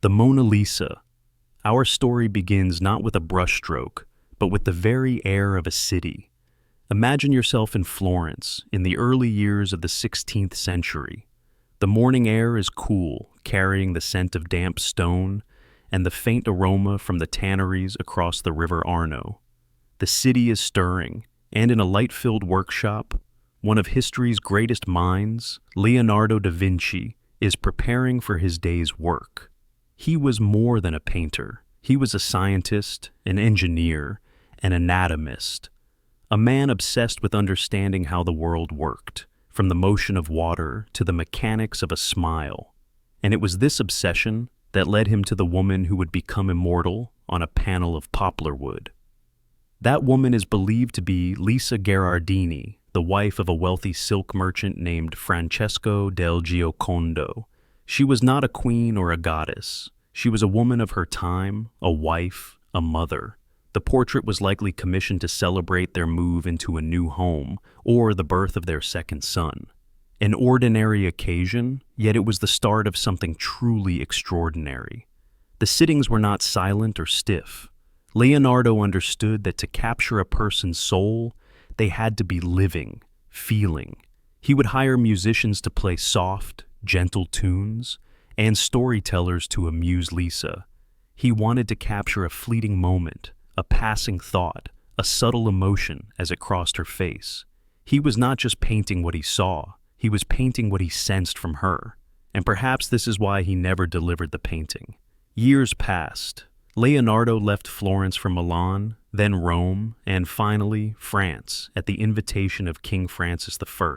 The Mona Lisa. Our story begins not with a brushstroke, but with the very air of a city. Imagine yourself in Florence in the early years of the 16th century. The morning air is cool, carrying the scent of damp stone and the faint aroma from the tanneries across the River Arno. The city is stirring, and in a light-filled workshop, one of history's greatest minds, Leonardo da Vinci, is preparing for his day's work. He was more than a painter. He was a scientist, an engineer, an anatomist, a man obsessed with understanding how the world worked, from the motion of water to the mechanics of a smile. And it was this obsession that led him to the woman who would become immortal on a panel of poplar wood. That woman is believed to be Lisa Gherardini, the wife of a wealthy silk merchant named Francesco del Giocondo. She was not a queen or a goddess. She was a woman of her time, a wife, a mother. The portrait was likely commissioned to celebrate their move into a new home or the birth of their second son. An ordinary occasion, yet it was the start of something truly extraordinary. The sittings were not silent or stiff. Leonardo understood that to capture a person's soul, they had to be living, feeling. He would hire musicians to play soft, gentle tunes, and storytellers to amuse Lisa. He wanted to capture a fleeting moment, a passing thought, a subtle emotion as it crossed her face. He was not just painting what he saw, he was painting what he sensed from her. And perhaps this is why he never delivered the painting. Years passed. Leonardo left Florence for Milan, then Rome, and finally France at the invitation of King Francis I.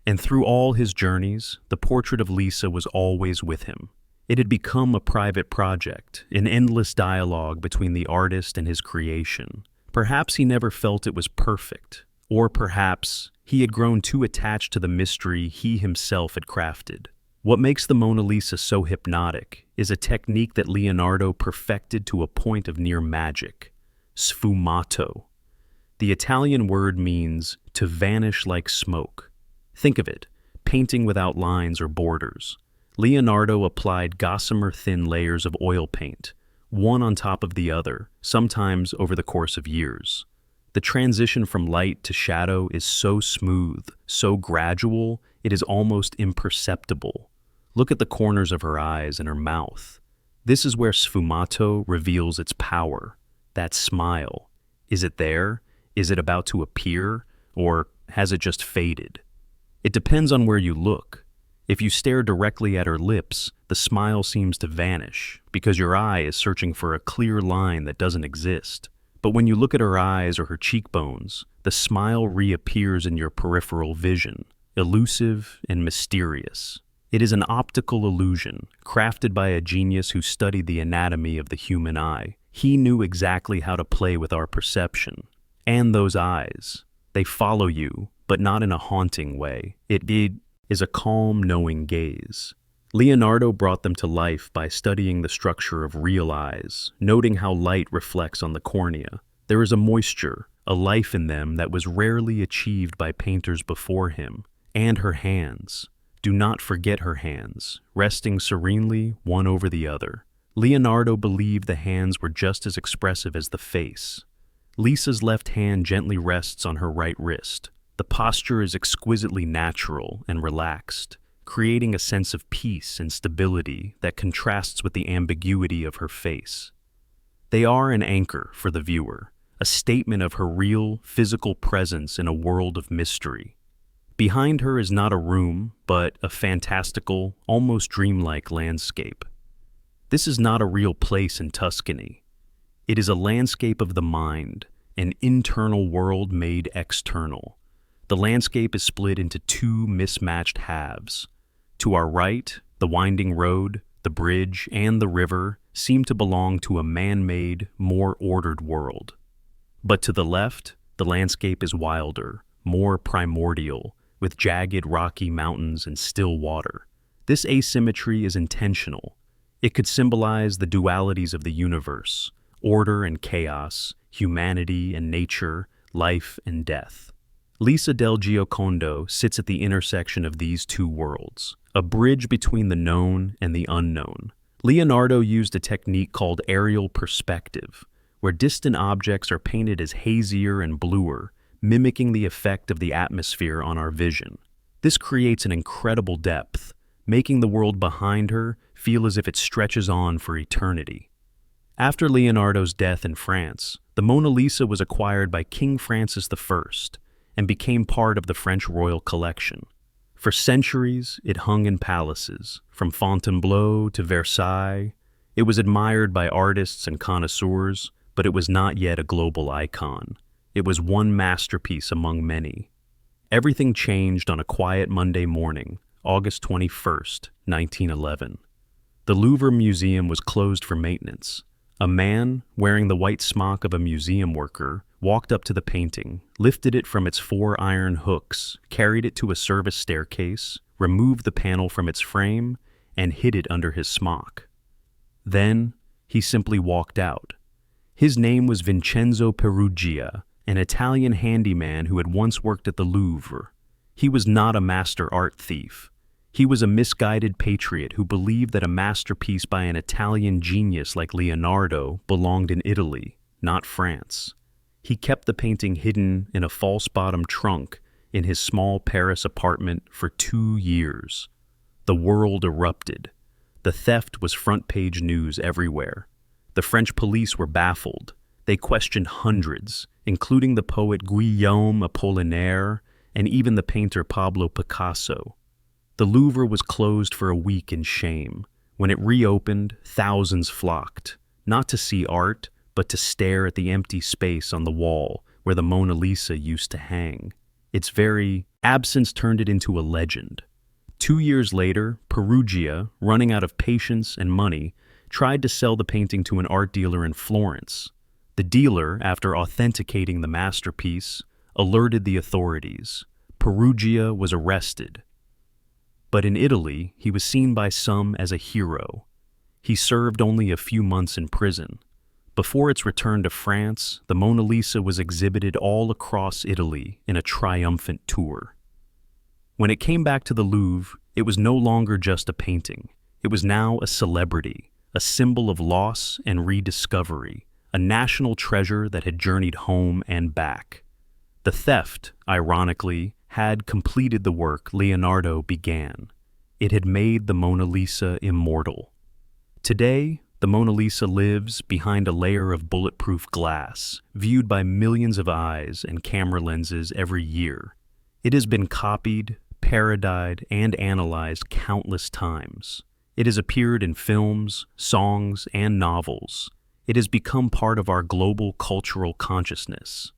And through all his journeys, the portrait of Lisa was always with him. It had become a private project, an endless dialogue between the artist and his creation. Perhaps he never felt it was perfect, or perhaps he had grown too attached to the mystery he himself had crafted. What makes the Mona Lisa so hypnotic is a technique that Leonardo perfected to a point of near magic: sfumato. The Italian word means to vanish like smoke. Think of it, painting without lines or borders. Leonardo applied gossamer-thin layers of oil paint, one on top of the other, sometimes over the course of years. The transition from light to shadow is so smooth, so gradual, it is almost imperceptible. Look at the corners of her eyes and her mouth. This is where sfumato reveals its power. That smile. Is it there? Is it about to appear? Or has it just faded? It depends on where you look. If you stare directly at her lips, the smile seems to vanish because your eye is searching for a clear line that doesn't exist. But when you look at her eyes or her cheekbones, the smile reappears in your peripheral vision, elusive and mysterious. It is an optical illusion, crafted by a genius who studied the anatomy of the human eye. He knew exactly how to play with our perception. And those eyes. They follow you, but not in a haunting way. It is a calm, knowing gaze. Leonardo brought them to life by studying the structure of real eyes, noting how light reflects on the cornea. There is a moisture, a life in them that was rarely achieved by painters before him. And her hands. Do not forget her hands, resting serenely one over the other. Leonardo believed the hands were just as expressive as the face. Lisa's left hand gently rests on her right wrist. The posture is exquisitely natural and relaxed, creating a sense of peace and stability that contrasts with the ambiguity of her face. They are an anchor for the viewer, a statement of her real, physical presence in a world of mystery. Behind her is not a room, but a fantastical, almost dreamlike landscape. This is not a real place in Tuscany. It is a landscape of the mind, an internal world made external. The landscape is split into two mismatched halves. To our right, the winding road, the bridge, and the river seem to belong to a man-made, more ordered world. But to the left, the landscape is wilder, more primordial, with jagged rocky mountains and still water. This asymmetry is intentional. It could symbolize the dualities of the universe, order and chaos, humanity and nature, life and death. Lisa del Giocondo sits at the intersection of these two worlds, a bridge between the known and the unknown. Leonardo used a technique called aerial perspective, where distant objects are painted as hazier and bluer, mimicking the effect of the atmosphere on our vision. This creates an incredible depth, making the world behind her feel as if it stretches on for eternity. After Leonardo's death in France, the Mona Lisa was acquired by King Francis I and became part of the French royal collection. For centuries, it hung in palaces, from Fontainebleau to Versailles. It was admired by artists and connoisseurs, but it was not yet a global icon. It was one masterpiece among many. Everything changed on a quiet Monday morning, August 21st, 1911. The Louvre Museum was closed for maintenance. A man, wearing the white smock of a museum worker, walked up to the painting, lifted it from its 4 iron hooks, carried it to a service staircase, removed the panel from its frame, and hid it under his smock. Then, he simply walked out. His name was Vincenzo Peruggia, an Italian handyman who had once worked at the Louvre. He was not a master art thief. He was a misguided patriot who believed that a masterpiece by an Italian genius like Leonardo belonged in Italy, not France. He kept the painting hidden in a false-bottom trunk in his small Paris apartment for 2 years. The world erupted. The theft was front-page news everywhere. The French police were baffled. They questioned hundreds, including the poet Guillaume Apollinaire and even the painter Pablo Picasso. The Louvre was closed for a week in shame. When it reopened, thousands flocked, not to see art, but to stare at the empty space on the wall where the Mona Lisa used to hang. Its very absence turned it into a legend. 2 years later, Peruggia, running out of patience and money, tried to sell the painting to an art dealer in Florence. The dealer, after authenticating the masterpiece, alerted the authorities. Peruggia was arrested. But in Italy, he was seen by some as a hero. He served only a few months in prison. Before its return to France, the Mona Lisa was exhibited all across Italy in a triumphant tour. When it came back to the Louvre, it was no longer just a painting. It was now a celebrity, a symbol of loss and rediscovery, a national treasure that had journeyed home and back. The theft, ironically, had completed the work Leonardo began. It had made the Mona Lisa immortal. Today, the Mona Lisa lives behind a layer of bulletproof glass, viewed by millions of eyes and camera lenses every year. It has been copied, parodied, and analyzed countless times. It has appeared in films, songs, and novels. It has become part of our global cultural consciousness.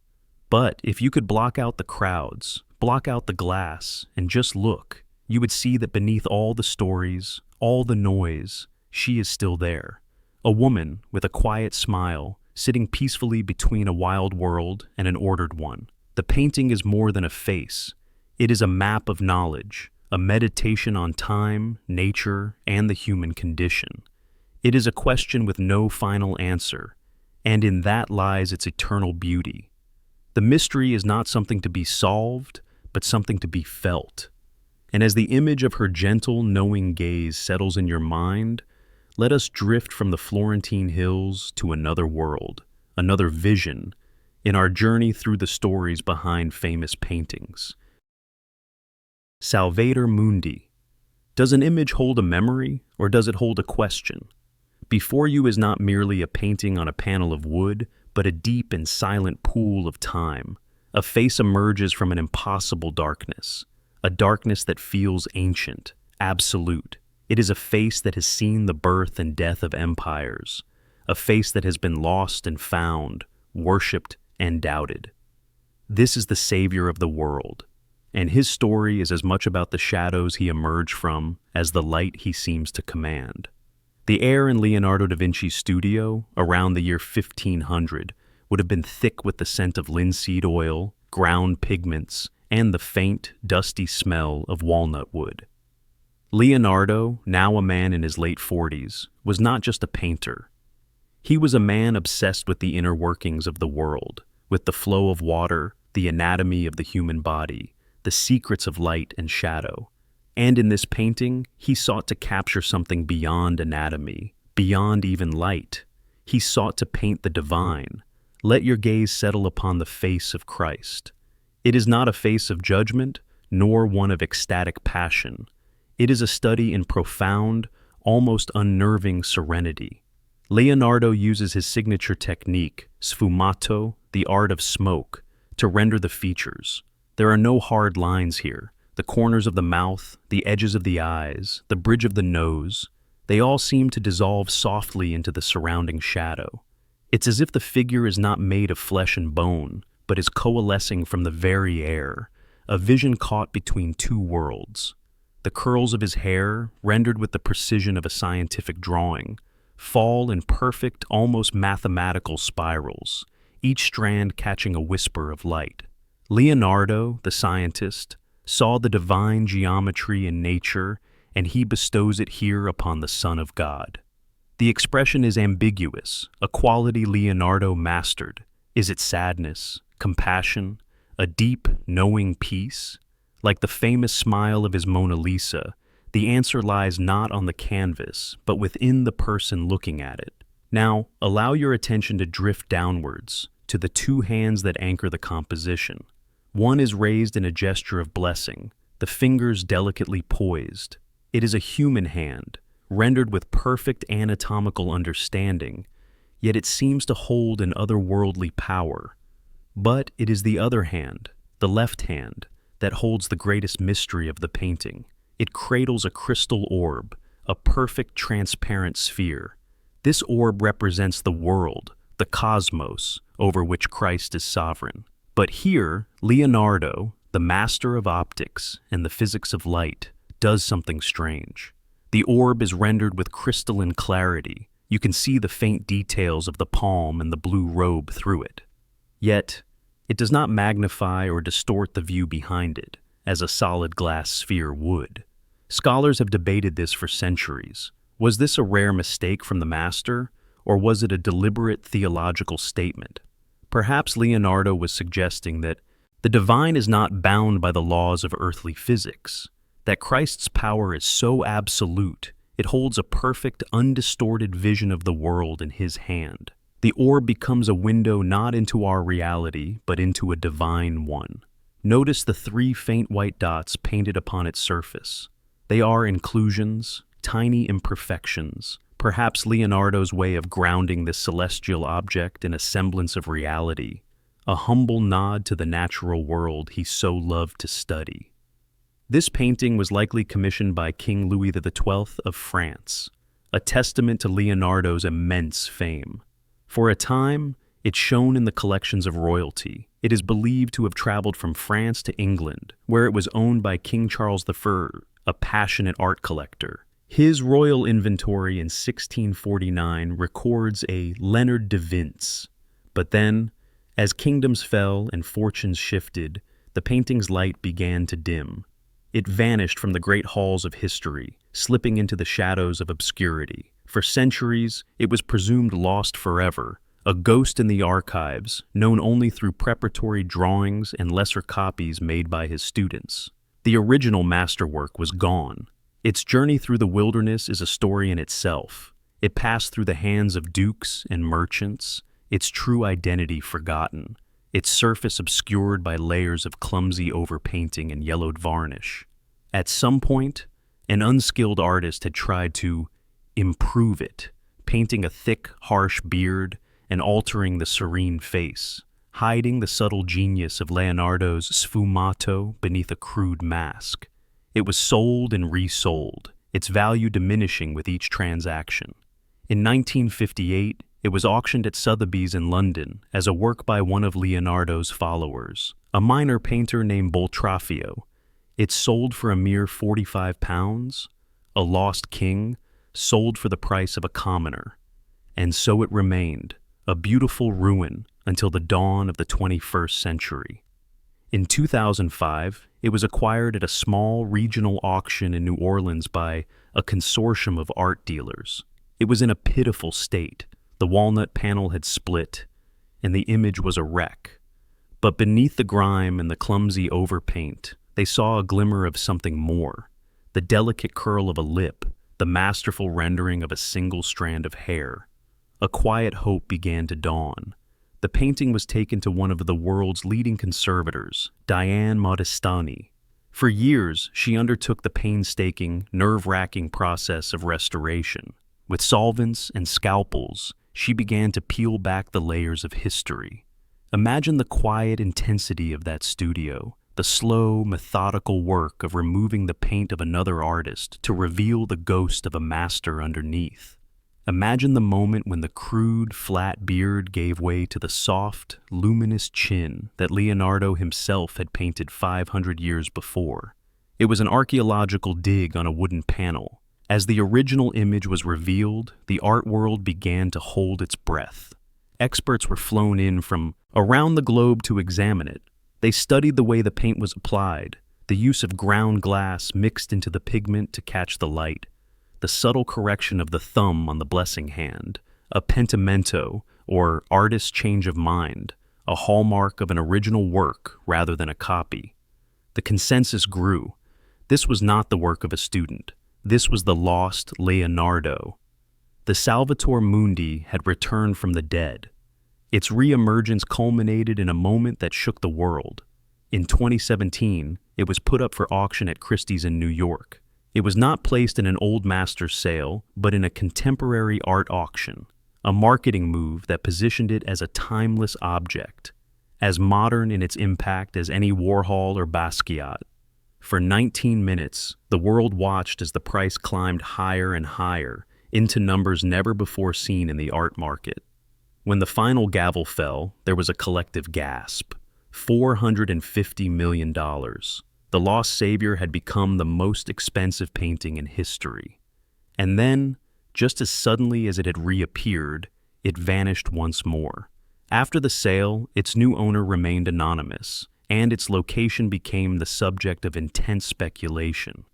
But if you could block out the crowds, block out the glass, and just look, you would see that beneath all the stories, all the noise, she is still there. A woman with a quiet smile, sitting peacefully between a wild world and an ordered one. The painting is more than a face. It is a map of knowledge, a meditation on time, nature, and the human condition. It is a question with no final answer, and in that lies its eternal beauty. The mystery is not something to be solved, but something to be felt. And as the image of her gentle, knowing gaze settles in your mind, let us drift from the Florentine hills to another world, another vision, in our journey through the stories behind famous paintings. Salvator Mundi. Does an image hold a memory, or does it hold a question? Before you is not merely a painting on a panel of wood, but a deep and silent pool of time. A face emerges from an impossible darkness, a darkness that feels ancient, absolute. It is a face that has seen the birth and death of empires, a face that has been lost and found, worshipped and doubted. This is the savior of the world, and his story is as much about the shadows he emerged from as the light he seems to command. The air in Leonardo da Vinci's studio, around the year 1500, would have been thick with the scent of linseed oil, ground pigments, and the faint, dusty smell of walnut wood. Leonardo, now a man in his late 40s, was not just a painter. He was a man obsessed with the inner workings of the world, with the flow of water, the anatomy of the human body, the secrets of light and shadow. And in this painting, he sought to capture something beyond anatomy, beyond even light. He sought to paint the divine. Let your gaze settle upon the face of Christ. It is not a face of judgment, nor one of ecstatic passion. It is a study in profound, almost unnerving serenity. Leonardo uses his signature technique, sfumato, the art of smoke, to render the features. There are no hard lines here. The corners of the mouth, the edges of the eyes, the bridge of the nose, they all seem to dissolve softly into the surrounding shadow. It's as if the figure is not made of flesh and bone, but is coalescing from the very air, a vision caught between two worlds. The curls of his hair, rendered with the precision of a scientific drawing, fall in perfect, almost mathematical spirals, each strand catching a whisper of light. Leonardo, the scientist, saw the divine geometry in nature, and he bestows it here upon the Son of God. The expression is ambiguous, a quality Leonardo mastered. Is it sadness, compassion, a deep, knowing peace? Like the famous smile of his Mona Lisa, the answer lies not on the canvas, but within the person looking at it. Now, allow your attention to drift downwards, to the two hands that anchor the composition. One is raised in a gesture of blessing, the fingers delicately poised. It is a human hand, rendered with perfect anatomical understanding, yet it seems to hold an otherworldly power. But it is the other hand, the left hand, that holds the greatest mystery of the painting. It cradles a crystal orb, a perfect transparent sphere. This orb represents the world, the cosmos, over which Christ is sovereign. But here, Leonardo, the master of optics and the physics of light, does something strange. The orb is rendered with crystalline clarity. You can see the faint details of the palm and the blue robe through it. Yet, it does not magnify or distort the view behind it, as a solid glass sphere would. Scholars have debated this for centuries. Was this a rare mistake from the master, or was it a deliberate theological statement? Perhaps Leonardo was suggesting that the divine is not bound by the laws of earthly physics, that Christ's power is so absolute, it holds a perfect, undistorted vision of the world in his hand. The orb becomes a window not into our reality, but into a divine one. Notice the three faint white dots painted upon its surface. They are inclusions, tiny imperfections, perhaps Leonardo's way of grounding this celestial object in a semblance of reality, a humble nod to the natural world he so loved to study. This painting was likely commissioned by King Louis XII of France, a testament to Leonardo's immense fame. For a time, it shone in the collections of royalty. It is believed to have traveled from France to England, where it was owned by King Charles I, a passionate art collector. His royal inventory in 1649 records a Leonard de Vince. But then, as kingdoms fell and fortunes shifted, the painting's light began to dim. It vanished from the great halls of history, slipping into the shadows of obscurity. For centuries, it was presumed lost forever, a ghost in the archives, known only through preparatory drawings and lesser copies made by his students. The original masterwork was gone. Its journey through the wilderness is a story in itself. It passed through the hands of dukes and merchants, its true identity forgotten, its surface obscured by layers of clumsy overpainting and yellowed varnish. At some point, an unskilled artist had tried to improve it, painting a thick, harsh beard and altering the serene face, hiding the subtle genius of Leonardo's sfumato beneath a crude mask. It was sold and resold, its value diminishing with each transaction. In 1958, it was auctioned at Sotheby's in London as a work by one of Leonardo's followers, a minor painter named Boltraffio. It sold for a mere £45, a lost king, sold for the price of a commoner. And so it remained, a beautiful ruin until the dawn of the 21st century. In 2005, it was acquired at a small regional auction in New Orleans by a consortium of art dealers. It was in a pitiful state. The walnut panel had split, and the image was a wreck. But beneath the grime and the clumsy overpaint, they saw a glimmer of something more, the delicate curl of a lip, the masterful rendering of a single strand of hair. A quiet hope began to dawn. The painting was taken to one of the world's leading conservators, Diane Modestani. For years, she undertook the painstaking, nerve-wracking process of restoration. With solvents and scalpels, she began to peel back the layers of history. Imagine the quiet intensity of that studio, the slow, methodical work of removing the paint of another artist to reveal the ghost of a master underneath. Imagine the moment when the crude, flat beard gave way to the soft, luminous chin that Leonardo himself had painted 500 years before. It was an archaeological dig on a wooden panel. As the original image was revealed, the art world began to hold its breath. Experts were flown in from around the globe to examine it. They studied the way the paint was applied, the use of ground glass mixed into the pigment to catch the light, the subtle correction of the thumb on the blessing hand, a pentimento, or artist's change of mind, a hallmark of an original work rather than a copy. The consensus grew. This was not the work of a student. This was the lost Leonardo. The Salvator Mundi had returned from the dead. Its re-emergence culminated in a moment that shook the world. In 2017, it was put up for auction at Christie's in New York. It was not placed in an old master's sale, but in a contemporary art auction, a marketing move that positioned it as a timeless object, as modern in its impact as any Warhol or Basquiat. For 19 minutes, the world watched as the price climbed higher and higher, into numbers never before seen in the art market. When the final gavel fell, there was a collective gasp. $450 million. The Lost Savior had become the most expensive painting in history. And then, just as suddenly as it had reappeared, it vanished once more. After the sale, its new owner remained anonymous, and its location became the subject of intense speculation.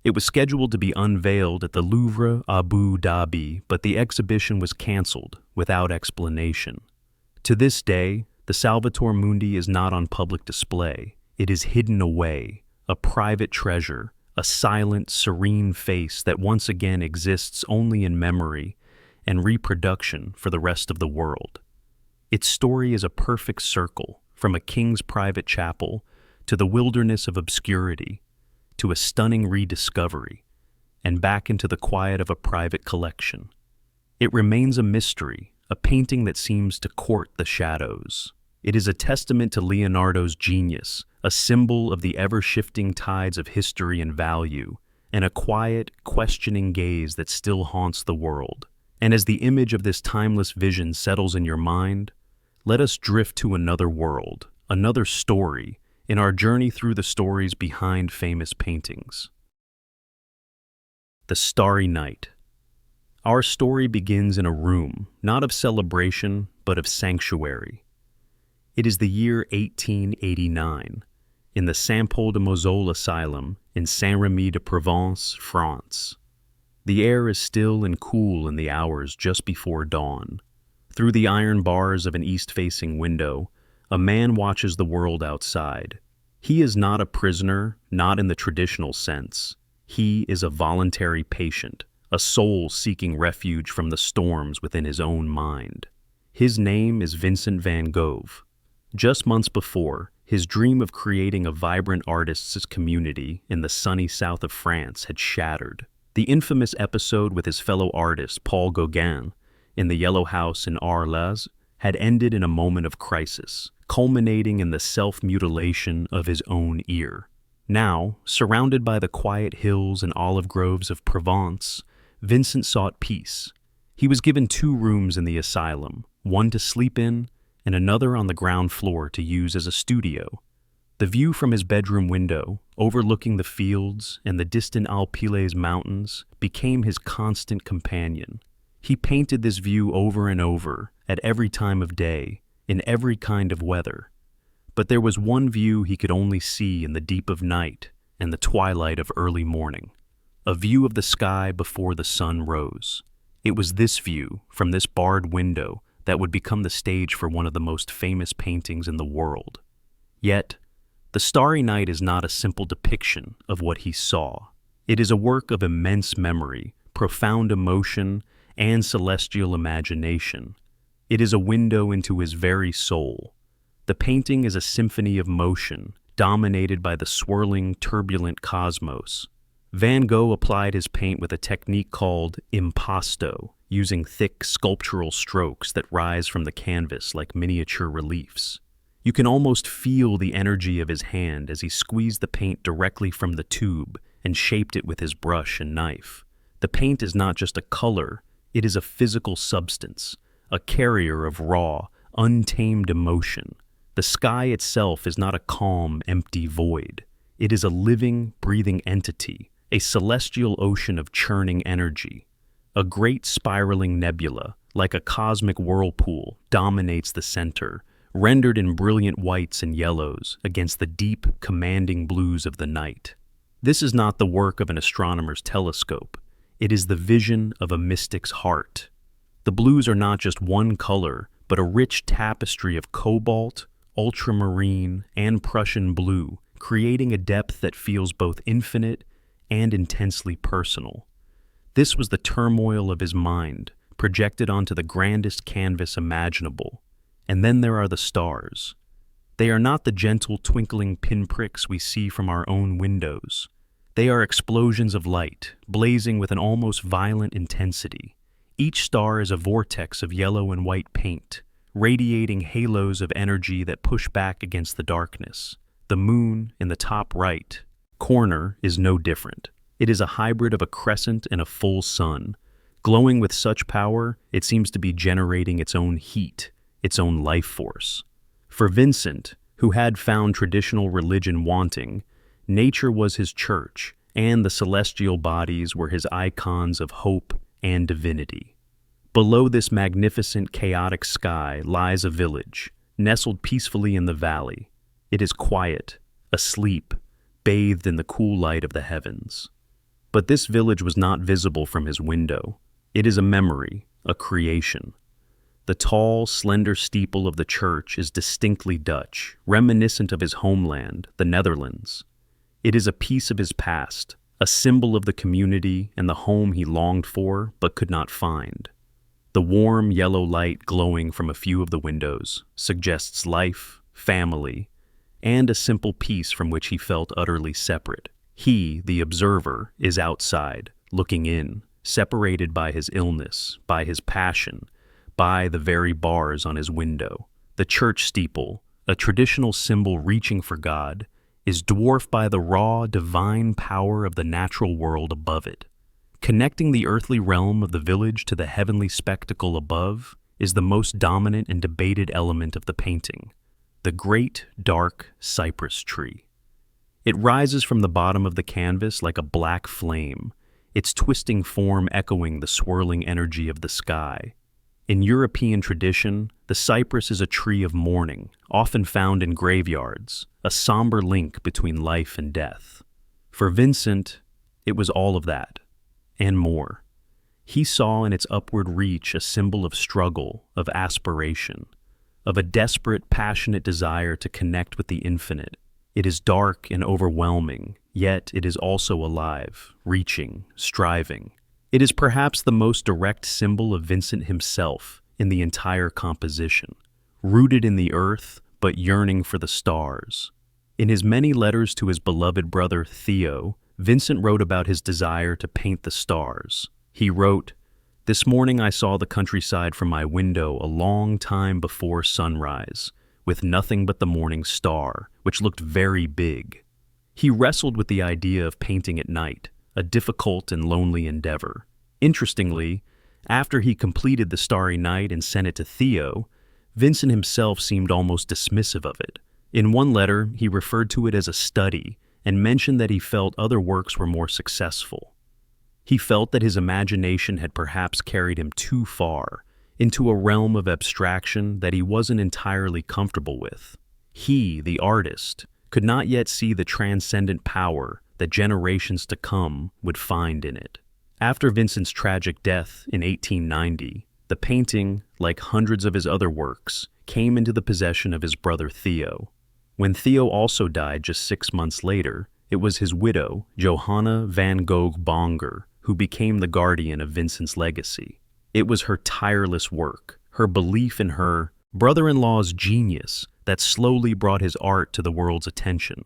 It was scheduled to be unveiled at the Louvre, Abu Dhabi, but the exhibition was canceled without explanation. To this day, the Salvator Mundi is not on public display. It is hidden away, a private treasure, a silent, serene face that once again exists only in memory and reproduction for the rest of the world. Its story is a perfect circle, from a king's private chapel to the wilderness of obscurity, to a stunning rediscovery, and back into the quiet of a private collection. It remains a mystery, a painting that seems to court the shadows. It is a testament to Leonardo's genius, a symbol of the ever-shifting tides of history and value, and a quiet, questioning gaze that still haunts the world. And as the image of this timeless vision settles in your mind, let us drift to another world, another story, in our journey through the stories behind famous paintings. The Starry Night. Our story begins in a room, not of celebration, but of sanctuary. It is the year 1889, in the Saint-Paul-de-Moselle Asylum in Saint-Rémy-de-Provence, France. The air is still and cool in the hours just before dawn. Through the iron bars of an east-facing window, a man watches the world outside. He is not a prisoner, not in the traditional sense. He is a voluntary patient, a soul seeking refuge from the storms within his own mind. His name is Vincent van Gogh. Just months before, his dream of creating a vibrant artists' community in the sunny south of France had shattered. The infamous episode with his fellow artist Paul Gauguin in the Yellow House in Arles had ended in a moment of crisis, culminating in the self-mutilation of his own ear. Now, surrounded by the quiet hills and olive groves of Provence, Vincent sought peace. He was given 2 rooms in the asylum, one to sleep in and another on the ground floor to use as a studio. The view from his bedroom window, overlooking the fields and the distant Alpilles mountains, became his constant companion. He painted this view over and over, at every time of day, in every kind of weather. But there was one view he could only see in the deep of night and the twilight of early morning, a view of the sky before the sun rose. It was this view, from this barred window, that would become the stage for one of the most famous paintings in the world. Yet, The Starry Night is not a simple depiction of what he saw. It is a work of immense memory, profound emotion, and celestial imagination. It is a window into his very soul. The painting is a symphony of motion, dominated by the swirling, turbulent cosmos. Van Gogh applied his paint with a technique called impasto, using thick sculptural strokes that rise from the canvas like miniature reliefs. You can almost feel the energy of his hand as he squeezed the paint directly from the tube and shaped it with his brush and knife. The paint is not just a color, it is a physical substance, a carrier of raw, untamed emotion. The sky itself is not a calm, empty void. It is a living, breathing entity, a celestial ocean of churning energy. A great spiraling nebula, like a cosmic whirlpool, dominates the center, rendered in brilliant whites and yellows against the deep, commanding blues of the night. This is not the work of an astronomer's telescope. It is the vision of a mystic's heart. The blues are not just one color, but a rich tapestry of cobalt, ultramarine, and Prussian blue, creating a depth that feels both infinite and intensely personal. This was the turmoil of his mind, projected onto the grandest canvas imaginable. And then there are the stars. They are not the gentle twinkling pinpricks we see from our own windows. They are explosions of light, blazing with an almost violent intensity. Each star is a vortex of yellow and white paint, radiating halos of energy that push back against the darkness. The moon, in the top right corner, is no different. It is a hybrid of a crescent and a full sun. Glowing with such power, it seems to be generating its own heat, its own life force. For Vincent, who had found traditional religion wanting, nature was his church, and the celestial bodies were his icons of hope and divinity. Below this magnificent, chaotic sky lies a village, nestled peacefully in the valley. It is quiet, asleep, bathed in the cool light of the heavens. But this village was not visible from his window. It is a memory, a creation. The tall, slender steeple of the church is distinctly Dutch, reminiscent of his homeland, the Netherlands. It is a piece of his past, a symbol of the community and the home he longed for but could not find. The warm yellow light glowing from a few of the windows suggests life, family, and a simple peace from which he felt utterly separate. He, the observer, is outside, looking in, separated by his illness, by his passion, by the very bars on his window. The church steeple, a traditional symbol reaching for God, is dwarfed by the raw, divine power of the natural world above it. Connecting the earthly realm of the village to the heavenly spectacle above is the most dominant and debated element of the painting, the great, dark cypress tree. It rises from the bottom of the canvas like a black flame, its twisting form echoing the swirling energy of the sky. In European tradition, the cypress is a tree of mourning, often found in graveyards, a somber link between life and death. For Vincent, it was all of that, and more. He saw in its upward reach a symbol of struggle, of aspiration, of a desperate, passionate desire to connect with the infinite. It is dark and overwhelming, yet it is also alive, reaching, striving. It is perhaps the most direct symbol of Vincent himself in the entire composition, rooted in the earth but yearning for the stars. In his many letters to his beloved brother Theo, Vincent wrote about his desire to paint the stars. He wrote, "This morning I saw the countryside from my window a long time before sunrise, with nothing but the morning star, which looked very big." He wrestled with the idea of painting at night, a difficult and lonely endeavor. Interestingly, after he completed the Starry Night and sent it to Theo, Vincent himself seemed almost dismissive of it. In one letter, he referred to it as a study and mentioned that he felt other works were more successful. He felt that his imagination had perhaps carried him too far, into a realm of abstraction that he wasn't entirely comfortable with. He, the artist, could not yet see the transcendent power that generations to come would find in it. After Vincent's tragic death in 1890, the painting, like hundreds of his other works, came into the possession of his brother Theo. When Theo also died just 6 months later, it was his widow, Johanna van Gogh Bonger, who became the guardian of Vincent's legacy. It was her tireless work, her belief in her brother-in-law's genius that slowly brought his art to the world's attention.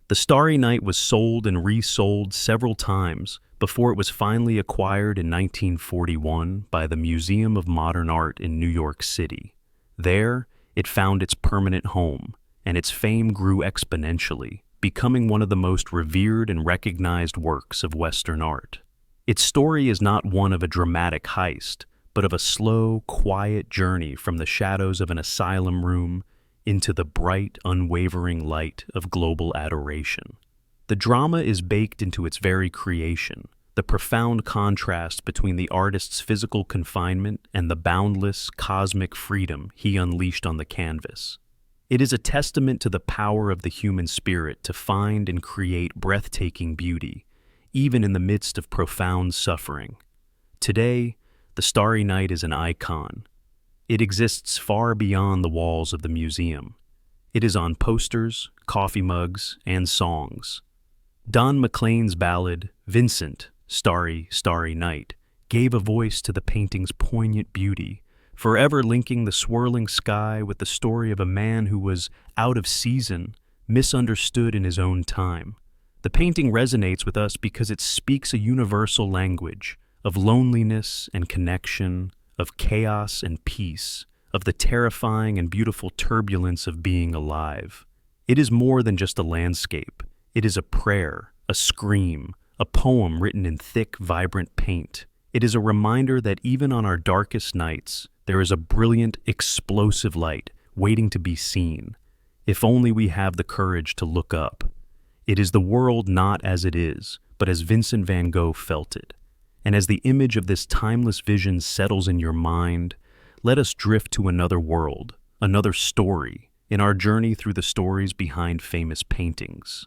The Starry Night was sold and resold several times before it was finally acquired in 1941 by the Museum of Modern Art in New York City. There, it found its permanent home, and its fame grew exponentially, becoming one of the most revered and recognized works of Western art. Its story is not one of a dramatic heist, but of a slow, quiet journey from the shadows of an asylum room into the bright, unwavering light of global adoration. The drama is baked into its very creation, the profound contrast between the artist's physical confinement and the boundless, cosmic freedom he unleashed on the canvas. It is a testament to the power of the human spirit to find and create breathtaking beauty, even in the midst of profound suffering. Today, the Starry Night is an icon. It exists far beyond the walls of the museum. It is on posters, coffee mugs, and songs. Don McLean's ballad, Vincent, Starry, Starry Night, gave a voice to the painting's poignant beauty, forever linking the swirling sky with the story of a man who was out of season, misunderstood in his own time. The painting resonates with us because it speaks a universal language of loneliness and connection, of chaos and peace, of the terrifying and beautiful turbulence of being alive. It is more than just a landscape. It is a prayer, a scream, a poem written in thick, vibrant paint. It is a reminder that even on our darkest nights, there is a brilliant, explosive light waiting to be seen, if only we have the courage to look up. It is the world not as it is, but as Vincent van Gogh felt it. And as the image of this timeless vision settles in your mind, let us drift to another world, another story, in our journey through the stories behind famous paintings.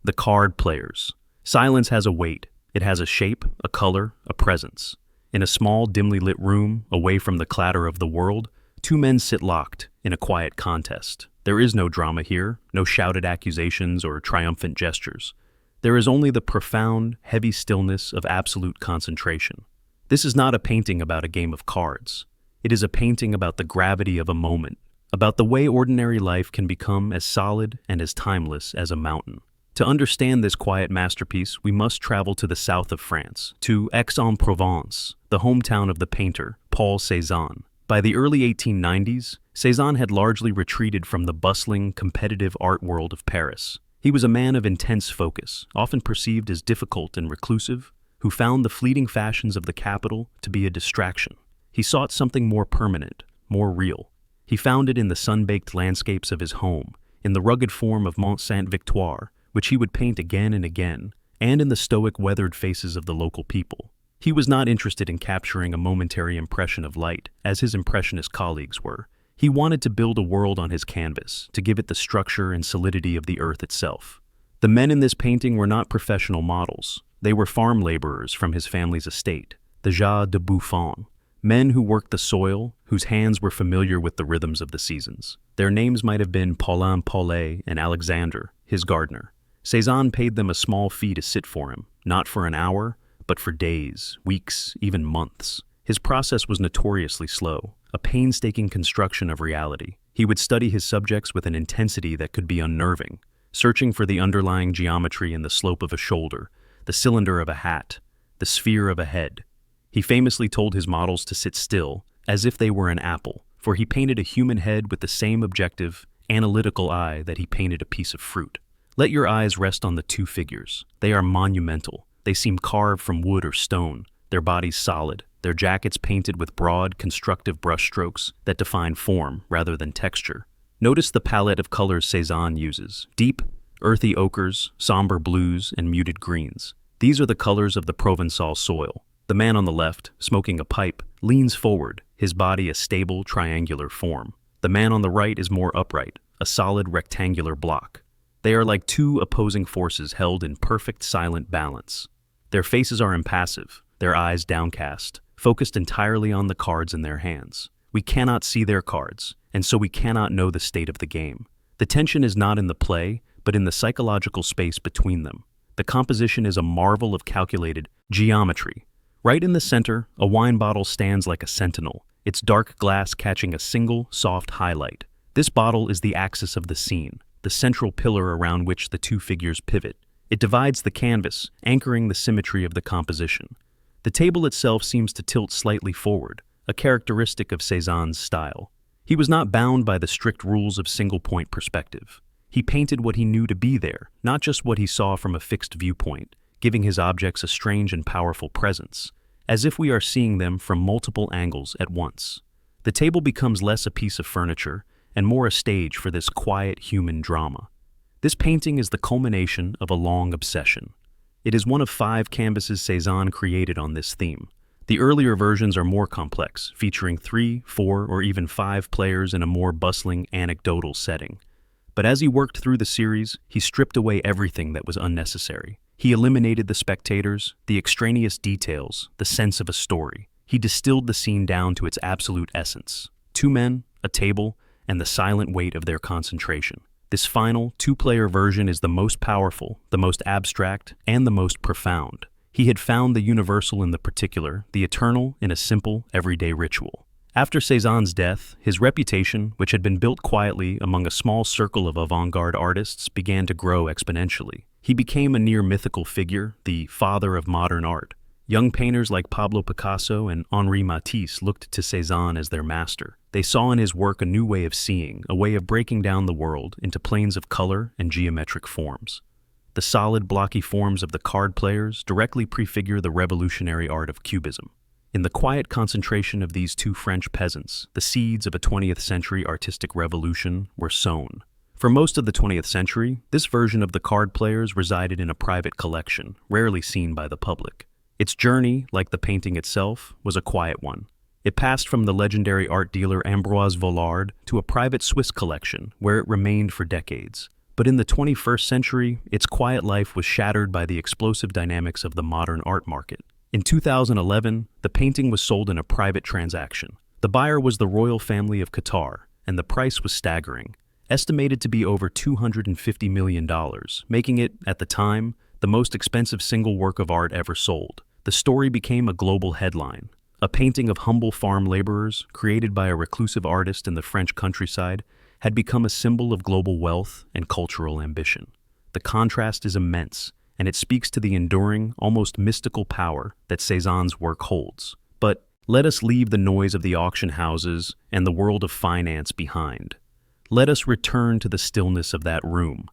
The card players. Silence has a weight. It has a shape, a color, a presence. In a small, dimly lit room, away from the clatter of the world, two men sit locked in a quiet contest. There is no drama here, no shouted accusations or triumphant gestures. There is only the profound, heavy stillness of absolute concentration. This is not a painting about a game of cards. It is a painting about the gravity of a moment, about the way ordinary life can become as solid and as timeless as a mountain. To understand this quiet masterpiece, we must travel to the south of France, to Aix-en-Provence, the hometown of the painter, Paul Cézanne. By the early 1890s, Cézanne had largely retreated from the bustling, competitive art world of Paris. He was a man of intense focus, often perceived as difficult and reclusive, who found the fleeting fashions of the capital to be a distraction. He sought something more permanent, more real. He found it in the sun-baked landscapes of his home, in the rugged form of Mont Sainte-Victoire, which he would paint again and again, and in the stoic, weathered faces of the local people. He was not interested in capturing a momentary impression of light, as his impressionist colleagues were. He wanted to build a world on his canvas, to give it the structure and solidity of the earth itself. The men in this painting were not professional models. They were farm laborers from his family's estate, the gens de Buffon, men who worked the soil, whose hands were familiar with the rhythms of the seasons. Their names might have been Paulin Paulet and Alexander, his gardener. Cézanne paid them a small fee to sit for him, not for an hour, but for days, weeks, even months. His process was notoriously slow, a painstaking construction of reality. He would study his subjects with an intensity that could be unnerving, searching for the underlying geometry in the slope of a shoulder, the cylinder of a hat, the sphere of a head. He famously told his models to sit still, as if they were an apple, for he painted a human head with the same objective, analytical eye that he painted a piece of fruit. Let your eyes rest on the two figures. They are monumental. They seem carved from wood or stone, their bodies solid, their jackets painted with broad, constructive brushstrokes that define form rather than texture. Notice the palette of colors Cézanne uses: deep, earthy ochres, somber blues, and muted greens. These are the colors of the Provençal soil. The man on the left, smoking a pipe, leans forward, his body a stable, triangular form. The man on the right is more upright, a solid rectangular block. They are like two opposing forces held in perfect silent balance. Their faces are impassive, their eyes downcast, focused entirely on the cards in their hands. We cannot see their cards, and so we cannot know the state of the game. The tension is not in the play, but in the psychological space between them. The composition is a marvel of calculated geometry. Right in the center, a wine bottle stands like a sentinel, its dark glass catching a single, soft highlight. This bottle is the axis of the scene, the central pillar around which the two figures pivot. It divides the canvas, anchoring the symmetry of the composition. The table itself seems to tilt slightly forward, a characteristic of Cézanne's style. He was not bound by the strict rules of single-point perspective. He painted what he knew to be there, not just what he saw from a fixed viewpoint, giving his objects a strange and powerful presence, as if we are seeing them from multiple angles at once. The table becomes less a piece of furniture and more a stage for this quiet human drama. This painting is the culmination of a long obsession. It is one of 5 canvases Cézanne created on this theme. The earlier versions are more complex, featuring 3, 4, or even 5 players in a more bustling, anecdotal setting. But as he worked through the series, he stripped away everything that was unnecessary. He eliminated the spectators, the extraneous details, the sense of a story. He distilled the scene down to its absolute essence. 2 men, a table, and the silent weight of their concentration. This final, 2-player version is the most powerful, the most abstract, and the most profound. He had found the universal in the particular, the eternal in a simple, everyday ritual. After Cézanne's death, his reputation, which had been built quietly among a small circle of avant-garde artists, began to grow exponentially. He became a near mythical figure, the father of modern art. Young painters like Pablo Picasso and Henri Matisse looked to Cézanne as their master. They saw in his work a new way of seeing, a way of breaking down the world into planes of color and geometric forms. The solid, blocky forms of the card players directly prefigure the revolutionary art of Cubism. In the quiet concentration of these 2 French peasants, the seeds of a 20th century artistic revolution were sown. For most of the 20th century, this version of the card players resided in a private collection, rarely seen by the public. Its journey, like the painting itself, was a quiet one. It passed from the legendary art dealer Ambroise Vollard to a private Swiss collection, where it remained for decades. But in the 21st century, its quiet life was shattered by the explosive dynamics of the modern art market. In 2011, the painting was sold in a private transaction. The buyer was the royal family of Qatar, and the price was staggering, estimated to be over $250 million, making it, at the time, the most expensive single work of art ever sold. The story became a global headline. A painting of humble farm laborers, created by a reclusive artist in the French countryside, had become a symbol of global wealth and cultural ambition. The contrast is immense, and it speaks to the enduring, almost mystical power that Cézanne's work holds. But let us leave the noise of the auction houses and the world of finance behind. Let us return to the stillness of that room.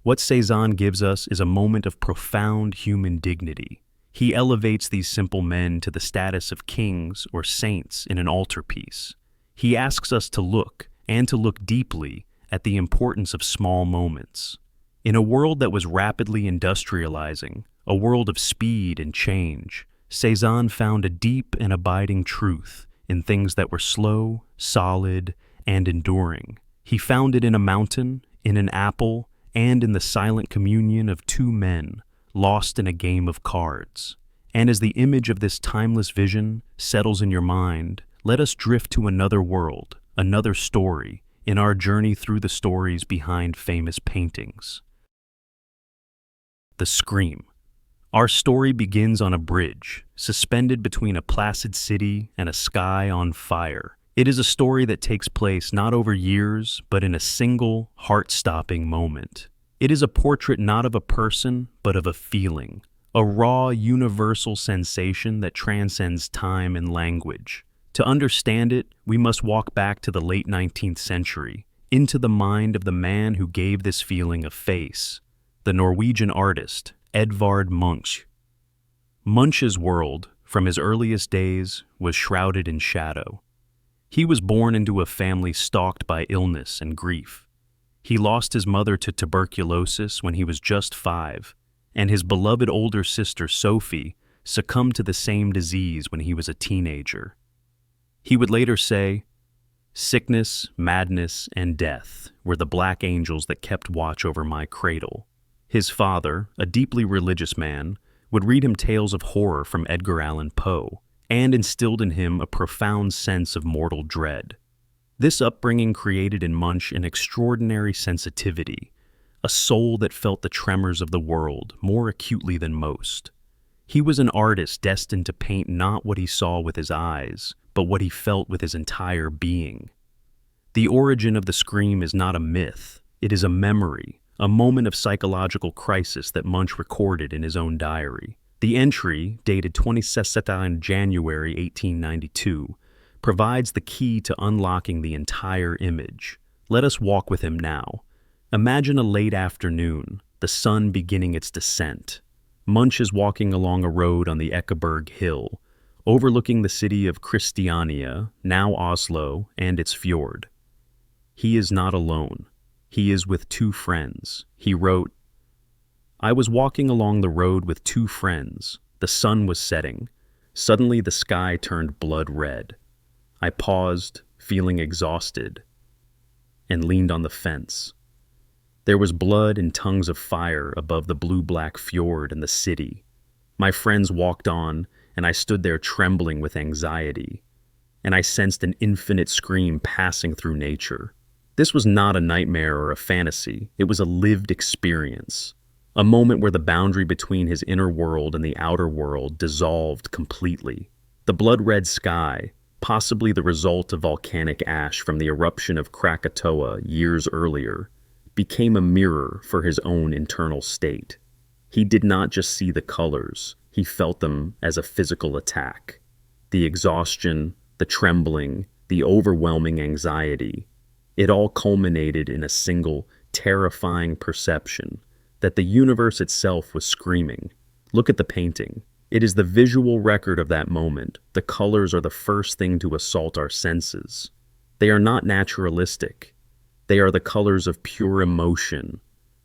What Cézanne gives us is a moment of profound human dignity. He elevates these simple men to the status of kings or saints in an altarpiece. He asks us to look, and to look deeply, at the importance of small moments. In a world that was rapidly industrializing, a world of speed and change, Cézanne found a deep and abiding truth in things that were slow, solid, and enduring. He found it in a mountain, in an apple, and in the silent communion of 2 men, lost in a game of cards. And as the image of this timeless vision settles in your mind, let us drift to another world, another story, in our journey through the stories behind famous paintings. The Scream. Our story begins on a bridge, suspended between a placid city and a sky on fire. It is a story that takes place not over years, but in a single, heart-stopping moment. It is a portrait not of a person, but of a feeling, a raw, universal sensation that transcends time and language. To understand it, we must walk back to the late 19th century, into the mind of the man who gave this feeling a face, the Norwegian artist, Edvard Munch. Munch's world, from his earliest days, was shrouded in shadow. He was born into a family stalked by illness and grief. He lost his mother to tuberculosis when he was just 5, and his beloved older sister Sophie succumbed to the same disease when he was a teenager. He would later say, "Sickness, madness, and death were the black angels that kept watch over my cradle." His father, a deeply religious man, would read him tales of horror from Edgar Allan Poe, and instilled in him a profound sense of mortal dread. This upbringing created in Munch an extraordinary sensitivity, a soul that felt the tremors of the world more acutely than most. He was an artist destined to paint not what he saw with his eyes, but what he felt with his entire being. The origin of the scream is not a myth, it is a memory, a moment of psychological crisis that Munch recorded in his own diary. The entry, dated 22 January 1892, provides the key to unlocking the entire image. Let us walk with him now. Imagine a late afternoon, the sun beginning its descent. Munch is walking along a road on the Ekeberg Hill, overlooking the city of Christiania, now Oslo, and its fjord. He is not alone. He is with two friends. He wrote, "I was walking along the road with two friends. The sun was setting. Suddenly the sky turned blood red. I paused, feeling exhausted, and leaned on the fence. There was blood and tongues of fire above the blue-black fjord and the city. My friends walked on, and I stood there trembling with anxiety, and I sensed an infinite scream passing through nature. This was not a nightmare or a fantasy. It was a lived experience, a moment where the boundary between his inner world and the outer world dissolved completely. The blood-red sky, possibly the result of volcanic ash from the eruption of Krakatoa years earlier, became a mirror for his own internal state. He did not just see the colors, he felt them as a physical attack. The exhaustion, the trembling, the overwhelming anxiety, it all culminated in a single, terrifying perception that the universe itself was screaming. Look at the painting. It is the visual record of that moment. The colors are the first thing to assault our senses. They are not naturalistic. They are the colors of pure emotion.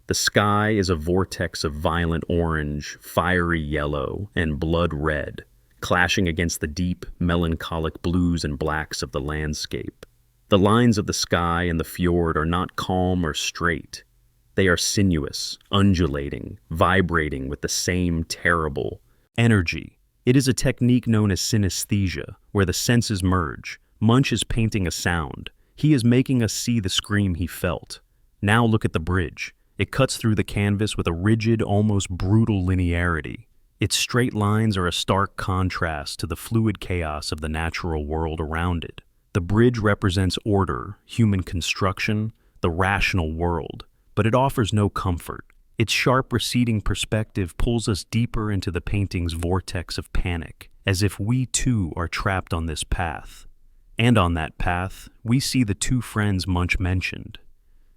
The sky is a vortex of violent orange, fiery yellow, and blood red, clashing against the deep, melancholic blues and blacks of the landscape. The lines of the sky and the fjord are not calm or straight. They are sinuous, undulating, vibrating with the same terrible energy. It is a technique known as synesthesia, where the senses merge. Munch is painting a sound. He is making us see the scream he felt. Now look at the bridge. It cuts through the canvas with a rigid, almost brutal linearity. Its straight lines are a stark contrast to the fluid chaos of the natural world around it. The bridge represents order, human construction, the rational world, but it offers no comfort. Its sharp receding perspective pulls us deeper into the painting's vortex of panic, as if we too are trapped on this path. And on that path, we see the two friends Munch mentioned.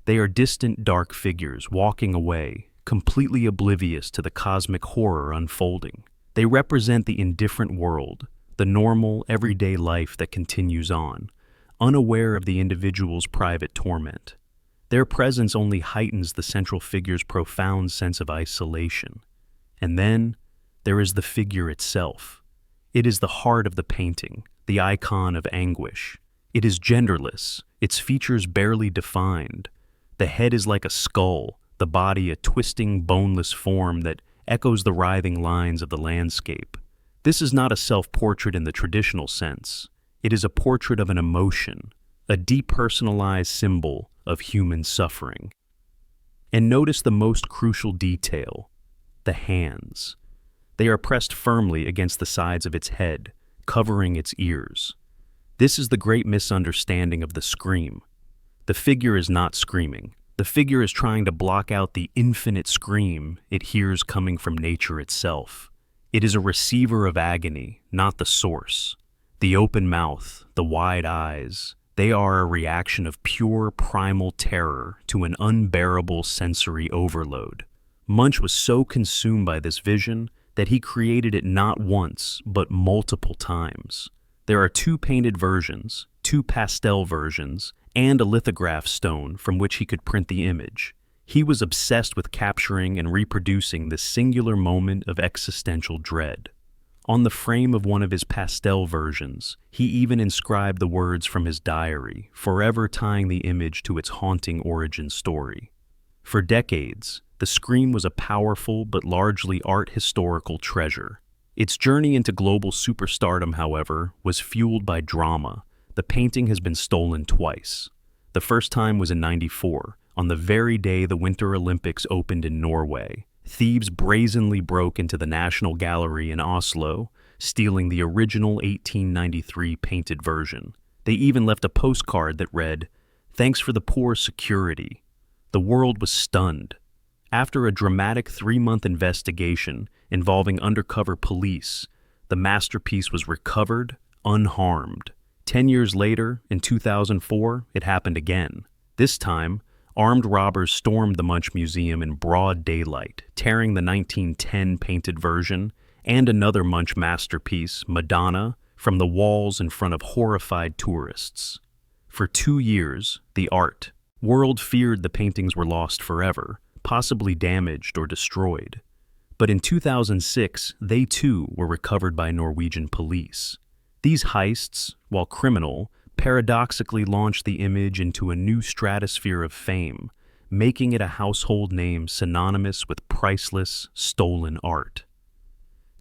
They are distant, dark figures walking away, completely oblivious to the cosmic horror unfolding. They represent the indifferent world, the normal, everyday life that continues on, unaware of the individual's private torment. Their presence only heightens the central figure's profound sense of isolation. And then, there is the figure itself. It is the heart of the painting, the icon of anguish. It is genderless, its features barely defined. The head is like a skull, the body a twisting, boneless form that echoes the writhing lines of the landscape. This is not a self-portrait in the traditional sense. It is a portrait of an emotion, a depersonalized symbol of human suffering. And notice the most crucial detail, the hands. They are pressed firmly against the sides of its head, covering its ears. This is the great misunderstanding of the scream. The figure is not screaming. The figure is trying to block out the infinite scream it hears coming from nature itself. It is a receiver of agony, not the source. The open mouth, the wide eyes, they are a reaction of pure primal terror to an unbearable sensory overload. Munch was so consumed by this vision that he created it not once, but multiple times. There are two painted versions, two pastel versions, and a lithograph stone from which he could print the image. He was obsessed with capturing and reproducing this singular moment of existential dread. On the frame of one of his pastel versions, he even inscribed the words from his diary, forever tying the image to its haunting origin story. For decades, the scream was a powerful but largely art-historical treasure. Its journey into global superstardom, however, was fueled by drama. The painting has been stolen twice. The first time was in '94, on the very day the Winter Olympics opened in Norway. Thieves brazenly broke into the National Gallery in Oslo, stealing the original 1893 painted version. They even left a postcard that read, "Thanks for the poor security." The world was stunned. After a dramatic 3-month investigation involving undercover police, the masterpiece was recovered, unharmed. 10 years later, in 2004, it happened again. This time, armed robbers stormed the Munch Museum in broad daylight, tearing the 1910 painted version and another Munch masterpiece, Madonna, from the walls in front of horrified tourists. For 2 years, the art world feared the paintings were lost forever, possibly damaged or destroyed. But in 2006, they too were recovered by Norwegian police. These heists, while criminal, paradoxically launched the image into a new stratosphere of fame, making it a household name synonymous with priceless, stolen art.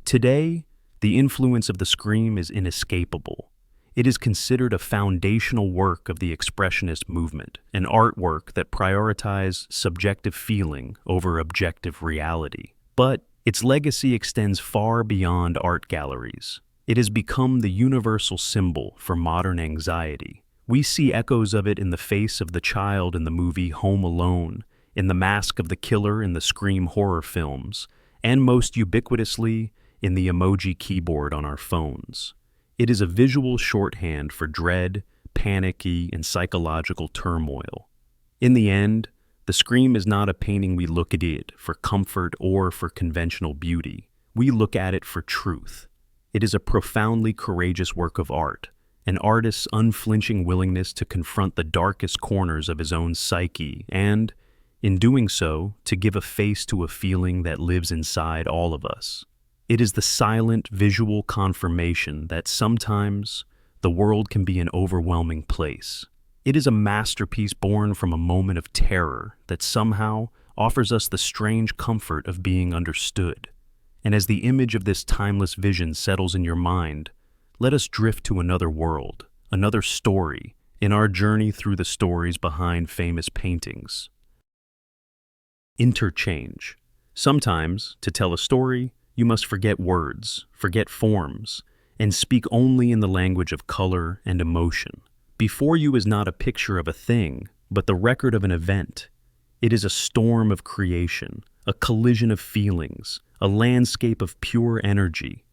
Today, the influence of the Scream is inescapable. It is considered a foundational work of the Expressionist movement, an artwork that prioritizes subjective feeling over objective reality. But its legacy extends far beyond art galleries. It has become the universal symbol for modern anxiety. We see echoes of it in the face of the child in the movie Home Alone, in the mask of the killer in the Scream horror films, and most ubiquitously, in the emoji keyboard on our phones. It is a visual shorthand for dread, panicky, and psychological turmoil. In the end, the Scream is not a painting we look at it for comfort or for conventional beauty. We look at it for truth. It is a profoundly courageous work of art, an artist's unflinching willingness to confront the darkest corners of his own psyche and, in doing so, to give a face to a feeling that lives inside all of us. It is the silent, visual confirmation that sometimes the world can be an overwhelming place. It is a masterpiece born from a moment of terror that somehow offers us the strange comfort of being understood. And as the image of this timeless vision settles in your mind, let us drift to another world, another story, in our journey through the stories behind famous paintings. Interchange. Sometimes, to tell a story, you must forget words, forget forms, and speak only in the language of color and emotion. Before you is not a picture of a thing, but the record of an event. It is a storm of creation, a collision of feelings, a landscape of pure energy.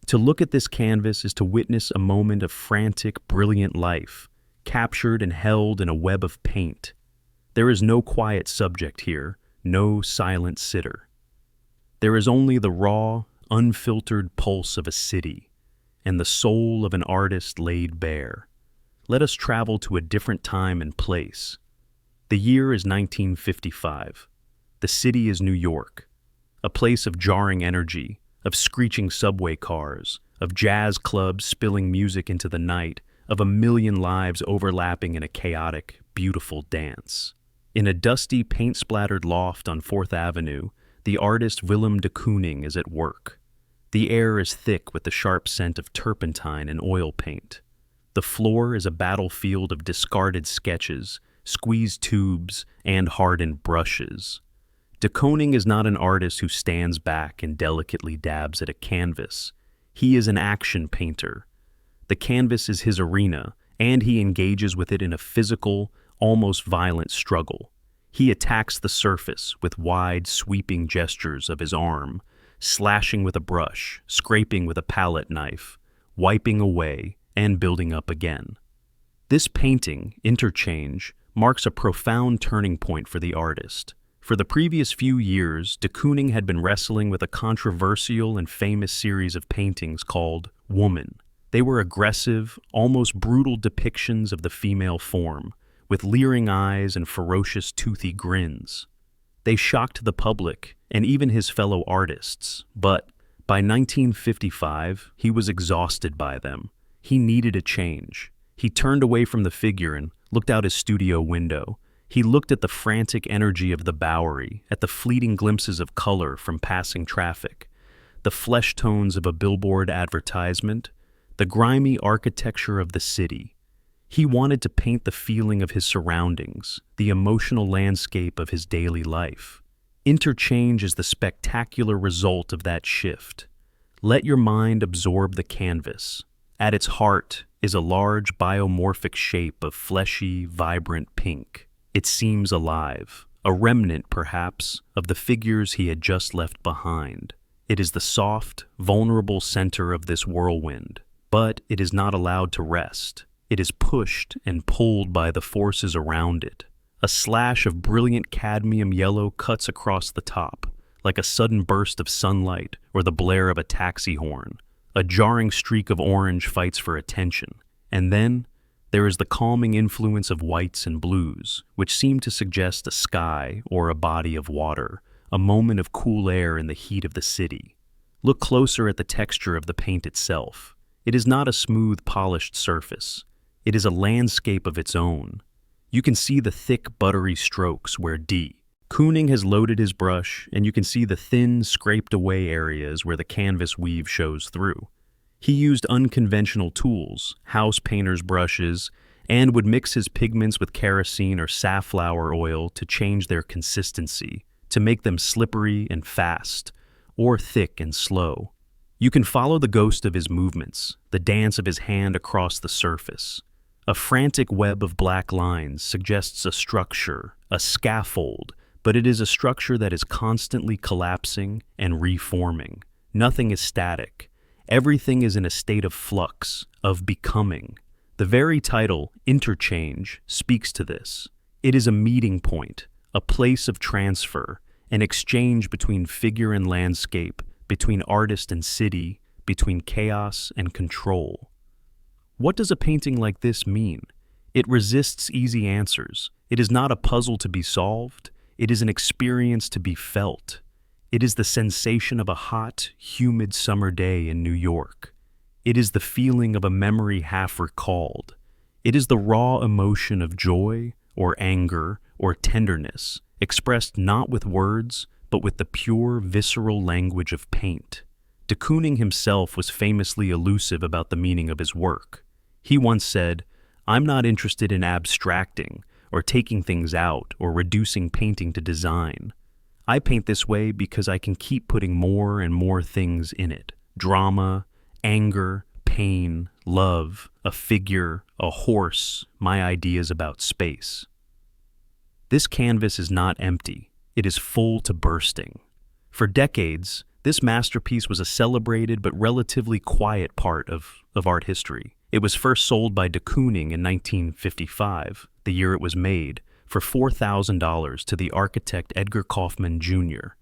To look at this canvas is to witness a moment of frantic, brilliant life, captured and held in a web of paint. There is no quiet subject here, no silent sitter. There is only the raw, unfiltered pulse of a city, and the soul of an artist laid bare. Let us travel to a different time and place. The year is 1955. The city is New York, a place of jarring energy, of screeching subway cars, of jazz clubs spilling music into the night, of a million lives overlapping in a chaotic, beautiful dance. In a dusty, paint-splattered loft on 4th Avenue, the artist Willem de Kooning is at work. The air is thick with the sharp scent of turpentine and oil paint. The floor is a battlefield of discarded sketches, squeezed tubes, and hardened brushes. De Kooning is not an artist who stands back and delicately dabs at a canvas. He is an action painter. The canvas is his arena, and he engages with it in a physical, almost violent struggle. He attacks the surface with wide, sweeping gestures of his arm, slashing with a brush, scraping with a palette knife, wiping away, and building up again. This painting, Interchange, marks a profound turning point for the artist. For the previous few years, de Kooning had been wrestling with a controversial and famous series of paintings called Woman. They were aggressive, almost brutal depictions of the female form, with leering eyes and ferocious toothy grins. They shocked the public and even his fellow artists, but by 1955, he was exhausted by them. He needed a change. He turned away from the figure and looked out his studio window. He looked at the frantic energy of the Bowery, at the fleeting glimpses of color from passing traffic, the flesh tones of a billboard advertisement, the grimy architecture of the city. He wanted to paint the feeling of his surroundings, the emotional landscape of his daily life. Interchange is the spectacular result of that shift. Let your mind absorb the canvas. At its heart is a large biomorphic shape of fleshy, vibrant pink. It seems alive, a remnant, perhaps, of the figures he had just left behind. It is the soft, vulnerable center of this whirlwind, but it is not allowed to rest. It is pushed and pulled by the forces around it. A slash of brilliant cadmium yellow cuts across the top, like a sudden burst of sunlight or the blare of a taxi horn. A jarring streak of orange fights for attention. And then there is the calming influence of whites and blues, which seem to suggest a sky or a body of water, a moment of cool air in the heat of the city. Look closer at the texture of the paint itself. It is not a smooth, polished surface. It is a landscape of its own. You can see the thick, buttery strokes where D. Kooning has loaded his brush, and you can see the thin, scraped-away areas where the canvas weave shows through. He used unconventional tools, house painter's brushes, and would mix his pigments with kerosene or safflower oil to change their consistency, to make them slippery and fast, or thick and slow. You can follow the ghost of his movements, the dance of his hand across the surface. A frantic web of black lines suggests a structure, a scaffold, but it is a structure that is constantly collapsing and reforming. Nothing is static. Everything is in a state of flux, of becoming. The very title, Interchange, speaks to this. It is a meeting point, a place of transfer, an exchange between figure and landscape, between artist and city, between chaos and control. What does a painting like this mean? It resists easy answers. It is not a puzzle to be solved. It is an experience to be felt. It is the sensation of a hot, humid summer day in New York. It is the feeling of a memory half recalled. It is the raw emotion of joy or anger or tenderness, expressed not with words, but with the pure, visceral language of paint. De Kooning himself was famously elusive about the meaning of his work. He once said, "I'm not interested in abstracting or taking things out or reducing painting to design. I paint this way because I can keep putting more and more things in it. Drama, anger, pain, love, a figure, a horse, my ideas about space." This canvas is not empty. It is full to bursting. For decades, this masterpiece was a celebrated but relatively quiet part of art history. It was first sold by de Kooning in 1955, the year it was made, for $4,000 to the architect Edgar Kaufman Jr.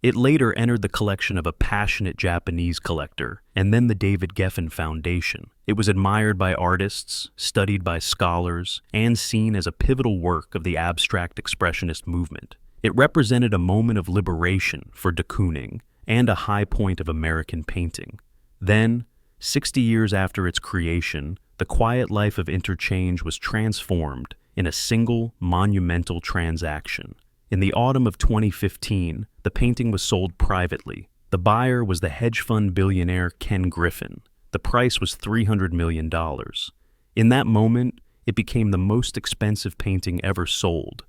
It later entered the collection of a passionate Japanese collector, and then the David Geffen Foundation. It was admired by artists, studied by scholars, and seen as a pivotal work of the abstract expressionist movement. It represented a moment of liberation for de Kooning and a high point of American painting. Then, 60 years after its creation, the quiet life of Interchange was transformed in a single, monumental transaction. In the autumn of 2015, the painting was sold privately. The buyer was the hedge fund billionaire Ken Griffin. The price was $300 million. In that moment, it became the most expensive painting ever sold.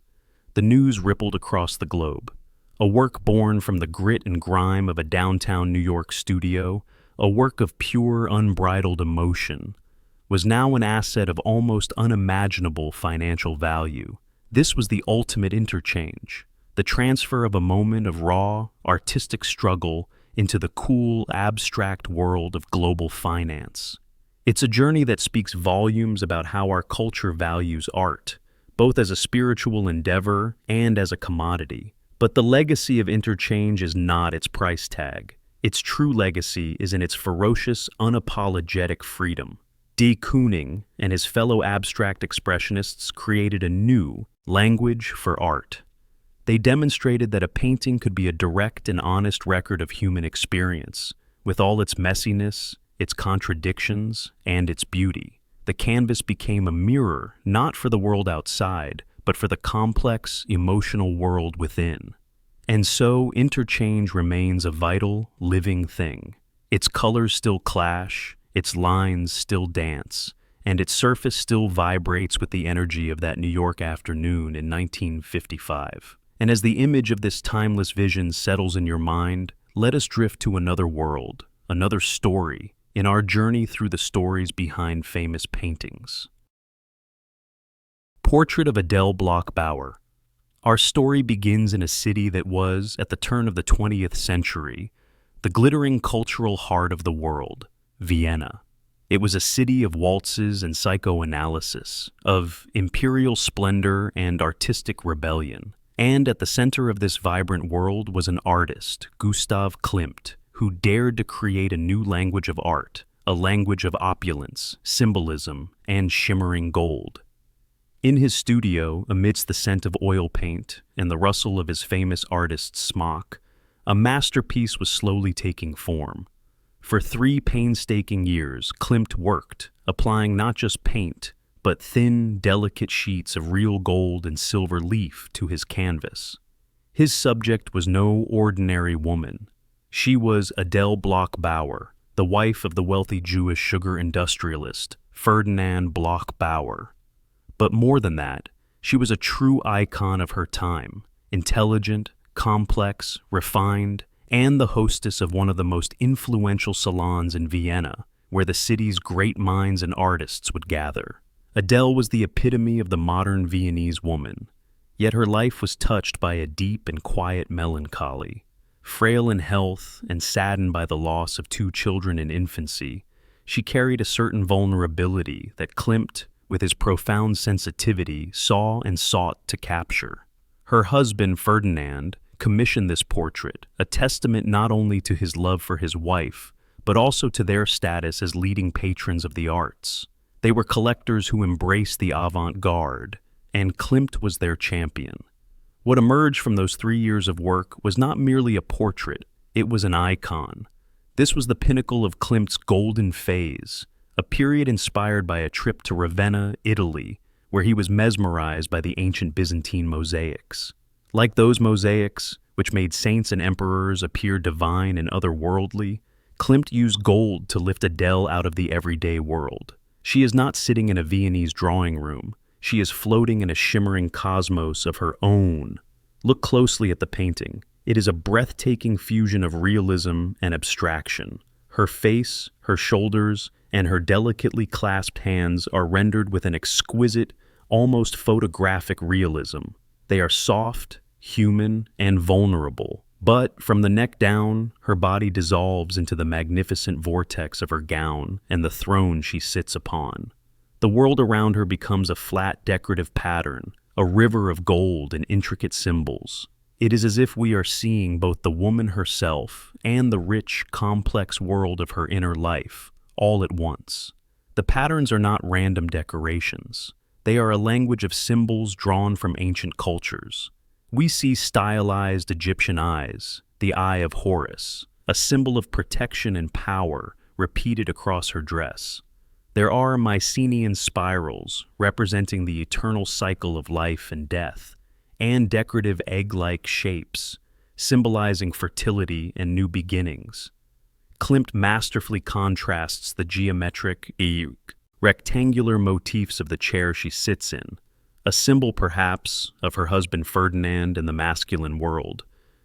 The news rippled across the globe. A work born from the grit and grime of a downtown New York studio, a work of pure, unbridled emotion, was now an asset of almost unimaginable financial value. This was the ultimate interchange, the transfer of a moment of raw, artistic struggle into the cool, abstract world of global finance. It's a journey that speaks volumes about how our culture values art, both as a spiritual endeavor and as a commodity. But the legacy of Interchange is not its price tag. Its true legacy is in its ferocious, unapologetic freedom. De Kooning and his fellow abstract expressionists created a new language for art. They demonstrated that a painting could be a direct and honest record of human experience, with all its messiness, its contradictions, and its beauty. The canvas became a mirror not for the world outside, but for the complex, emotional world within. And so, Interchange remains a vital, living thing. Its colors still clash, its lines still dance, and its surface still vibrates with the energy of that New York afternoon in 1955. And as the image of this timeless vision settles in your mind, let us drift to another world, another story, in our journey through the stories behind famous paintings. Portrait of Adele Bloch-Bauer. Our story begins in a city that was, at the turn of the 20th century, the glittering cultural heart of the world, Vienna. It was a city of waltzes and psychoanalysis, of imperial splendor and artistic rebellion. And at the center of this vibrant world was an artist, Gustav Klimt, who dared to create a new language of art, a language of opulence, symbolism, and shimmering gold. In his studio, amidst the scent of oil paint and the rustle of his famous artist's smock, a masterpiece was slowly taking form. For 3 painstaking years, Klimt worked, applying not just paint, but thin, delicate sheets of real gold and silver leaf to his canvas. His subject was no ordinary woman. She was Adele Bloch-Bauer, the wife of the wealthy Jewish sugar industrialist Ferdinand Bloch-Bauer. But more than that, she was a true icon of her time, intelligent, complex, refined, and the hostess of one of the most influential salons in Vienna, where the city's great minds and artists would gather. Adele was the epitome of the modern Viennese woman, yet her life was touched by a deep and quiet melancholy. Frail in health and saddened by the loss of 2 children in infancy, she carried a certain vulnerability that Klimt, with his profound sensitivity, saw and sought to capture. Her husband, Ferdinand, commissioned this portrait, a testament not only to his love for his wife, but also to their status as leading patrons of the arts. They were collectors who embraced the avant-garde, and Klimt was their champion. What emerged from those 3 years of work was not merely a portrait, it was an icon. This was the pinnacle of Klimt's golden phase, a period inspired by a trip to Ravenna, Italy, where he was mesmerized by the ancient Byzantine mosaics. Like those mosaics, which made saints and emperors appear divine and otherworldly, Klimt used gold to lift Adele out of the everyday world. She is not sitting in a Viennese drawing room. She is floating in a shimmering cosmos of her own. Look closely at the painting. It is a breathtaking fusion of realism and abstraction. Her face, her shoulders, and her delicately clasped hands are rendered with an exquisite, almost photographic realism. They are soft, human, and vulnerable. But from the neck down, her body dissolves into the magnificent vortex of her gown and the throne she sits upon. The world around her becomes a flat, decorative pattern, a river of gold and intricate symbols. It is as if we are seeing both the woman herself and the rich, complex world of her inner life, all at once. The patterns are not random decorations. They are a language of symbols drawn from ancient cultures. We see stylized Egyptian eyes, the eye of Horus, a symbol of protection and power repeated across her dress. There are Mycenaean spirals representing the eternal cycle of life and death, and decorative egg-like shapes, symbolizing fertility and new beginnings. Klimt masterfully contrasts the geometric, rectangular motifs of the chair she sits in, a symbol perhaps of her husband Ferdinand in the masculine world,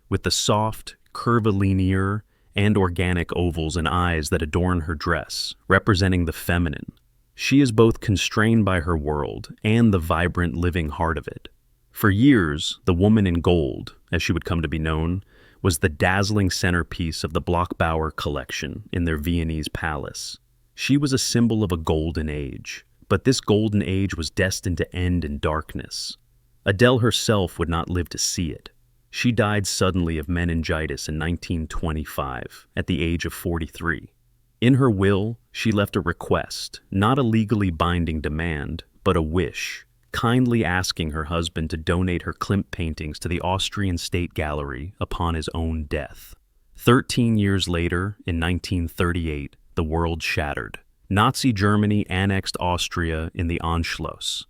with the soft, curvilinear, and organic ovals and eyes that adorn her dress, representing the feminine. She is both constrained by her world and the vibrant, living heart of it. For years, the woman in gold, as she would come to be known, was the dazzling centerpiece of the Bloch-Bauer collection in their Viennese palace. She was a symbol of a golden age, but this golden age was destined to end in darkness. Adele herself would not live to see it. She died suddenly of meningitis in 1925, at the age of 43. In her will, she left a request, not a legally binding demand, but a wish, kindly asking her husband to donate her Klimt paintings to the Austrian State Gallery upon his own death. 13 years later, in 1938, the world shattered. Nazi Germany annexed Austria in the Anschluss.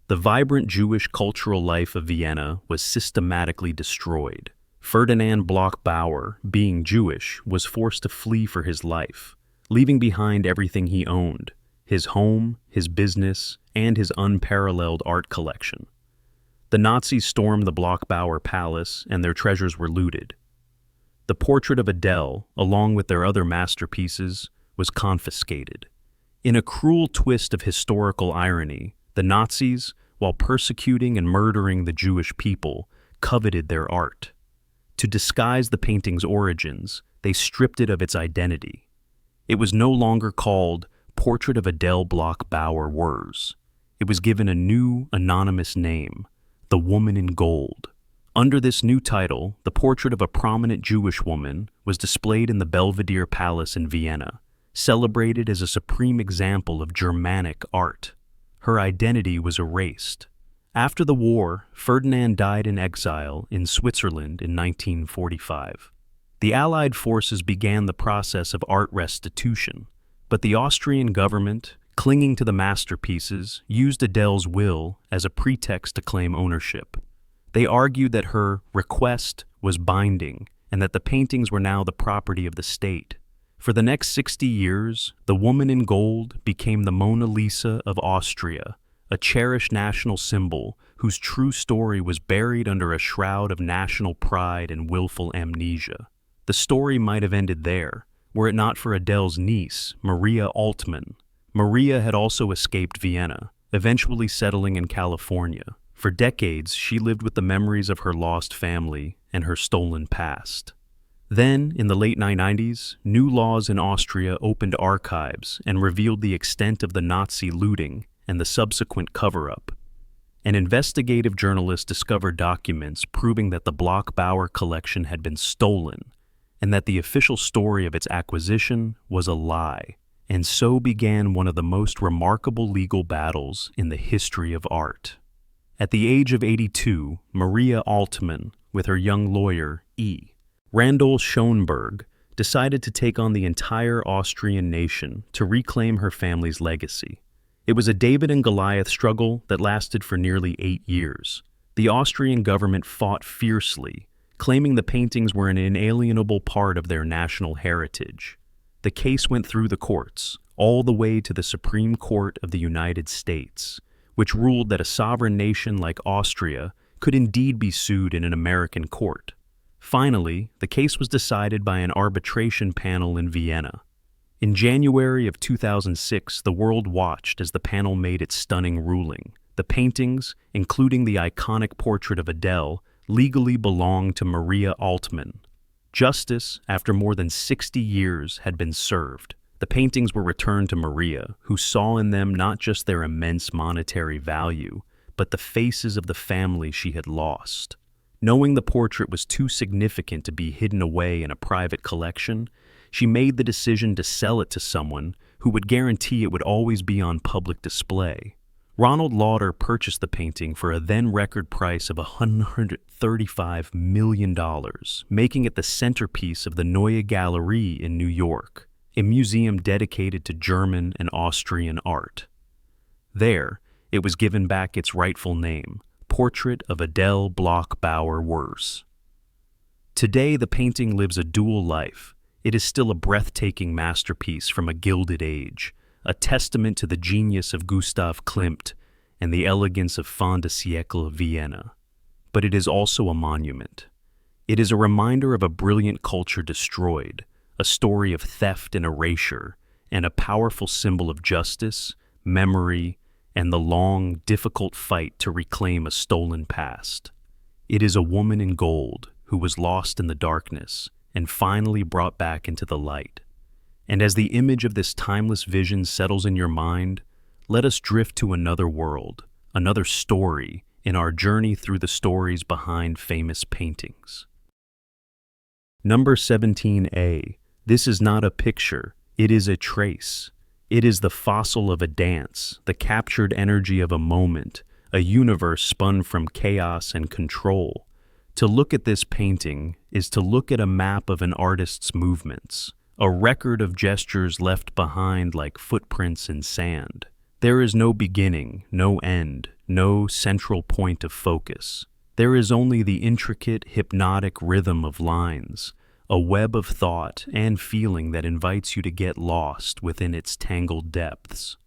The vibrant Jewish cultural life of Vienna was systematically destroyed. Ferdinand Bloch-Bauer, being Jewish, was forced to flee for his life, leaving behind everything he owned: his home, his business, and his unparalleled art collection. The Nazis stormed the Bloch-Bauer Palace, and their treasures were looted. The portrait of Adele, along with their other masterpieces, was confiscated. In a cruel twist of historical irony, the Nazis, while persecuting and murdering the Jewish people, coveted their art. To disguise the painting's origins, they stripped it of its identity. It was no longer called Portrait of Adele Bloch-Bauer Wers. It was given a new, anonymous name, The Woman in Gold. Under this new title, the portrait of a prominent Jewish woman was displayed in the Belvedere Palace in Vienna, celebrated as a supreme example of Germanic art. Her identity was erased. After the war, Ferdinand died in exile in Switzerland in 1945. The Allied forces began the process of art restitution, but the Austrian government, clinging to the masterpieces, used Adele's will as a pretext to claim ownership. They argued that her request was binding and that the paintings were now the property of the state. For the next 60 years, the woman in gold became the Mona Lisa of Austria, a cherished national symbol whose true story was buried under a shroud of national pride and willful amnesia. The story might have ended there, were it not for Adele's niece, Maria Altmann. Maria had also escaped Vienna, eventually settling in California. For decades, she lived with the memories of her lost family and her stolen past. Then, in the late 1990s, new laws in Austria opened archives and revealed the extent of the Nazi looting and the subsequent cover-up. An investigative journalist discovered documents proving that the Bloch-Bauer collection had been stolen and that the official story of its acquisition was a lie. And so began one of the most remarkable legal battles in the history of art. At the age of 82, Maria Altmann, with her young lawyer, E. Randol Schoenberg, decided to take on the entire Austrian nation to reclaim her family's legacy. It was a David and Goliath struggle that lasted for nearly 8 years. The Austrian government fought fiercely, claiming the paintings were an inalienable part of their national heritage. The case went through the courts, all the way to the Supreme Court of the United States, which ruled that a sovereign nation like Austria could indeed be sued in an American court. Finally, the case was decided by an arbitration panel in Vienna. In January of 2006, the world watched as the panel made its stunning ruling. The paintings, including the iconic portrait of Adele, legally belonged to Maria Altmann. Justice, after more than 60 years, had been served. The paintings were returned to Maria, who saw in them not just their immense monetary value, but the faces of the family she had lost. Knowing the portrait was too significant to be hidden away in a private collection, she made the decision to sell it to someone who would guarantee it would always be on public display. Ronald Lauder purchased the painting for a then-record price of $135 million, making it the centerpiece of the Neue Galerie in New York, a museum dedicated to German and Austrian art. There, it was given back its rightful name, Portrait of Adele Bloch-Bauer Wers. Today, the painting lives a dual life. It is still a breathtaking masterpiece from a gilded age, a testament to the genius of Gustav Klimt and the elegance of fin de siècle Vienna. But it is also a monument. It is a reminder of a brilliant culture destroyed, a story of theft and erasure, and a powerful symbol of justice, memory, and the long, difficult fight to reclaim a stolen past. It is a woman in gold who was lost in the darkness and finally brought back into the light. And as the image of this timeless vision settles in your mind, let us drift to another world, another story in our journey through the stories behind famous paintings. Number 17A. This is not a picture, it is a trace. It is the fossil of a dance, the captured energy of a moment, a universe spun from chaos and control. To look at this painting is to look at a map of an artist's movements, a record of gestures left behind like footprints in sand. There is no beginning, no end, no central point of focus. There is only the intricate, hypnotic rhythm of lines, a web of thought and feeling that invites you to get lost within its tangled depths.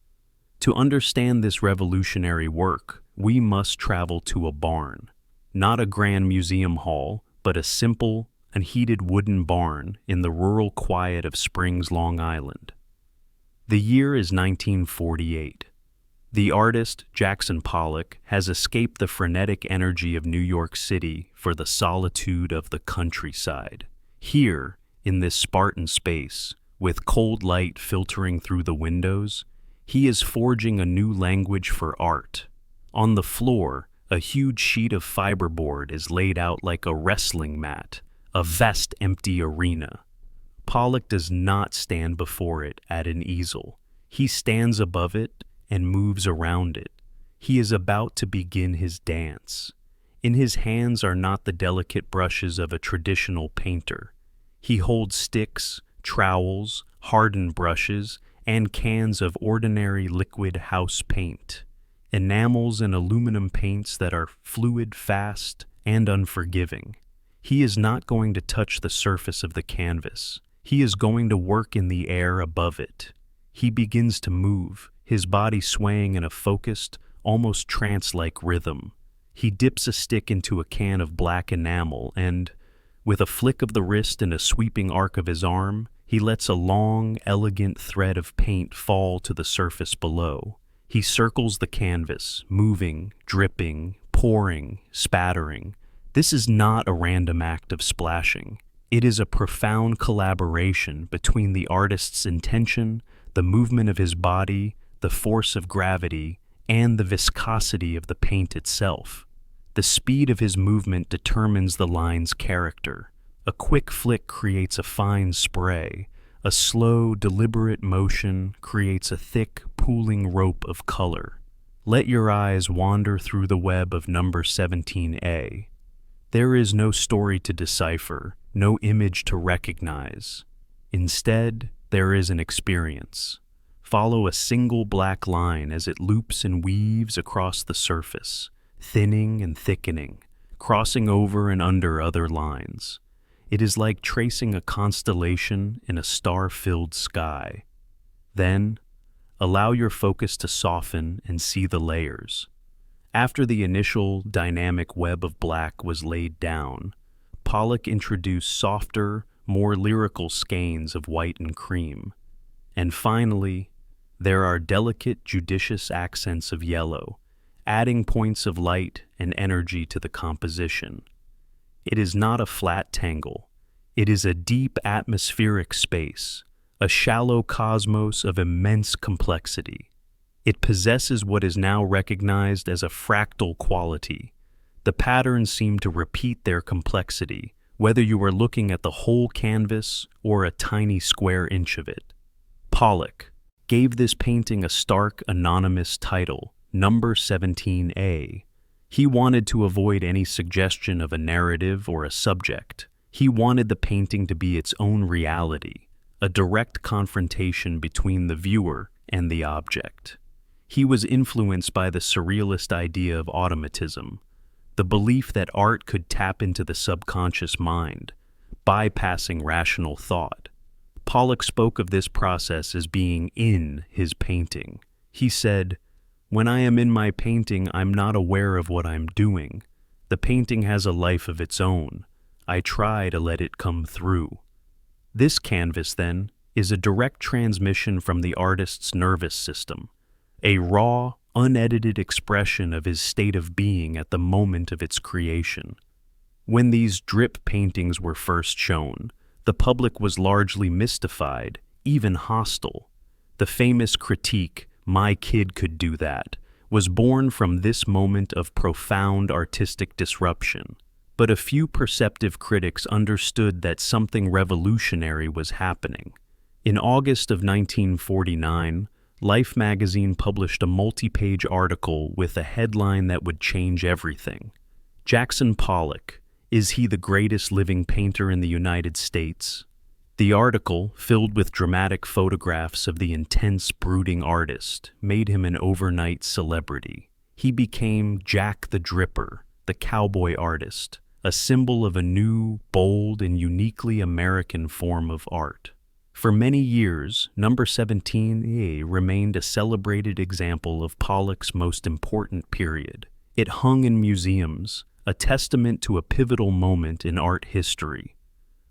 To understand this revolutionary work, we must travel to a barn. Not a grand museum hall, but a simple, unheated wooden barn in the rural quiet of Springs, Long Island. The year is 1948. The artist, Jackson Pollock, has escaped the frenetic energy of New York City for the solitude of the countryside. Here, in this Spartan space, with cold light filtering through the windows, he is forging a new language for art. On the floor, a huge sheet of fiberboard is laid out like a wrestling mat, a vast empty arena. Pollock does not stand before it at an easel. He stands above it and moves around it. He is about to begin his dance. In his hands are not the delicate brushes of a traditional painter. He holds sticks, trowels, hardened brushes, and cans of ordinary liquid house paint, enamels and aluminum paints that are fluid, fast, and unforgiving. He is not going to touch the surface of the canvas. He is going to work in the air above it. He begins to move, his body swaying in a focused, almost trance-like rhythm. He dips a stick into a can of black enamel and, with a flick of the wrist and a sweeping arc of his arm, he lets a long, elegant thread of paint fall to the surface below. He circles the canvas, moving, dripping, pouring, spattering. This is not a random act of splashing. It is a profound collaboration between the artist's intention, the movement of his body, the force of gravity, and the viscosity of the paint itself. The speed of his movement determines the line's character. A quick flick creates a fine spray. A slow, deliberate motion creates a thick, pooling rope of color. Let your eyes wander through the web of number 17A. There is no story to decipher, no image to recognize. Instead, there is an experience. Follow a single black line as it loops and weaves across the surface, thinning and thickening, crossing over and under other lines. It is like tracing a constellation in a star-filled sky. Then, allow your focus to soften and see the layers. After the initial dynamic web of black was laid down, Pollock introduced softer, more lyrical skeins of white and cream. And finally, there are delicate, judicious accents of yellow, adding points of light and energy to the composition. It is not a flat tangle. It is a deep atmospheric space, a shallow cosmos of immense complexity. It possesses what is now recognized as a fractal quality. The patterns seem to repeat their complexity, whether you are looking at the whole canvas or a tiny square inch of it. Pollock gave this painting a stark, anonymous title, number 17A. He wanted to avoid any suggestion of a narrative or a subject. He wanted the painting to be its own reality, a direct confrontation between the viewer and the object. He was influenced by the surrealist idea of automatism, the belief that art could tap into the subconscious mind, bypassing rational thought. Pollock spoke of this process as being in his painting. He said, "When I am in my painting, I'm not aware of what I'm doing. The painting has a life of its own. I try to let it come through." This canvas, then, is a direct transmission from the artist's nervous system, a raw, unedited expression of his state of being at the moment of its creation. When these drip paintings were first shown, the public was largely mystified, even hostile. The famous critique, "My kid could do that," was born from this moment of profound artistic disruption. But a few perceptive critics understood that something revolutionary was happening. In August of 1949, Life magazine published a multi-page article with a headline that would change everything. Jackson Pollock, is he the greatest living painter in the United States? The article, filled with dramatic photographs of the intense, brooding artist, made him an overnight celebrity. He became Jack the Dripper, the cowboy artist, a symbol of a new, bold, and uniquely American form of art. For many years, number 17A remained a celebrated example of Pollock's most important period. It hung in museums, a testament to a pivotal moment in art history.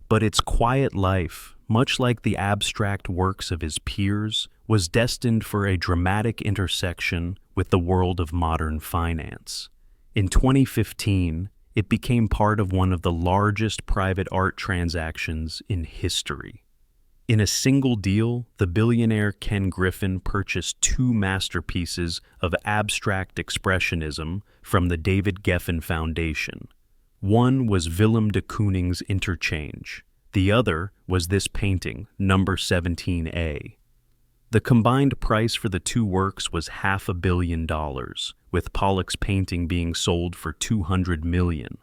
But its quiet life, much like the abstract works of his peers, was destined for a dramatic intersection with the world of modern finance. In 2015, it became part of one of the largest private art transactions in history. In a single deal, the billionaire Ken Griffin purchased two masterpieces of abstract expressionism from the David Geffen Foundation. One was Willem de Kooning's Interchange. The other was this painting, number 17A. The combined price for the two works was $500 million, with Pollock's painting being sold for $200 million.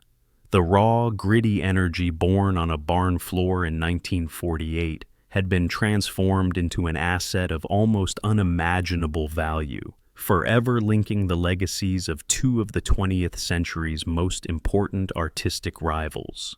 The raw, gritty energy born on a barn floor in 1948 had been transformed into an asset of almost unimaginable value, forever linking the legacies of two of the 20th century's most important artistic rivals.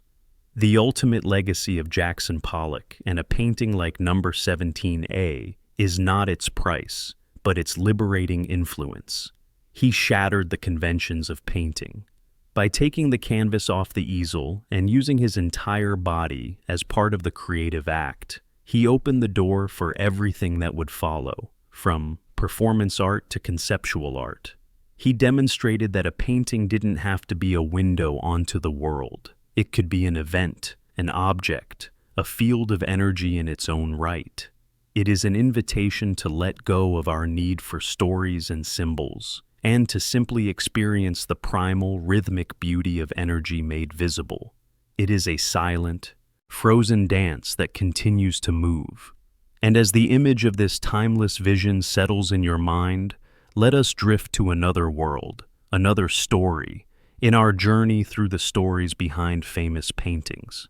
The ultimate legacy of Jackson Pollock and a painting like number 17A is not its price, but its liberating influence. He shattered the conventions of painting. By taking the canvas off the easel and using his entire body as part of the creative act, he opened the door for everything that would follow, from performance art to conceptual art. He demonstrated that a painting didn't have to be a window onto the world. It could be an event, an object, a field of energy in its own right. It is an invitation to let go of our need for stories and symbols, and to simply experience the primal, rhythmic beauty of energy made visible. It is a silent, frozen dance that continues to move. And as the image of this timeless vision settles in your mind, let us drift to another world, another story, in our journey through the stories behind famous paintings.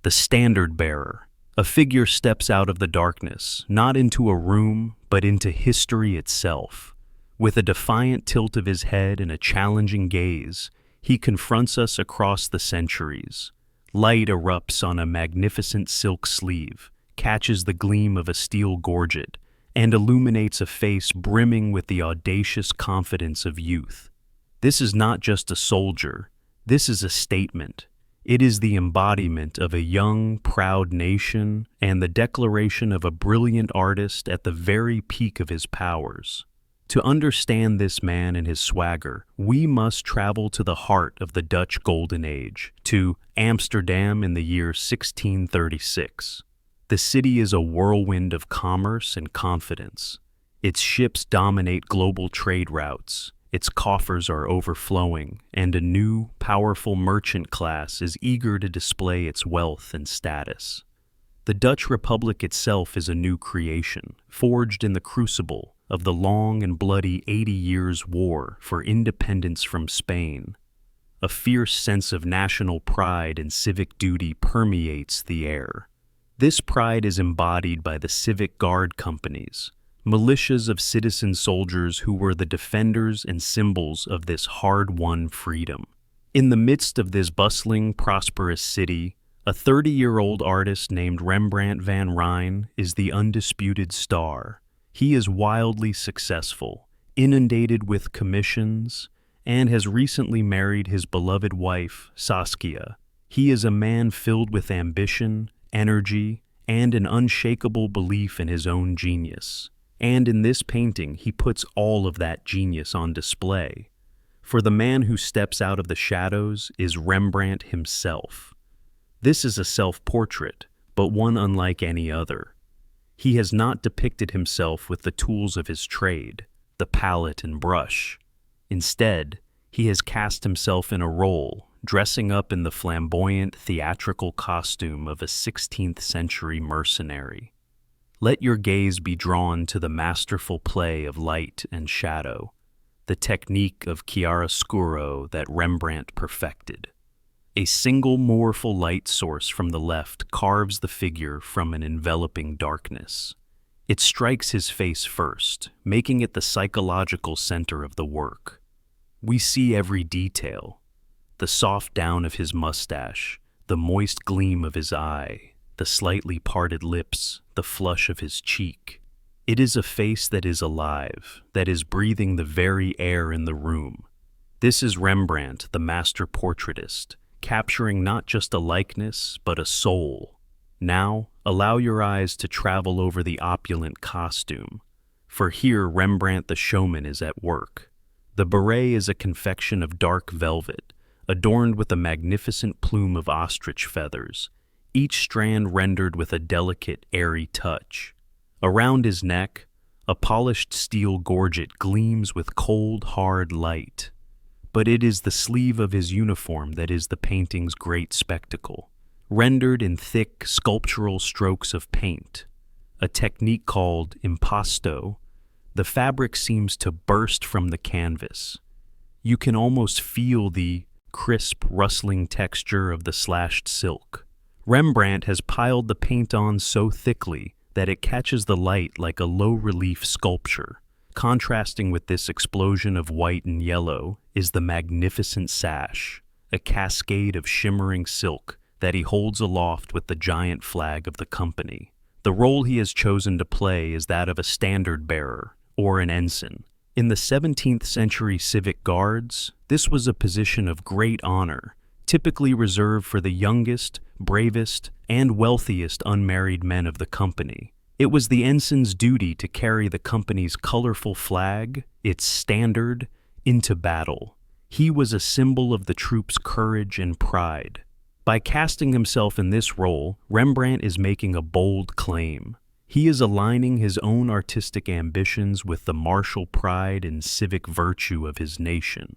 The Standard Bearer. A figure steps out of the darkness, not into a room, but into history itself. With a defiant tilt of his head and a challenging gaze, he confronts us across the centuries. Light erupts on a magnificent silk sleeve, catches the gleam of a steel gorget, and illuminates a face brimming with the audacious confidence of youth. This is not just a soldier, this is a statement. It is the embodiment of a young, proud nation and the declaration of a brilliant artist at the very peak of his powers. To understand this man and his swagger, we must travel to the heart of the Dutch Golden Age, to Amsterdam in the year 1636. The city is a whirlwind of commerce and confidence. Its ships dominate global trade routes, its coffers are overflowing, and a new, powerful merchant class is eager to display its wealth and status. The Dutch Republic itself is a new creation, forged in the crucible of the long and bloody 80 Years' War for independence from Spain. A fierce sense of national pride and civic duty permeates the air. This pride is embodied by the civic guard companies, militias of citizen soldiers who were the defenders and symbols of this hard-won freedom. In the midst of this bustling, prosperous city, a 30-year-old artist named Rembrandt van Rijn is the undisputed star. He is wildly successful, inundated with commissions, and has recently married his beloved wife, Saskia. He is a man filled with ambition, energy, and an unshakable belief in his own genius. And in this painting, he puts all of that genius on display. For the man who steps out of the shadows is Rembrandt himself. This is a self-portrait, but one unlike any other. He has not depicted himself with the tools of his trade, the palette and brush. Instead, he has cast himself in a role, dressing up in the flamboyant theatrical costume of a 16th century mercenary. Let your gaze be drawn to the masterful play of light and shadow, the technique of chiaroscuro that Rembrandt perfected. A single mournful light source from the left carves the figure from an enveloping darkness. It strikes his face first, making it the psychological center of the work. We see every detail: the soft down of his mustache, the moist gleam of his eye, the slightly parted lips, the flush of his cheek. It is a face that is alive, that is breathing the very air in the room. This is Rembrandt, the master portraitist, capturing not just a likeness, but a soul. Now, allow your eyes to travel over the opulent costume, for here Rembrandt the showman is at work. The beret is a confection of dark velvet, adorned with a magnificent plume of ostrich feathers, each strand rendered with a delicate, airy touch. Around his neck, a polished steel gorget gleams with cold, hard light. But it is the sleeve of his uniform that is the painting's great spectacle, rendered in thick, sculptural strokes of paint, a technique called impasto. The fabric seems to burst from the canvas. You can almost feel the crisp, rustling texture of the slashed silk. Rembrandt has piled the paint on so thickly that it catches the light like a low-relief sculpture. Contrasting with this explosion of white and yellow is the magnificent sash, a cascade of shimmering silk that he holds aloft with the giant flag of the company. The role he has chosen to play is that of a standard-bearer, or an ensign. In the 17th century civic guards, this was a position of great honor, typically reserved for the youngest, bravest, and wealthiest unmarried men of the company. It was the ensign's duty to carry the company's colorful flag, its standard, into battle. He was a symbol of the troop's courage and pride. By casting himself in this role, Rembrandt is making a bold claim. He is aligning his own artistic ambitions with the martial pride and civic virtue of his nation.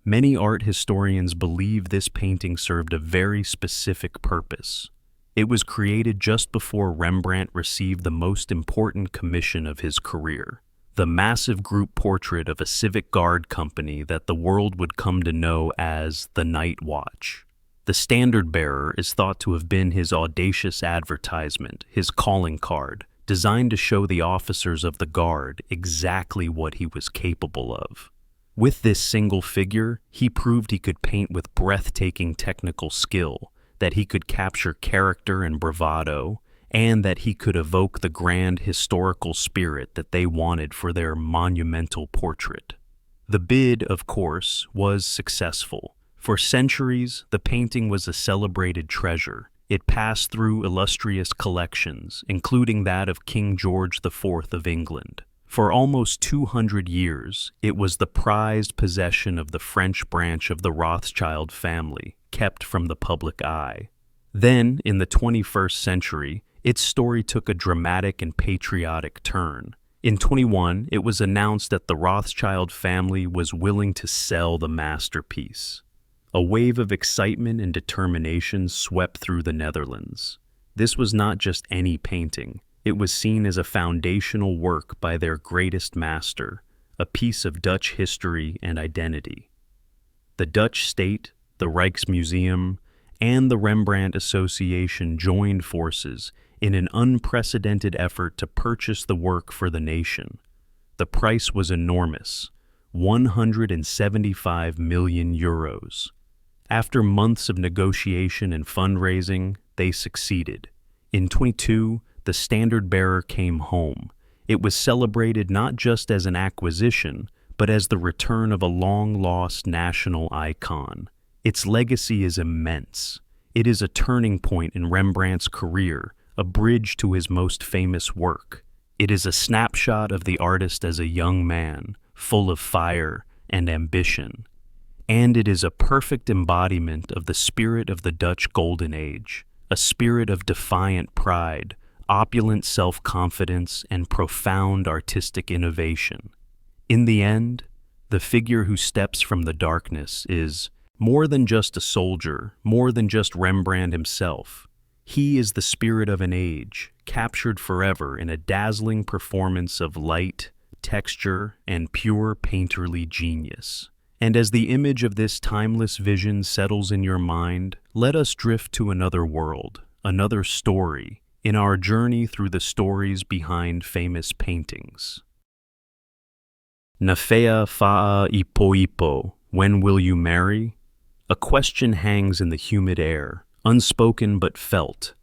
Many art historians believe this painting served a very specific purpose. It was created just before Rembrandt received the most important commission of his career, the massive group portrait of a civic guard company that the world would come to know as the Night Watch. The standard-bearer is thought to have been his audacious advertisement, his calling card, designed to show the officers of the guard exactly what he was capable of. With this single figure, he proved he could paint with breathtaking technical skill, that he could capture character and bravado, and that he could evoke the grand historical spirit that they wanted for their monumental portrait. The bid, of course, was successful. For centuries, the painting was a celebrated treasure. It passed through illustrious collections, including that of King George IV of England. For almost 200 years, it was the prized possession of the French branch of the Rothschild family, kept from the public eye. Then, in the 21st century, its story took a dramatic and patriotic turn. In 21, it was announced that the Rothschild family was willing to sell the masterpiece. A wave of excitement and determination swept through the Netherlands. This was not just any painting. It was seen as a foundational work by their greatest master, a piece of Dutch history and identity. The Dutch state, the Rijksmuseum, and the Rembrandt Association joined forces in an unprecedented effort to purchase the work for the nation. The price was enormous, 175 million euros. After months of negotiation and fundraising, they succeeded. In 22, the standard-bearer came home. It was celebrated not just as an acquisition, but as the return of a long-lost national icon. Its legacy is immense. It is a turning point in Rembrandt's career, a bridge to his most famous work. It is a snapshot of the artist as a young man, full of fire and ambition. And it is a perfect embodiment of the spirit of the Dutch Golden Age, a spirit of defiant pride, opulent self-confidence, and profound artistic innovation. In the end, the figure who steps from the darkness is more than just a soldier, more than just Rembrandt himself. He is the spirit of an age, captured forever in a dazzling performance of light, texture, and pure painterly genius. And as the image of this timeless vision settles in your mind, let us drift to another world, another story, in our journey through the stories behind famous paintings. Nafea fa'a ipo, when will you marry? A question hangs in the humid air, unspoken but felt.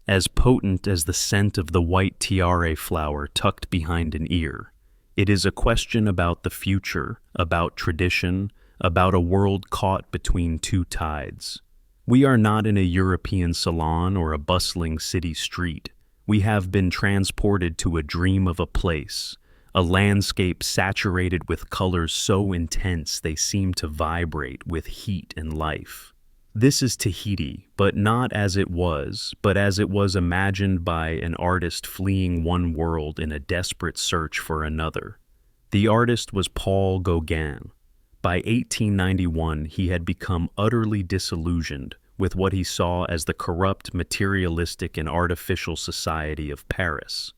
as potent as the scent of the white tiare flower tucked behind an ear. It is a question about the future, about tradition, about a world caught between two tides. We are not in a European salon or a bustling city street. We have been transported to a dream of a place, a landscape saturated with colors so intense they seem to vibrate with heat and life. This is Tahiti, but not as it was, but as it was imagined by an artist fleeing one world in a desperate search for another. The artist was Paul Gauguin. By 1891, he had become utterly disillusioned with what he saw as the corrupt, materialistic, and artificial society of Paris.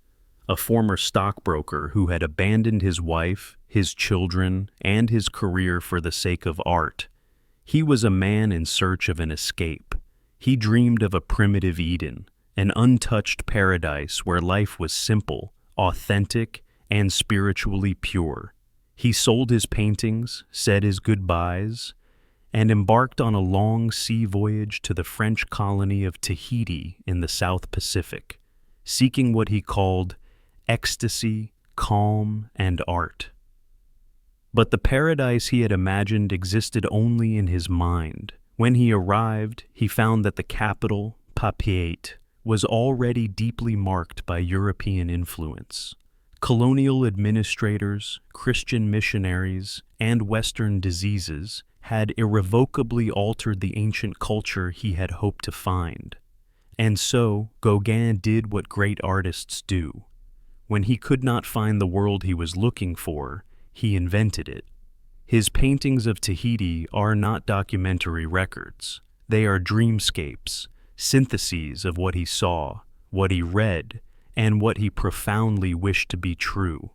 A former stockbroker who had abandoned his wife, his children, and his career for the sake of art. He was a man in search of an escape. He dreamed of a primitive Eden, an untouched paradise where life was simple, authentic, and spiritually pure. He sold his paintings, said his goodbyes, and embarked on a long sea voyage to the French colony of Tahiti in the South Pacific, seeking what he called ecstasy, calm, and art. But the paradise he had imagined existed only in his mind. When he arrived, he found that the capital, Papeete, was already deeply marked by European influence. Colonial administrators, Christian missionaries, and Western diseases had irrevocably altered the ancient culture he had hoped to find. And so, Gauguin did what great artists do. When he could not find the world he was looking for, he invented it. His paintings of Tahiti are not documentary records. They are dreamscapes, syntheses of what he saw, what he read, and what he profoundly wished to be true.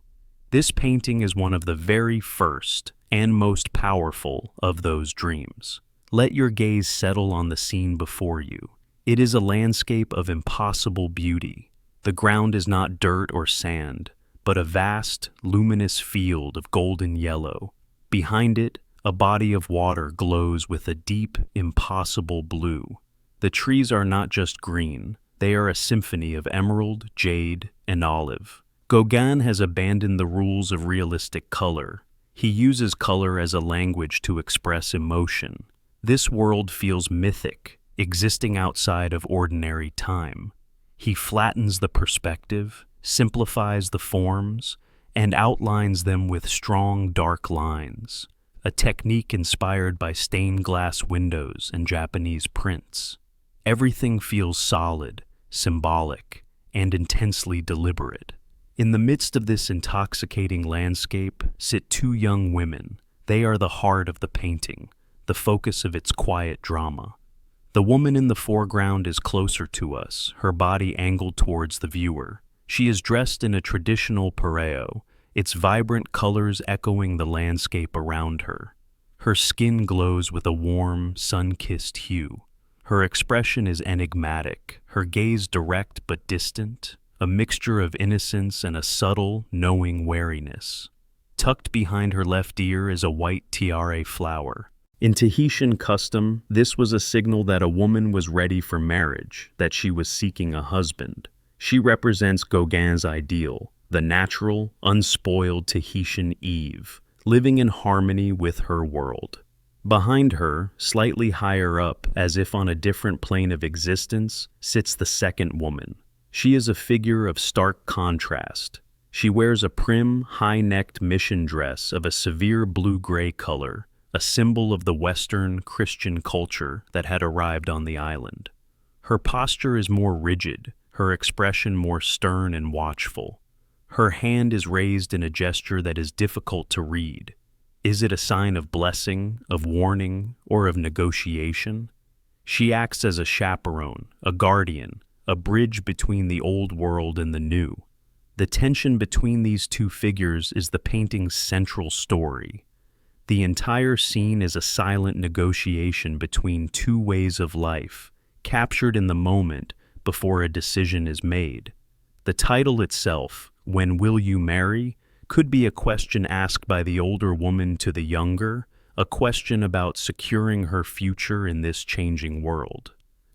This painting is one of the very first and most powerful of those dreams. Let your gaze settle on the scene before you. It is a landscape of impossible beauty. The ground is not dirt or sand, but a vast, luminous field of golden yellow. Behind it, a body of water glows with a deep, impossible blue. The trees are not just green, they are a symphony of emerald, jade, and olive. Gauguin has abandoned the rules of realistic color. He uses color as a language to express emotion. This world feels mythic, existing outside of ordinary time. He flattens the perspective, simplifies the forms, and outlines them with strong, dark lines, a technique inspired by stained glass windows and Japanese prints. Everything feels solid, symbolic, and intensely deliberate. In the midst of this intoxicating landscape sit two young women. They are the heart of the painting, the focus of its quiet drama. The woman in the foreground is closer to us, her body angled towards the viewer. She is dressed in a traditional pareo, its vibrant colors echoing the landscape around her. Her skin glows with a warm, sun-kissed hue. Her expression is enigmatic, her gaze direct but distant, a mixture of innocence and a subtle, knowing wariness. Tucked behind her left ear is a white tiare flower. In Tahitian custom, this was a signal that a woman was ready for marriage, that she was seeking a husband. She represents Gauguin's ideal, the natural, unspoiled Tahitian Eve, living in harmony with her world. Behind her, slightly higher up, as if on a different plane of existence, sits the second woman. She is a figure of stark contrast. She wears a prim, high-necked mission dress of a severe blue-gray color, a symbol of the Western Christian culture that had arrived on the island. Her posture is more rigid, her expression more stern and watchful. Her hand is raised in a gesture that is difficult to read. Is it a sign of blessing, of warning, or of negotiation? She acts as a chaperone, a guardian, a bridge between the old world and the new. The tension between these two figures is the painting's central story. The entire scene is a silent negotiation between two ways of life, captured in the moment before a decision is made. The title itself, When Will You Marry?, could be a question asked by the older woman to the younger, a question about securing her future in this changing world.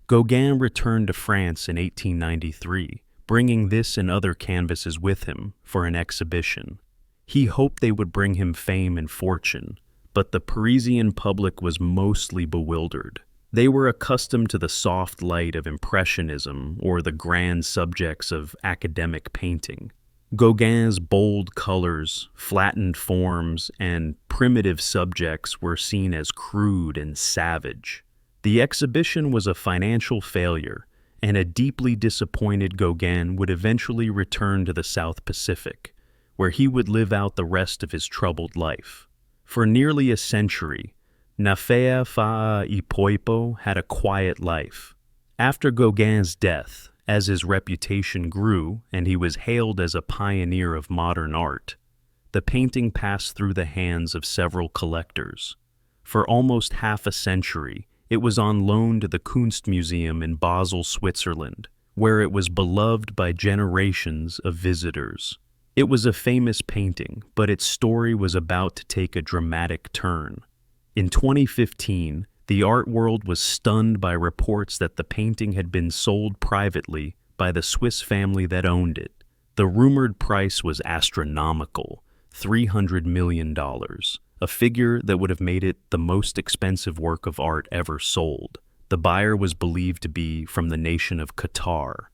Gauguin returned to France in 1893, bringing this and other canvases with him for an exhibition. He hoped they would bring him fame and fortune, but the Parisian public was mostly bewildered. They were accustomed to the soft light of Impressionism or the grand subjects of academic painting. Gauguin's bold colors, flattened forms, and primitive subjects were seen as crude and savage. The exhibition was a financial failure, and a deeply disappointed Gauguin would eventually return to the South Pacific, where he would live out the rest of his troubled life. For nearly a century, Nafea Fa'a Ipoipo had a quiet life. After Gauguin's death, as his reputation grew and he was hailed as a pioneer of modern art, the painting passed through the hands of several collectors. For almost half a century, it was on loan to the Kunstmuseum in Basel, Switzerland, where it was beloved by generations of visitors. It was a famous painting, but its story was about to take a dramatic turn. In 2015, the art world was stunned by reports that the painting had been sold privately by the Swiss family that owned it. The rumored price was astronomical, $300 million, a figure that would have made it the most expensive work of art ever sold. The buyer was believed to be from the nation of Qatar.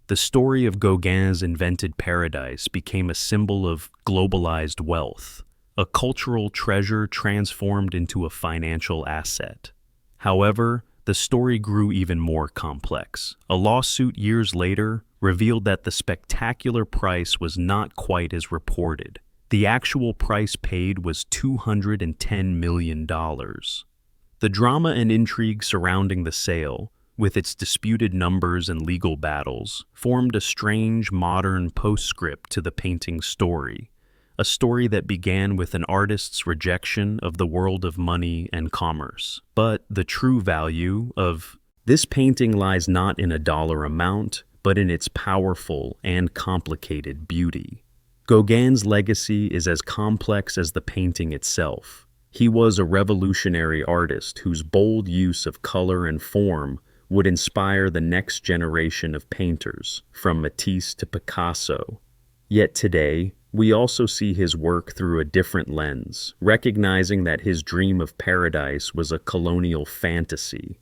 The story of Gauguin's invented paradise became a symbol of globalized wealth, a cultural treasure transformed into a financial asset. However, the story grew even more complex. A lawsuit years later revealed that the spectacular price was not quite as reported. The actual price paid was $210 million. The drama and intrigue surrounding the sale, with its disputed numbers and legal battles, formed a strange modern postscript to the painting's story. A story that began with an artist's rejection of the world of money and commerce. But the true value of this painting lies not in a dollar amount, but in its powerful and complicated beauty. Gauguin's legacy is as complex as the painting itself. He was a revolutionary artist whose bold use of color and form would inspire the next generation of painters, from Matisse to Picasso. Yet today, we also see his work through a different lens, recognizing that his dream of paradise was a colonial fantasy,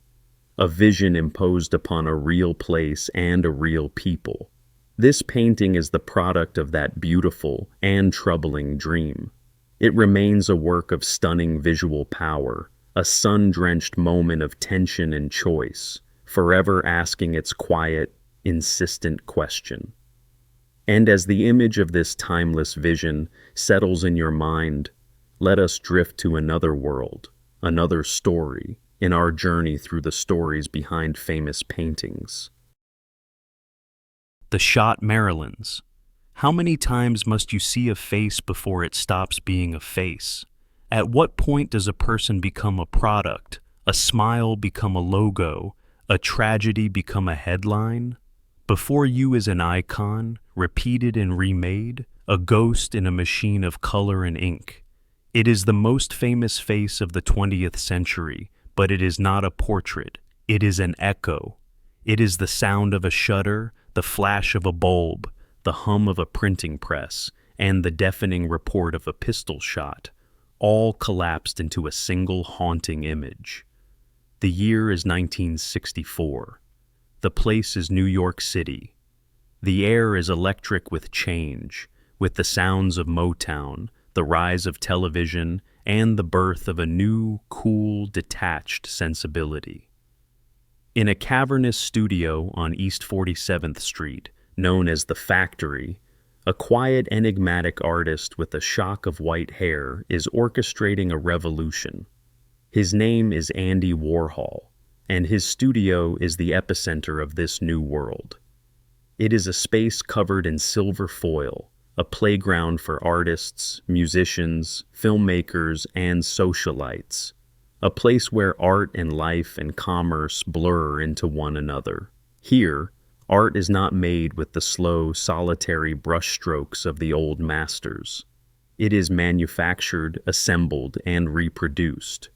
a vision imposed upon a real place and a real people. This painting is the product of that beautiful and troubling dream. It remains a work of stunning visual power, a sun-drenched moment of tension and choice, forever asking its quiet, insistent question. And as the image of this timeless vision settles in your mind, let us drift to another world, another story, in our journey through the stories behind famous paintings. The Shot Marilyns. How many times must you see a face before it stops being a face? At what point does a person become a product, a smile become a logo, a tragedy become a headline? Before you is an icon, repeated and remade, a ghost in a machine of color and ink. It is the most famous face of the 20th century, but it is not a portrait. It is an echo. It is the sound of a shutter, the flash of a bulb, the hum of a printing press, and the deafening report of a pistol shot, all collapsed into a single haunting image. The year is 1964. The place is New York City. The air is electric with change, with the sounds of Motown, the rise of television, and the birth of a new, cool, detached sensibility. In a cavernous studio on East 47th Street, known as The Factory, a quiet, enigmatic artist with a shock of white hair is orchestrating a revolution. His name is Andy Warhol, and his studio is the epicenter of this new world. It is a space covered in silver foil, a playground for artists, musicians, filmmakers, and socialites, a place where art and life and commerce blur into one another. Here, art is not made with the slow, solitary brushstrokes of the old masters. It is manufactured, assembled, and reproduced.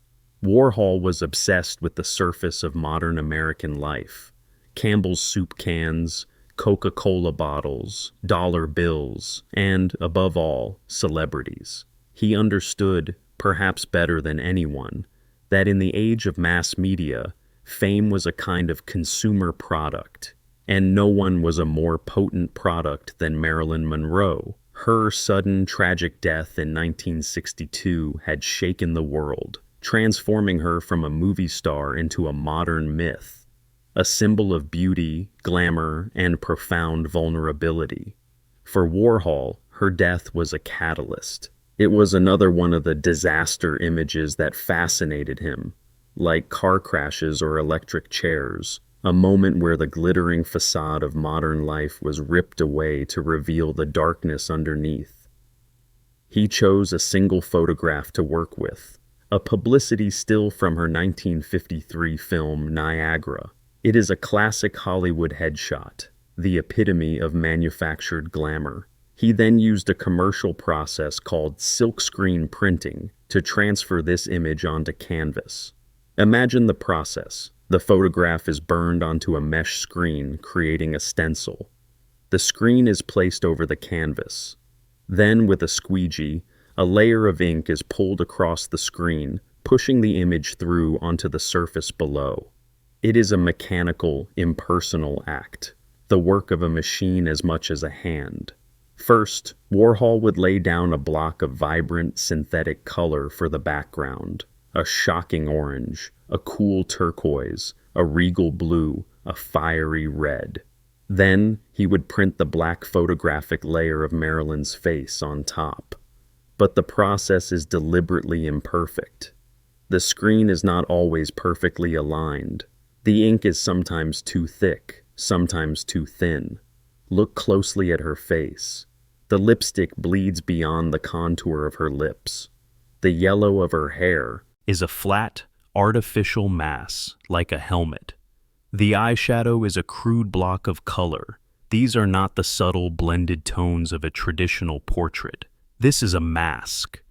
Warhol was obsessed with the surface of modern American life. Campbell's soup cans, Coca-Cola bottles, dollar bills, and, above all, celebrities. He understood, perhaps better than anyone, that in the age of mass media, fame was a kind of consumer product, and no one was a more potent product than Marilyn Monroe. Her sudden, tragic death in 1962 had shaken the world, transforming her from a movie star into a modern myth, a symbol of beauty, glamour, and profound vulnerability. For Warhol, her death was a catalyst. It was another one of the disaster images that fascinated him, like car crashes or electric chairs, a moment where the glittering facade of modern life was ripped away to reveal the darkness underneath. He chose a single photograph to work with, a publicity still from her 1953 film Niagara. It is a classic Hollywood headshot, the epitome of manufactured glamour. He then used a commercial process called silkscreen printing to transfer this image onto canvas. Imagine the process. The photograph is burned onto a mesh screen, creating a stencil. The screen is placed over the canvas. Then, with a squeegee, a layer of ink is pulled across the screen, pushing the image through onto the surface below. It is a mechanical, impersonal act, the work of a machine as much as a hand. First, Warhol would lay down a block of vibrant, synthetic color for the background. A shocking orange, a cool turquoise, a regal blue, a fiery red. Then he would print the black photographic layer of Marilyn's face on top. But the process is deliberately imperfect. The screen is not always perfectly aligned. The ink is sometimes too thick, sometimes too thin. Look closely at her face. The lipstick bleeds beyond the contour of her lips. The yellow of her hair is a flat, artificial mass, like a helmet. The eyeshadow is a crude block of color. These are not the subtle, blended tones of a traditional portrait. This is a mask.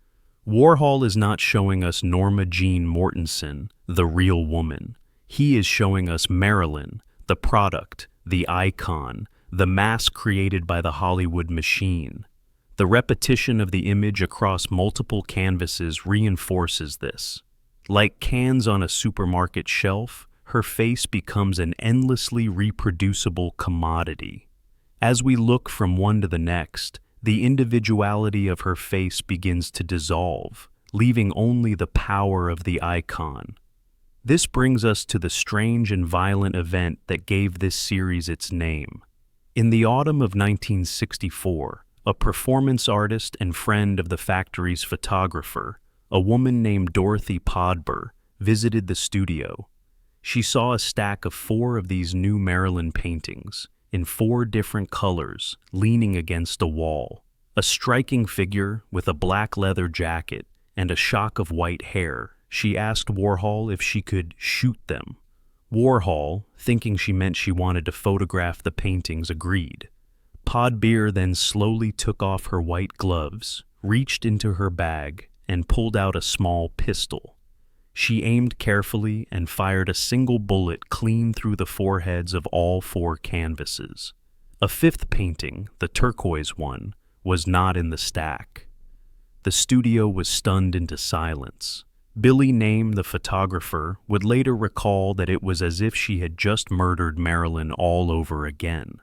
Warhol is not showing us Norma Jean Mortensen, the real woman. He is showing us Marilyn, the product, the icon, the mask created by the Hollywood machine. The repetition of the image across multiple canvases reinforces this. Like cans on a supermarket shelf, her face becomes an endlessly reproducible commodity. As we look from one to the next, the individuality of her face begins to dissolve, leaving only the power of the icon. This brings us to the strange and violent event that gave this series its name. In the autumn of 1964, a performance artist and friend of the factory's photographer, a woman named Dorothy Podber, visited the studio. She saw a stack of 4 of these new Marilyn paintings, in 4 different colors, leaning against a wall. A striking figure with a black leather jacket and a shock of white hair. She asked Warhol if she could shoot them. Warhol, thinking she meant she wanted to photograph the paintings, agreed. Podber then slowly took off her white gloves, reached into her bag, and pulled out a small pistol. She aimed carefully and fired a single bullet clean through the foreheads of all 4 canvases. A 5th painting, the turquoise one, was not in the stack. The studio was stunned into silence. Billy Name, the photographer, would later recall that it was as if she had just murdered Marilyn all over again.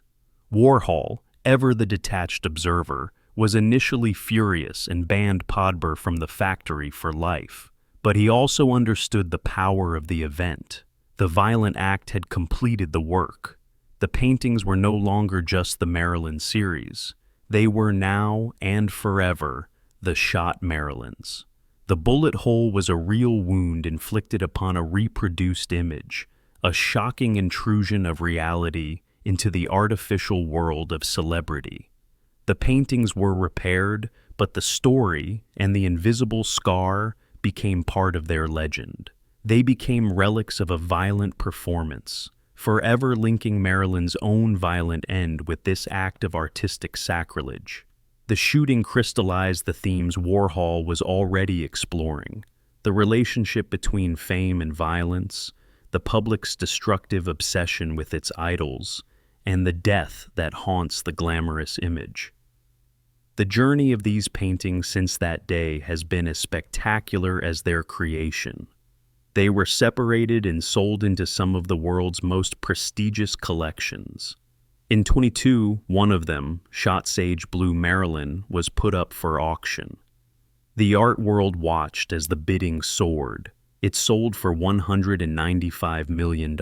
Warhol, ever the detached observer, was initially furious and banned Podber from the factory for life. But he also understood the power of the event. The violent act had completed the work. The paintings were no longer just the Marilyn series. They were now and forever the shot Marilyns. The bullet hole was a real wound inflicted upon a reproduced image, a shocking intrusion of reality into the artificial world of celebrity. The paintings were repaired, but the story and the invisible scar became part of their legend. They became relics of a violent performance, forever linking Marilyn's own violent end with this act of artistic sacrilege. The shooting crystallized the themes Warhol was already exploring: the relationship between fame and violence, the public's destructive obsession with its idols, and the death that haunts the glamorous image. The journey of these paintings since that day has been as spectacular as their creation. They were separated and sold into some of the world's most prestigious collections. In 22, one of them, Shot Sage Blue Marilyn, was put up for auction. The art world watched as the bidding soared. It sold for $195 million,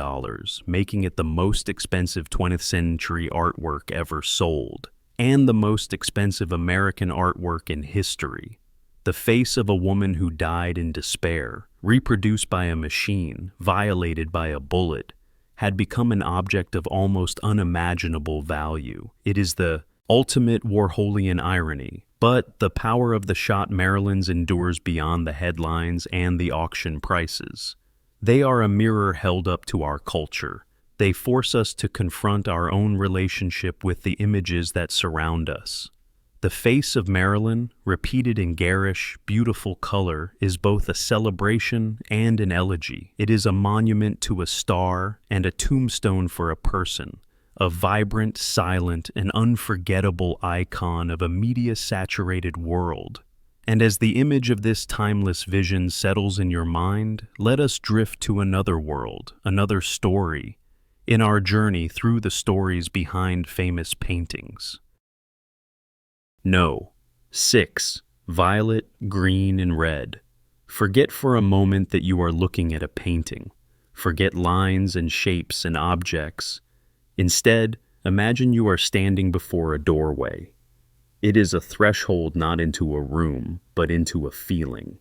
making it the most expensive 20th century artwork ever sold, and the most expensive American artwork in history. The face of a woman who died in despair, reproduced by a machine, violated by a bullet, had become an object of almost unimaginable value. It is the ultimate Warholian irony, but the power of the shot Marilyns endures beyond the headlines and the auction prices. They are a mirror held up to our culture. They force us to confront our own relationship with the images that surround us. The face of Marilyn, repeated in garish, beautiful color, is both a celebration and an elegy. It is a monument to a star and a tombstone for a person, a vibrant, silent, and unforgettable icon of a media-saturated world. And as the image of this timeless vision settles in your mind, let us drift to another world, another story, in our journey through the stories behind famous paintings. No. 6. Violet, green, and red. Forget for a moment that you are looking at a painting. Forget lines and shapes and objects. Instead, imagine you are standing before a doorway. It is a threshold not into a room, but into a feeling.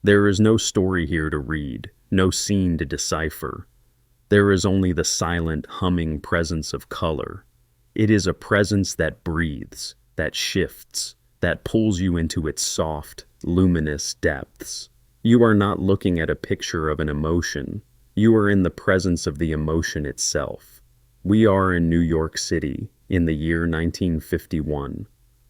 There is no story here to read, no scene to decipher. There is only the silent, humming presence of color. It is a presence that breathes, that shifts, that pulls you into its soft, luminous depths. You are not looking at a picture of an emotion. You are in the presence of the emotion itself. We are in New York City, in the year 1951.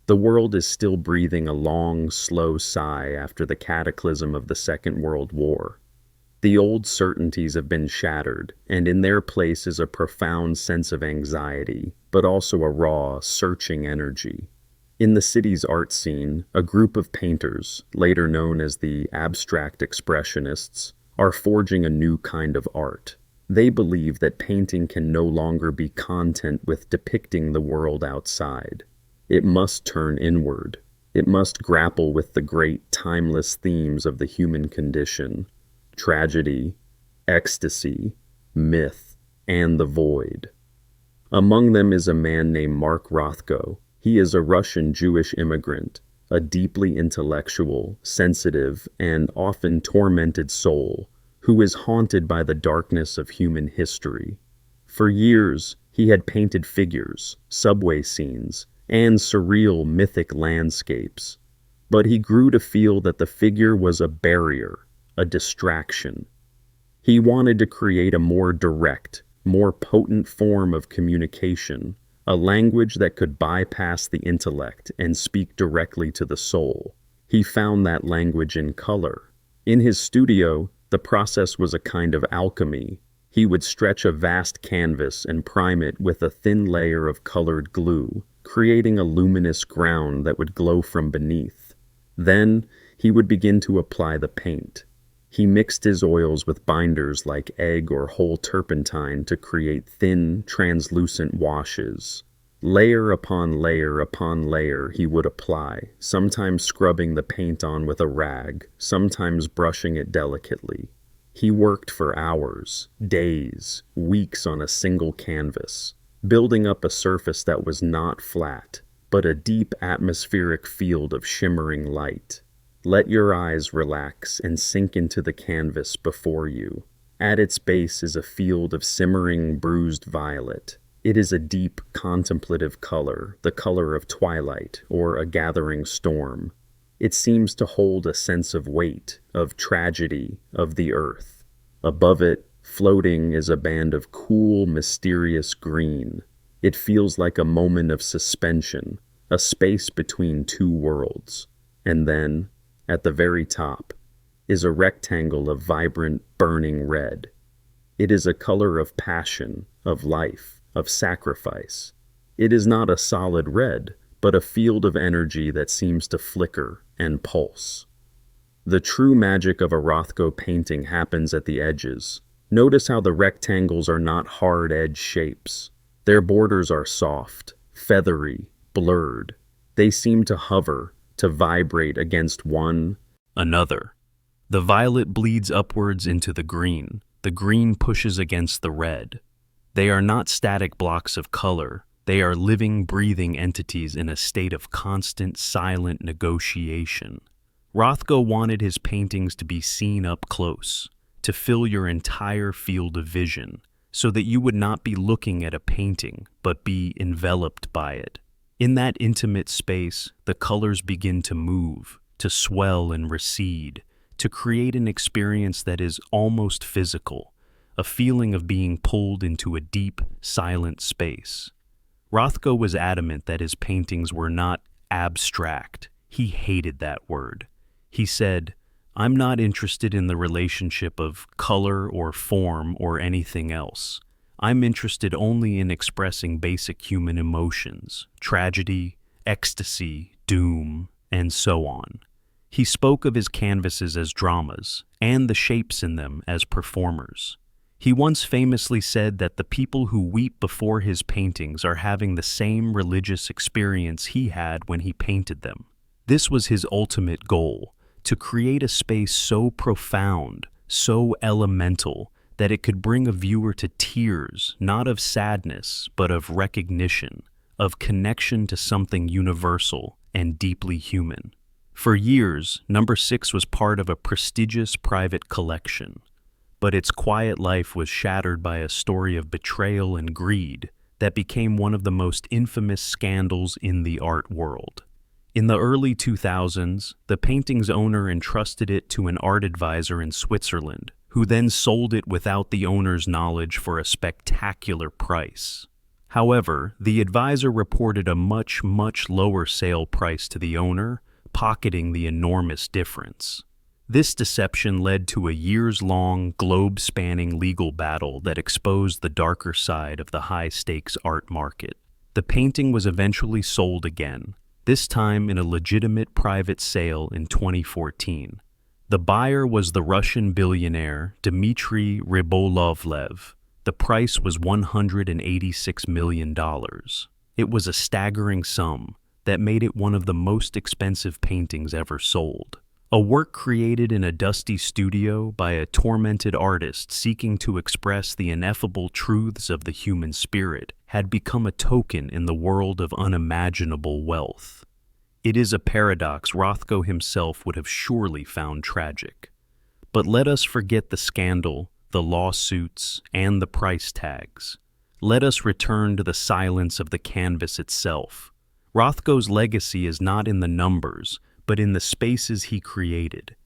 The world is still breathing a long, slow sigh after the cataclysm of the Second World War. The old certainties have been shattered, and in their place is a profound sense of anxiety, but also a raw, searching energy. In the city's art scene, a group of painters, later known as the abstract expressionists, are forging a new kind of art. They believe that painting can no longer be content with depicting the world outside. It must turn inward. It must grapple with the great, timeless themes of the human condition: tragedy, ecstasy, myth, and the void. Among them is a man named Mark Rothko. He is a Russian Jewish immigrant, a deeply intellectual, sensitive, and often tormented soul who is haunted by the darkness of human history. For years, he had painted figures, subway scenes, and surreal mythic landscapes. But he grew to feel that the figure was a barrier, a distraction. He wanted to create a more direct, more potent form of communication, a language that could bypass the intellect and speak directly to the soul. He found that language in color. In his studio, the process was a kind of alchemy. He would stretch a vast canvas and prime it with a thin layer of colored glue, creating a luminous ground that would glow from beneath. Then, he would begin to apply the paint. He mixed his oils with binders like egg or whole turpentine to create thin, translucent washes. Layer upon layer he would apply, sometimes scrubbing the paint on with a rag, sometimes brushing it delicately. He worked for hours, days, weeks on a single canvas, building up a surface that was not flat, but a deep atmospheric field of shimmering light. Let your eyes relax and sink into the canvas before you. At its base is a field of simmering, bruised violet. It is a deep, contemplative color, the color of twilight or a gathering storm. It seems to hold a sense of weight, of tragedy, of the earth. Above it, floating, is a band of cool, mysterious green. It feels like a moment of suspension, a space between two worlds. And then, at the very top, is a rectangle of vibrant, burning red. It is a color of passion, of life, of sacrifice. It is not a solid red, but a field of energy that seems to flicker and pulse. The true magic of a Rothko painting happens at the edges. Notice how the rectangles are not hard-edged shapes. Their borders are soft, feathery, blurred. They seem to hover, to vibrate against one another. The violet bleeds upwards into the green pushes against the red. They are not static blocks of color. They are living, breathing entities in a state of constant, silent negotiation. Rothko wanted his paintings to be seen up close, to fill your entire field of vision, so that you would not be looking at a painting, but be enveloped by it. In that intimate space, the colors begin to move, to swell and recede, to create an experience that is almost physical, a feeling of being pulled into a deep, silent space. Rothko was adamant that his paintings were not abstract. He hated that word. He said, "I'm not interested in the relationship of color or form or anything else. I'm interested only in expressing basic human emotions, tragedy, ecstasy, doom, and so on." He spoke of his canvases as dramas, and the shapes in them as performers. He once famously said that the people who weep before his paintings are having the same religious experience he had when he painted them. This was his ultimate goal, to create a space so profound, so elemental, that it could bring a viewer to tears, not of sadness, but of recognition, of connection to something universal and deeply human. For years, Number 6 was part of a prestigious private collection, but its quiet life was shattered by a story of betrayal and greed that became one of the most infamous scandals in the art world. In the early 2000s, the painting's owner entrusted it to an art advisor in Switzerland, who then sold it without the owner's knowledge for a spectacular price. However, the advisor reported a much, much lower sale price to the owner, pocketing the enormous difference. This deception led to a years-long, globe-spanning legal battle that exposed the darker side of the high-stakes art market. The painting was eventually sold again, this time in a legitimate private sale in 2014. The buyer was the Russian billionaire Dmitry Rybolovlev. The price was $186 million. It was a staggering sum that made it one of the most expensive paintings ever sold. A work created in a dusty studio by a tormented artist seeking to express the ineffable truths of the human spirit had become a token in the world of unimaginable wealth. It is a paradox Rothko himself would have surely found tragic. But let us forget the scandal, the lawsuits, and the price tags. Let us return to the silence of the canvas itself. Rothko's legacy is not in the numbers, but in the spaces he created.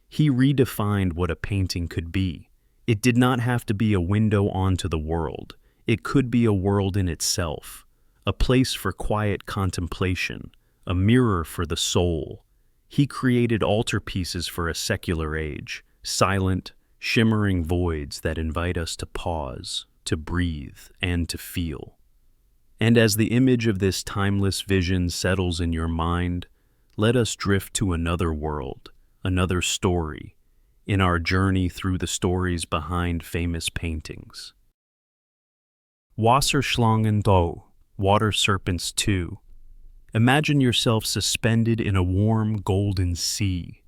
He redefined what a painting could be. It did not have to be a window onto the world. It could be a world in itself, a place for quiet contemplation, a mirror for the soul. He created altarpieces for a secular age, silent, shimmering voids that invite us to pause, to breathe, and to feel. And as the image of this timeless vision settles in your mind, let us drift to another world, another story, in our journey through the stories behind famous paintings. Wasserschlangen 2, Water Serpents 2. Imagine yourself suspended in a warm golden sea.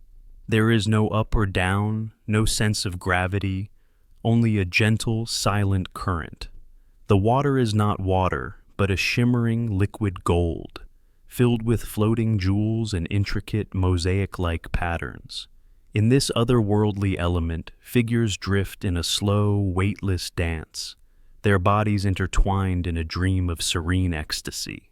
There is no up or down, no sense of gravity, only a gentle, silent current. The water is not water, but a shimmering liquid gold, filled with floating jewels and intricate mosaic-like patterns. In this otherworldly element, figures drift in a slow, weightless dance, their bodies intertwined in a dream of serene ecstasy.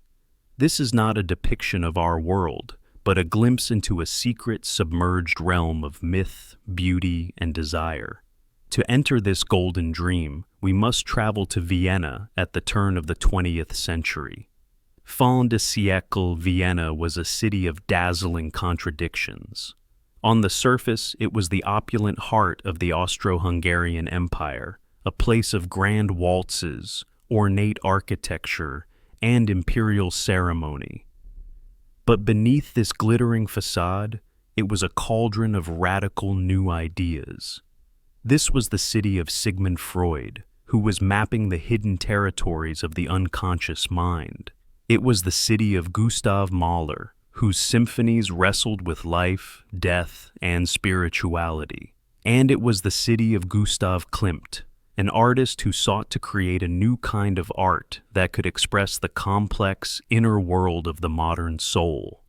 This is not a depiction of our world, but a glimpse into a secret, submerged realm of myth, beauty, and desire. To enter this golden dream, we must travel to Vienna at the turn of the 20th century. Fin de siècle Vienna was a city of dazzling contradictions. On the surface, it was the opulent heart of the Austro-Hungarian Empire, a place of grand waltzes, ornate architecture, and imperial ceremony. But beneath this glittering facade, it was a cauldron of radical new ideas. This was the city of Sigmund Freud, who was mapping the hidden territories of the unconscious mind. It was the city of Gustav Mahler, whose symphonies wrestled with life, death, and spirituality. And it was the city of Gustav Klimt, an artist who sought to create a new kind of art that could express the complex inner world of the modern soul.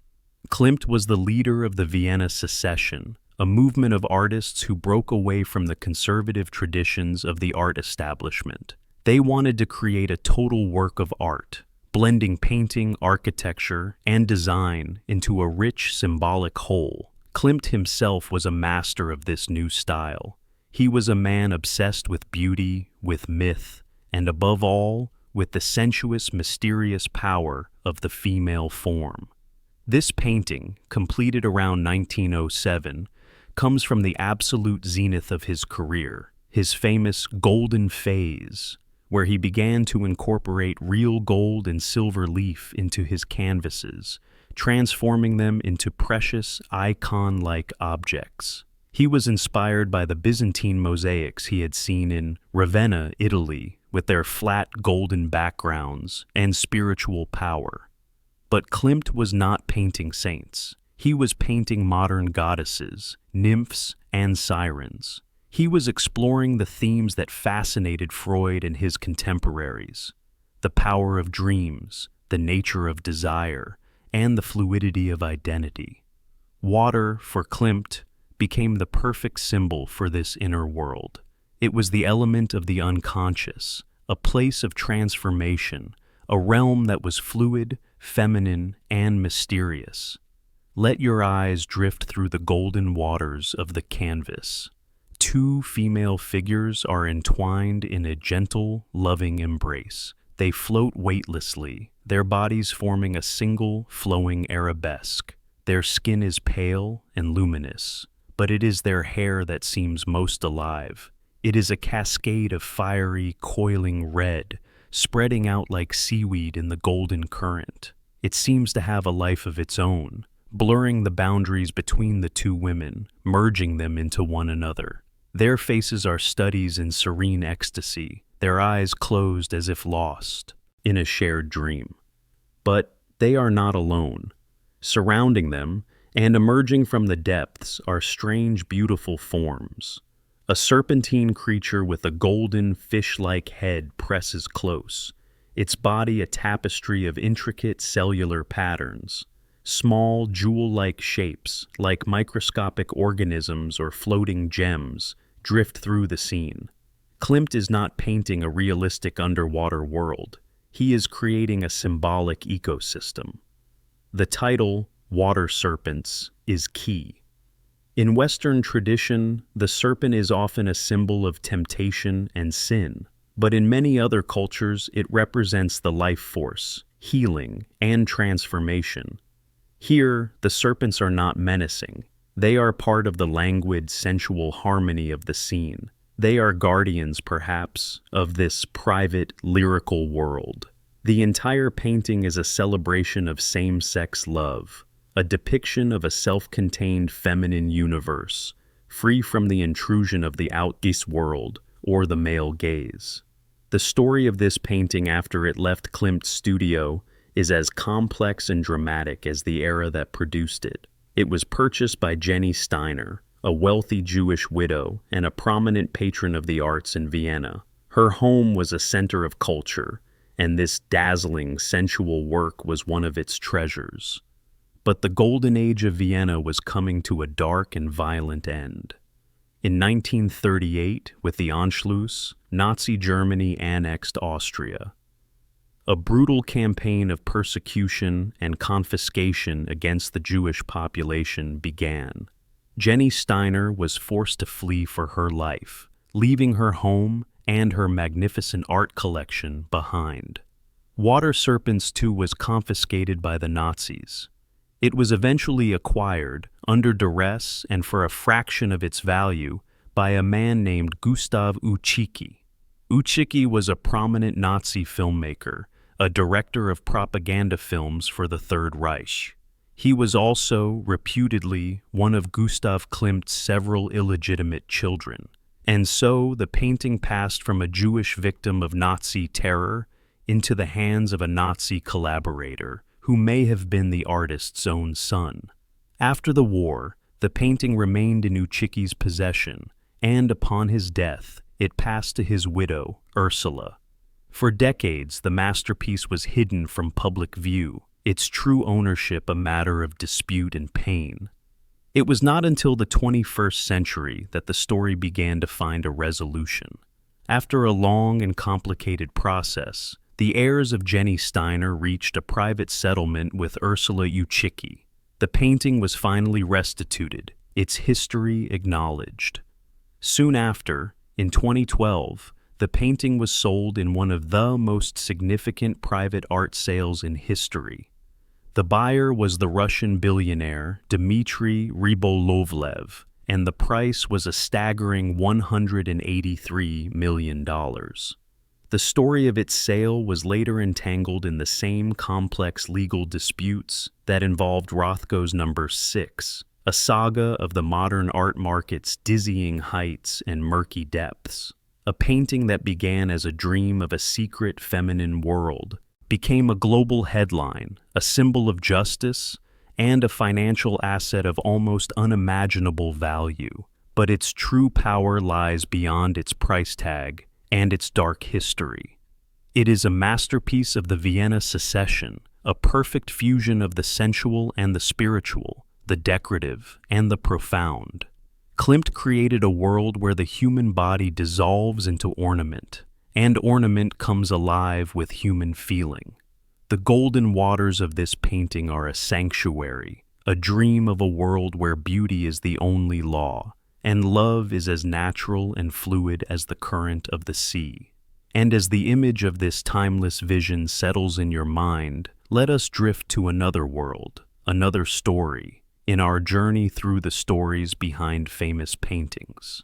Klimt was the leader of the Vienna Secession, a movement of artists who broke away from the conservative traditions of the art establishment. They wanted to create a total work of art, blending painting, architecture, and design into a rich symbolic whole. Klimt himself was a master of this new style. He was a man obsessed with beauty, with myth, and above all, with the sensuous, mysterious power of the female form. This painting, completed around 1907, comes from the absolute zenith of his career, his famous golden phase, where he began to incorporate real gold and silver leaf into his canvases, transforming them into precious, icon-like objects. He was inspired by the Byzantine mosaics he had seen in Ravenna, Italy, with their flat golden backgrounds and spiritual power. But Klimt was not painting saints. He was painting modern goddesses, nymphs, and sirens. He was exploring the themes that fascinated Freud and his contemporaries: the power of dreams, the nature of desire, and the fluidity of identity. Water, for Klimt, became the perfect symbol for this inner world. It was the element of the unconscious, a place of transformation, a realm that was fluid, feminine, and mysterious. Let your eyes drift through the golden waters of the canvas. Two female figures are entwined in a gentle, loving embrace. They float weightlessly, their bodies forming a single, flowing arabesque. Their skin is pale and luminous, but it is their hair that seems most alive. It is a cascade of fiery, coiling red, spreading out like seaweed in the golden current. It seems to have a life of its own, blurring the boundaries between the two women, merging them into one another. Their faces are studies in serene ecstasy, their eyes closed as if lost in a shared dream. But they are not alone. Surrounding them, and emerging from the depths, are strange, beautiful forms. A serpentine creature with a golden, fish-like head presses close, its body a tapestry of intricate cellular patterns. Small, jewel-like shapes, like microscopic organisms or floating gems, drift through the scene. Klimt is not painting a realistic underwater world. He is creating a symbolic ecosystem. The title, Water Serpents, is key. In Western tradition, the serpent is often a symbol of temptation and sin, but in many other cultures it represents the life force, healing, and transformation. Here, the serpents are not menacing. They are part of the languid, sensual harmony of the scene. They are guardians, perhaps, of this private, lyrical world. The entire painting is a celebration of same-sex love, a depiction of a self-contained feminine universe, free from the intrusion of the out-east world or the male gaze. The story of this painting after it left Klimt's studio is as complex and dramatic as the era that produced it. It was purchased by Jenny Steiner, a wealthy Jewish widow and a prominent patron of the arts in Vienna. Her home was a center of culture, and this dazzling, sensual work was one of its treasures. But the golden age of Vienna was coming to a dark and violent end. In 1938, with the Anschluss, Nazi Germany annexed Austria. A brutal campaign of persecution and confiscation against the Jewish population began. Jenny Steiner was forced to flee for her life, leaving her home and her magnificent art collection behind. Water Serpents too was confiscated by the Nazis. It was eventually acquired under duress and for a fraction of its value, by a man named Gustav Ucicki. Ucicki was a prominent Nazi filmmaker, a director of propaganda films for the Third Reich. He was also, reputedly, one of Gustav Klimt's several illegitimate children. And so the painting passed from a Jewish victim of Nazi terror into the hands of a Nazi collaborator, who may have been the artist's own son. After the war, the painting remained in Ucicki's possession, and upon his death, it passed to his widow, Ursula. For decades, the masterpiece was hidden from public view, its true ownership a matter of dispute and pain. It was not until the 21st century that the story began to find a resolution. After a long and complicated process, the heirs of Jenny Steiner reached a private settlement with Ursula Ucicki. The painting was finally restituted, its history acknowledged. Soon after, in 2012, the painting was sold in one of the most significant private art sales in history. The buyer was the Russian billionaire Dmitry Rybolovlev, and the price was a staggering $183 million. The story of its sale was later entangled in the same complex legal disputes that involved Rothko's number 6, a saga of the modern art market's dizzying heights and murky depths. A painting that began as a dream of a secret feminine world became a global headline, a symbol of justice, and a financial asset of almost unimaginable value. But its true power lies beyond its price tag and its dark history. It is a masterpiece of the Vienna Secession, a perfect fusion of the sensual and the spiritual, the decorative and the profound. Klimt created a world where the human body dissolves into ornament, and ornament comes alive with human feeling. The golden waters of this painting are a sanctuary, a dream of a world where beauty is the only law, and love is as natural and fluid as the current of the sea. And as the image of this timeless vision settles in your mind, let us drift to another world, another story, in our journey through the stories behind famous paintings.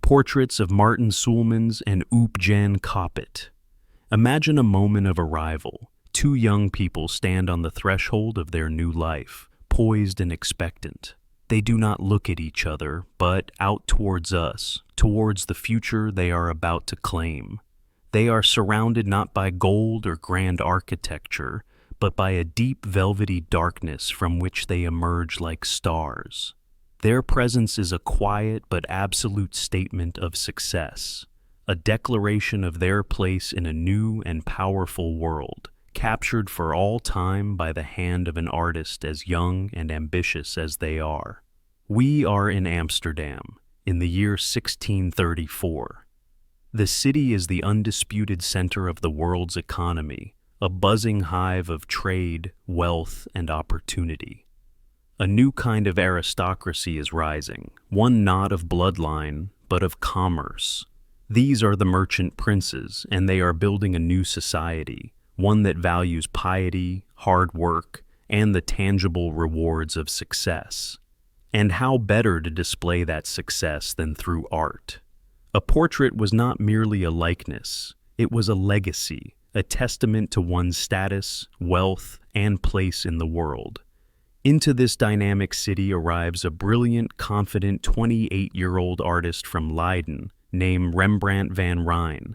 Portraits of Martin Suhlmans and Jan Koppet. Imagine a moment of arrival. Two young people stand on the threshold of their new life, poised and expectant. They do not look at each other, but out towards us, towards the future they are about to claim. They are surrounded not by gold or grand architecture, but by a deep velvety darkness from which they emerge like stars. Their presence is a quiet but absolute statement of success, a declaration of their place in a new and powerful world, captured for all time by the hand of an artist as young and ambitious as they are. We are in Amsterdam, in the year 1634. The city is the undisputed center of the world's economy, a buzzing hive of trade, wealth, and opportunity. A new kind of aristocracy is rising, one not of bloodline, but of commerce. These are the merchant princes, and they are building a new society, one that values piety, hard work, and the tangible rewards of success. And how better to display that success than through art? A portrait was not merely a likeness, it was a legacy, a testament to one's status, wealth, and place in the world. Into this dynamic city arrives a brilliant, confident 28-year-old artist from Leiden named Rembrandt van Rijn.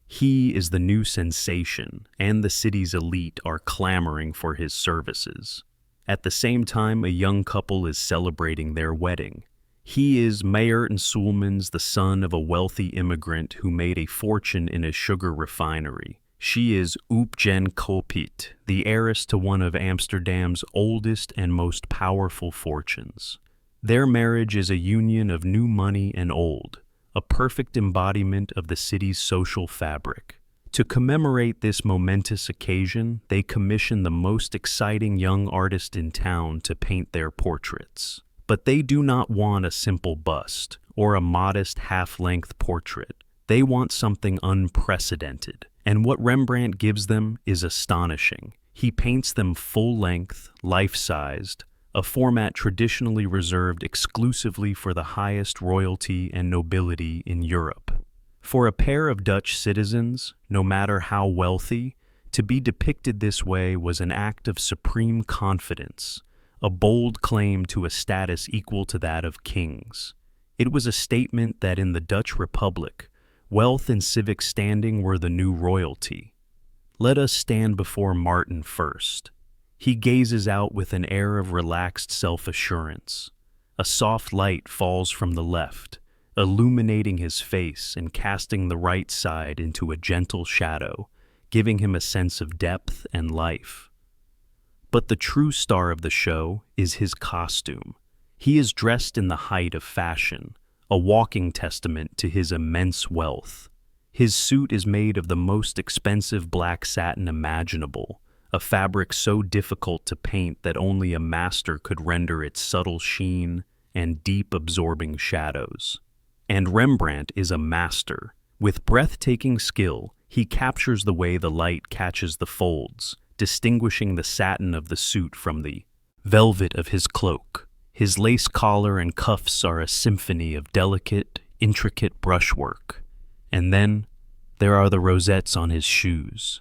He is the new sensation, and the city's elite are clamoring for his services. At the same time, a young couple is celebrating their wedding. He is Maerten Suhlmans, the son of a wealthy immigrant who made a fortune in a sugar refinery. She is Jan Koppet, the heiress to one of Amsterdam's oldest and most powerful fortunes. Their marriage is a union of new money and old, a perfect embodiment of the city's social fabric. To commemorate this momentous occasion, they commission the most exciting young artist in town to paint their portraits. But they do not want a simple bust or a modest half-length portrait. They want something unprecedented. And what Rembrandt gives them is astonishing. He paints them full-length, life-sized, a format traditionally reserved exclusively for the highest royalty and nobility in Europe. For a pair of Dutch citizens, no matter how wealthy, to be depicted this way was an act of supreme confidence, a bold claim to a status equal to that of kings. It was a statement that in the Dutch Republic, wealth and civic standing were the new royalty. Let us stand before Martin first. He gazes out with an air of relaxed self-assurance. A soft light falls from the left, illuminating his face and casting the right side into a gentle shadow, giving him a sense of depth and life. But the true star of the show is his costume. He is dressed in the height of fashion, a walking testament to his immense wealth. His suit is made of the most expensive black satin imaginable, a fabric so difficult to paint that only a master could render its subtle sheen and deep absorbing shadows. And Rembrandt is a master. With breathtaking skill, he captures the way the light catches the folds, distinguishing the satin of the suit from the velvet of his cloak. His lace collar and cuffs are a symphony of delicate, intricate brushwork. And then there are the rosettes on his shoes.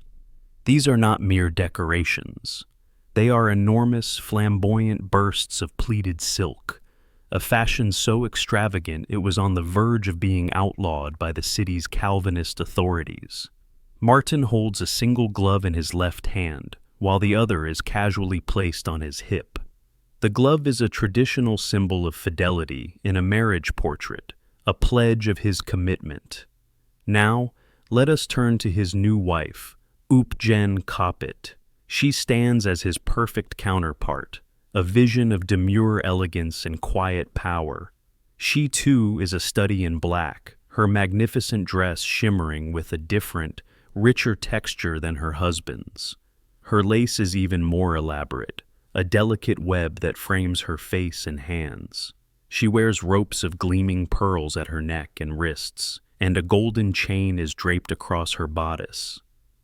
These are not mere decorations. They are enormous, flamboyant bursts of pleated silk, a fashion so extravagant it was on the verge of being outlawed by the city's Calvinist authorities. Martin holds a single glove in his left hand, while the other is casually placed on his hip. The glove is a traditional symbol of fidelity in a marriage portrait, a pledge of his commitment. Now, let us turn to his new wife, Oopjen Koppit. She stands as his perfect counterpart, a vision of demure elegance and quiet power. She too is a study in black, her magnificent dress shimmering with a different, richer texture than her husband's. Her lace is even more elaborate, a delicate web that frames her face and hands. She wears ropes of gleaming pearls at her neck and wrists, and a golden chain is draped across her bodice.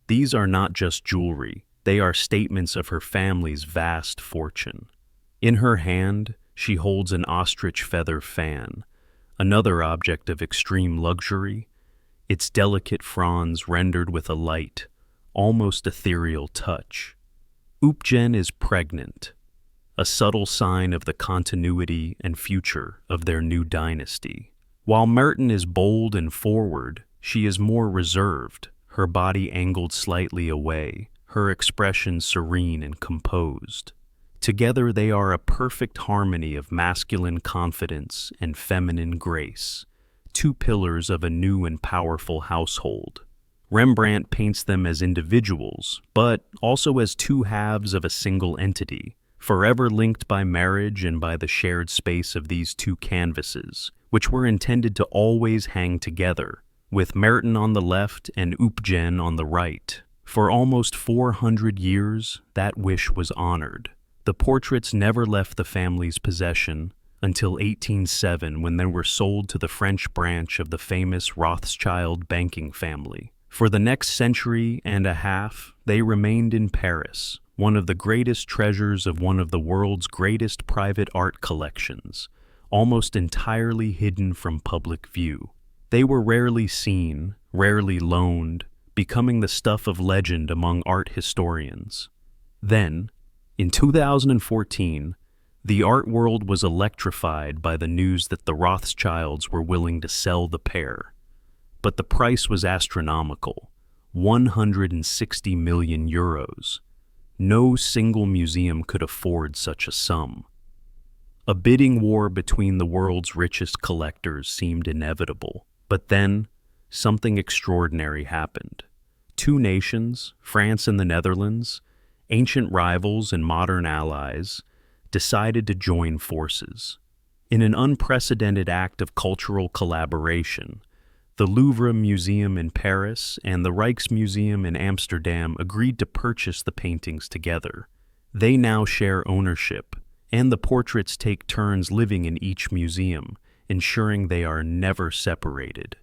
These are not just jewelry, they are statements of her family's vast fortune. In her hand, she holds an ostrich feather fan, another object of extreme luxury, its delicate fronds rendered with a light, almost ethereal touch. Oopjen is pregnant, a subtle sign of the continuity and future of their new dynasty. While Martin is bold and forward, she is more reserved, her body angled slightly away, her expression serene and composed. Together they are a perfect harmony of masculine confidence and feminine grace, two pillars of a new and powerful household. Rembrandt paints them as individuals, but also as two halves of a single entity, forever linked by marriage and by the shared space of these two canvases, which were intended to always hang together, with Martin on the left and Oopjen on the right. For almost 400 years, that wish was honored. The portraits never left the family's possession until 1807, when they were sold to the French branch of the famous Rothschild banking family. For the next century and a half, they remained in Paris, one of the greatest treasures of one of the world's greatest private art collections, almost entirely hidden from public view. They were rarely seen, rarely loaned, becoming the stuff of legend among art historians. Then, in 2014, the art world was electrified by the news that the Rothschilds were willing to sell the pair. But the price was astronomical, 160 million euros. No single museum could afford such a sum. A bidding war between the world's richest collectors seemed inevitable. But then, something extraordinary happened. Two nations, France and the Netherlands, ancient rivals and modern allies, decided to join forces. In an unprecedented act of cultural collaboration, the Louvre Museum in Paris and the Rijksmuseum in Amsterdam agreed to purchase the paintings together. They now share ownership, and the portraits take turns living in each museum, ensuring they are never separated.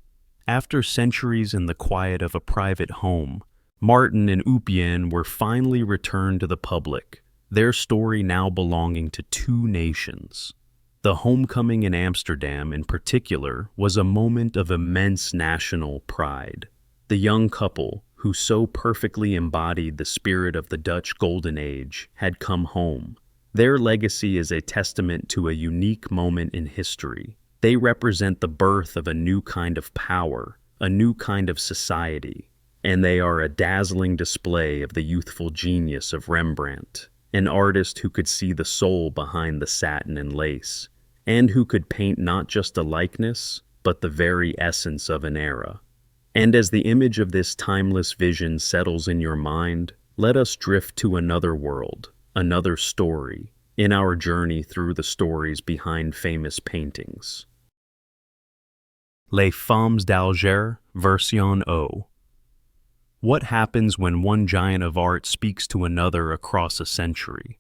After centuries in the quiet of a private home, Martin and Upien were finally returned to the public, their story now belonging to two nations. The homecoming in Amsterdam, in particular, was a moment of immense national pride. The young couple, who so perfectly embodied the spirit of the Dutch Golden Age, had come home. Their legacy is a testament to a unique moment in history. They represent the birth of a new kind of power, a new kind of society, and they are a dazzling display of the youthful genius of Rembrandt, an artist who could see the soul behind the satin and lace, and who could paint not just a likeness, but the very essence of an era. And as the image of this timeless vision settles in your mind, let us drift to another world, another story, in our journey through the stories behind famous paintings. Les Femmes d'Alger, version O. What happens when one giant of art speaks to another across a century?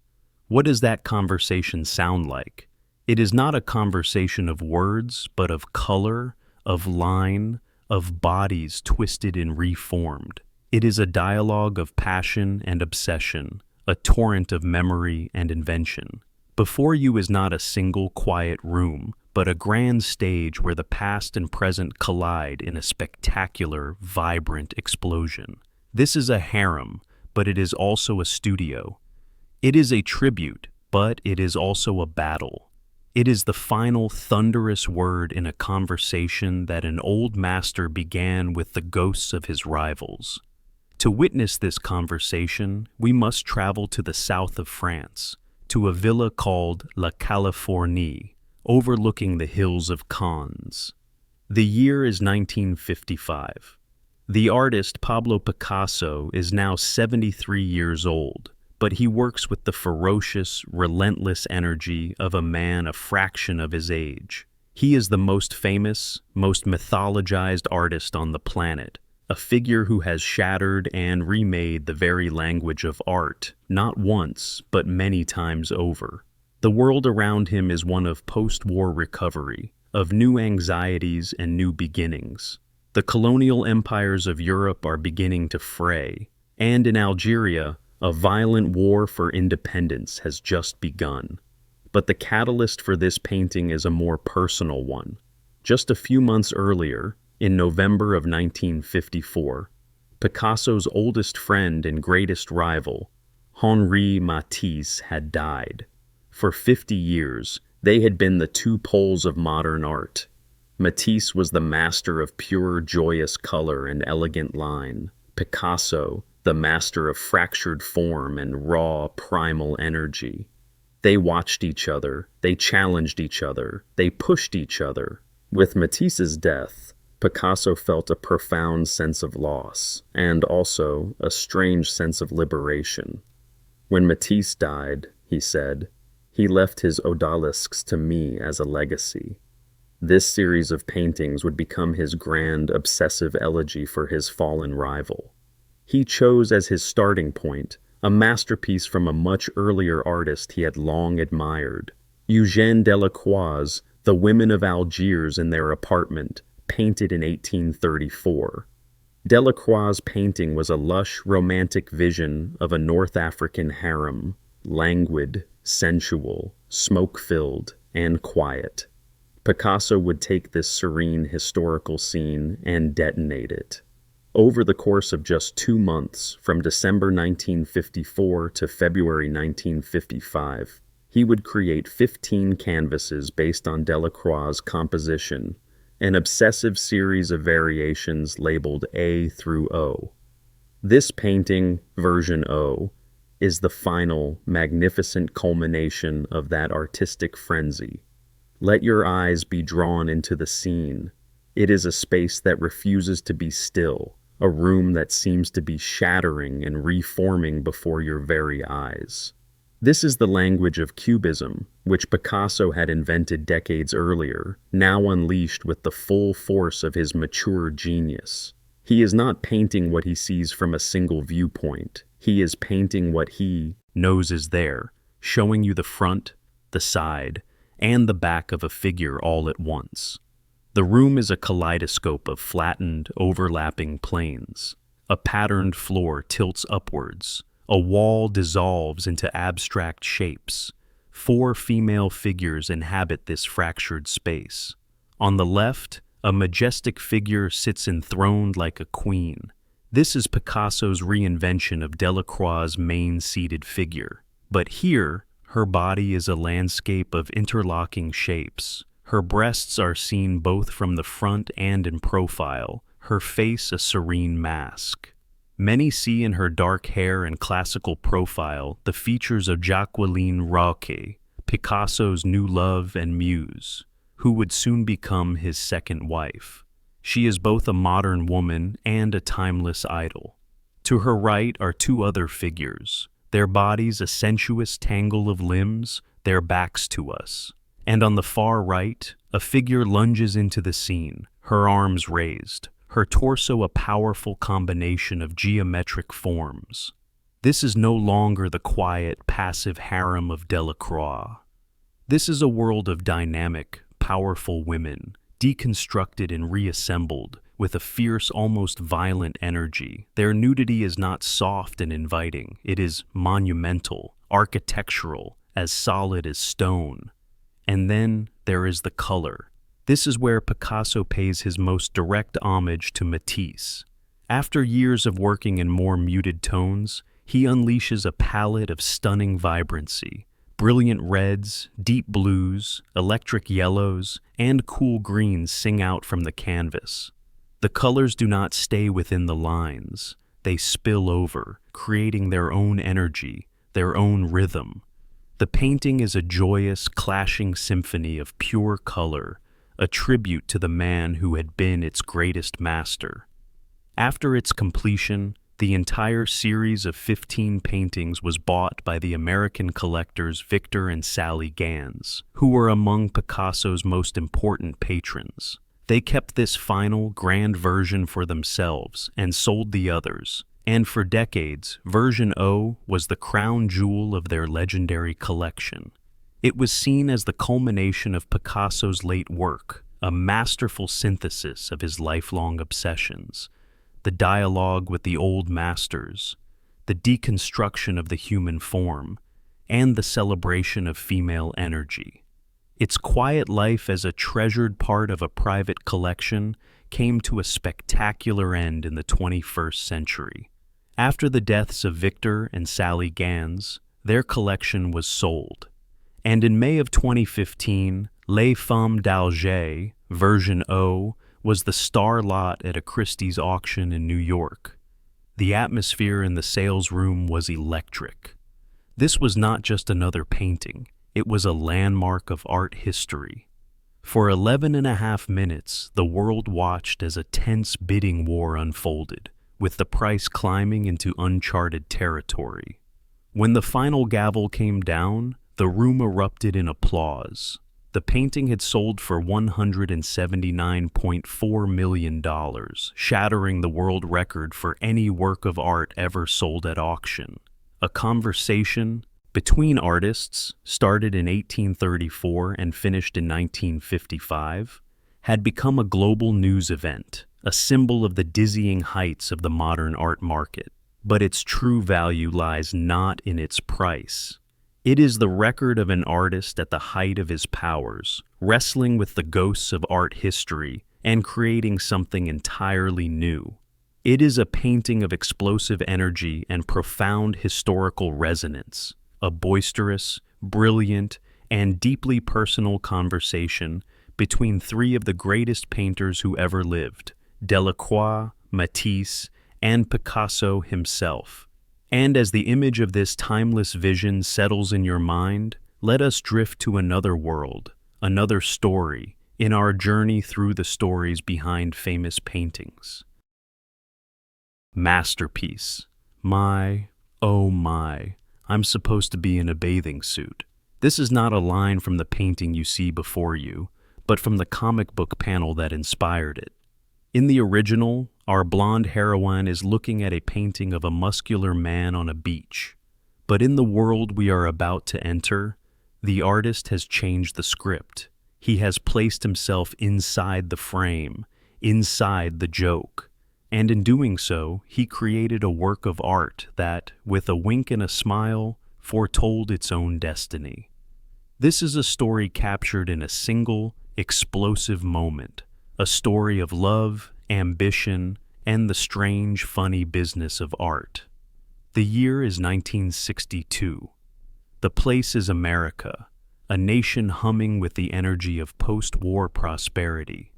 What does that conversation sound like? It is not a conversation of words, but of color, of line, of bodies twisted and reformed. It is a dialogue of passion and obsession, a torrent of memory and invention. Before you is not a single quiet room, but a grand stage where the past and present collide in a spectacular, vibrant explosion. This is a harem, but it is also a studio. It is a tribute, but it is also a battle. It is the final thunderous word in a conversation that an old master began with the ghosts of his rivals. To witness this conversation, we must travel to the south of France, to a villa called La Californie, overlooking the hills of Cannes. The year is 1955. The artist Pablo Picasso is now 73 years old, but he works with the ferocious, relentless energy of a man a fraction of his age. He is the most famous, most mythologized artist on the planet, a figure who has shattered and remade the very language of art, not once, but many times over. The world around him is one of post-war recovery, of new anxieties and new beginnings. The colonial empires of Europe are beginning to fray, and in Algeria, a violent war for independence has just begun. But the catalyst for this painting is a more personal one. Just a few months earlier, in November of 1954, Picasso's oldest friend and greatest rival, Henri Matisse, had died. For 50 years, they had been the two poles of modern art. Matisse was the master of pure, joyous color and elegant line. Picasso, the master of fractured form and raw, primal energy. They watched each other, they challenged each other, they pushed each other. With Matisse's death, Picasso felt a profound sense of loss, and also a strange sense of liberation. When Matisse died, he said, he left his odalisques to me as a legacy. This series of paintings would become his grand, obsessive elegy for his fallen rival. He chose as his starting point a masterpiece from a much earlier artist he had long admired. Eugène Delacroix's The Women of Algiers in Their Apartment, painted in 1834. Delacroix's painting was a lush, romantic vision of a North African harem, languid, sensual, smoke-filled, and quiet. Picasso would take this serene historical scene and detonate it. Over the course of just 2 months, from December 1954 to February 1955, he would create 15 canvases based on Delacroix's composition, an obsessive series of variations labeled A through O. This painting, version O, is the final, magnificent culmination of that artistic frenzy. Let your eyes be drawn into the scene. It is a space that refuses to be still, a room that seems to be shattering and reforming before your very eyes. This is the language of Cubism, which Picasso had invented decades earlier, now unleashed with the full force of his mature genius. He is not painting what he sees from a single viewpoint. He is painting what he knows is there, showing you the front, the side, and the back of a figure all at once. The room is a kaleidoscope of flattened, overlapping planes, A patterned floor tilts upwards. A wall dissolves into abstract shapes. 4 female figures inhabit this fractured space. On the left, a majestic figure sits enthroned like a queen. This is Picasso's reinvention of Delacroix's main-seated figure. But here, her body is a landscape of interlocking shapes. Her breasts are seen both from the front and in profile, her face a serene mask. Many see in her dark hair and classical profile the features of Jacqueline Rauque, Picasso's new love and muse, who would soon become his second wife. She is both a modern woman and a timeless idol. To her right are 2 other figures, their bodies a sensuous tangle of limbs, their backs to us. And on the far right, a figure lunges into the scene, her arms raised, her torso a powerful combination of geometric forms. This is no longer the quiet, passive harem of Delacroix. This is a world of dynamic, powerful women, deconstructed and reassembled, with a fierce, almost violent energy. Their nudity is not soft and inviting, it is monumental, architectural, as solid as stone. And then there is the color. This is where Picasso pays his most direct homage to Matisse. After years of working in more muted tones, he unleashes a palette of stunning vibrancy. Brilliant reds, deep blues, electric yellows, and cool greens sing out from the canvas. The colors do not stay within the lines. They spill over, creating their own energy, their own rhythm. The painting is a joyous, clashing symphony of pure color, a tribute to the man who had been its greatest master. After its completion, the entire series of 15 paintings was bought by the American collectors Victor and Sally Gans, who were among Picasso's most important patrons. They kept this final, grand version for themselves and sold the others, and for decades, version O was the crown jewel of their legendary collection. It was seen as the culmination of Picasso's late work, a masterful synthesis of his lifelong obsessions, the dialogue with the old masters, the deconstruction of the human form, and the celebration of female energy. Its quiet life as a treasured part of a private collection came to a spectacular end in the 21st century. After the deaths of Victor and Sally Gans, their collection was sold. And in May of 2015, Les Femmes d'Alger, version O, was the star lot at a Christie's auction in New York. The atmosphere in the sales room was electric. This was not just another painting, it was a landmark of art history. For 11.5 minutes, the world watched as a tense bidding war unfolded, with the price climbing into uncharted territory. When the final gavel came down, the room erupted in applause. The painting had sold for $179.4 million, shattering the world record for any work of art ever sold at auction. A conversation between artists, started in 1834 and finished in 1955, had become a global news event, a symbol of the dizzying heights of the modern art market. But its true value lies not in its price. It is the record of an artist at the height of his powers, wrestling with the ghosts of art history and creating something entirely new. It is a painting of explosive energy and profound historical resonance, a boisterous, brilliant, and deeply personal conversation between 3 of the greatest painters who ever lived, Delacroix, Matisse, and Picasso himself. And as the image of this timeless vision settles in your mind, let us drift to another world, another story, in our journey through the stories behind famous paintings. Masterpiece. My, oh my, I'm supposed to be in a bathing suit. This is not a line from the painting you see before you, but from the comic book panel that inspired it. In the original, our blonde heroine is looking at a painting of a muscular man on a beach. But in the world we are about to enter, the artist has changed the script. He has placed himself inside the frame, inside the joke. and in doing so, he created a work of art that, with a wink and a smile, foretold its own destiny. This is a story captured in a single, explosive moment, a story of love, ambition, and the strange, funny business of art. The year is 1962. The place is America, a nation humming with the energy of post-war prosperity.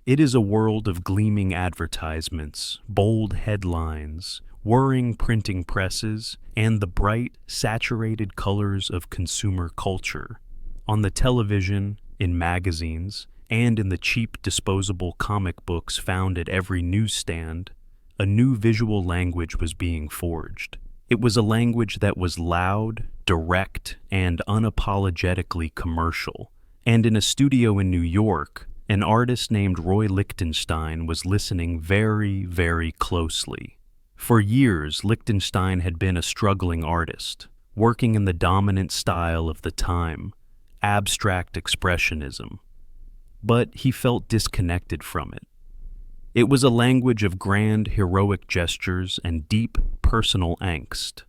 It is a world of gleaming advertisements, bold headlines, whirring printing presses, and the bright, saturated colors of consumer culture. On the television, in magazines, and in the cheap disposable comic books found at every newsstand, a new visual language was being forged. It was a language that was loud, direct, and unapologetically commercial. And in a studio in New York, an artist named Roy Lichtenstein was listening very, very closely. For years, Lichtenstein had been a struggling artist, working in the dominant style of the time, abstract expressionism. But he felt disconnected from it. It was a language of grand, heroic gestures and deep, personal angst.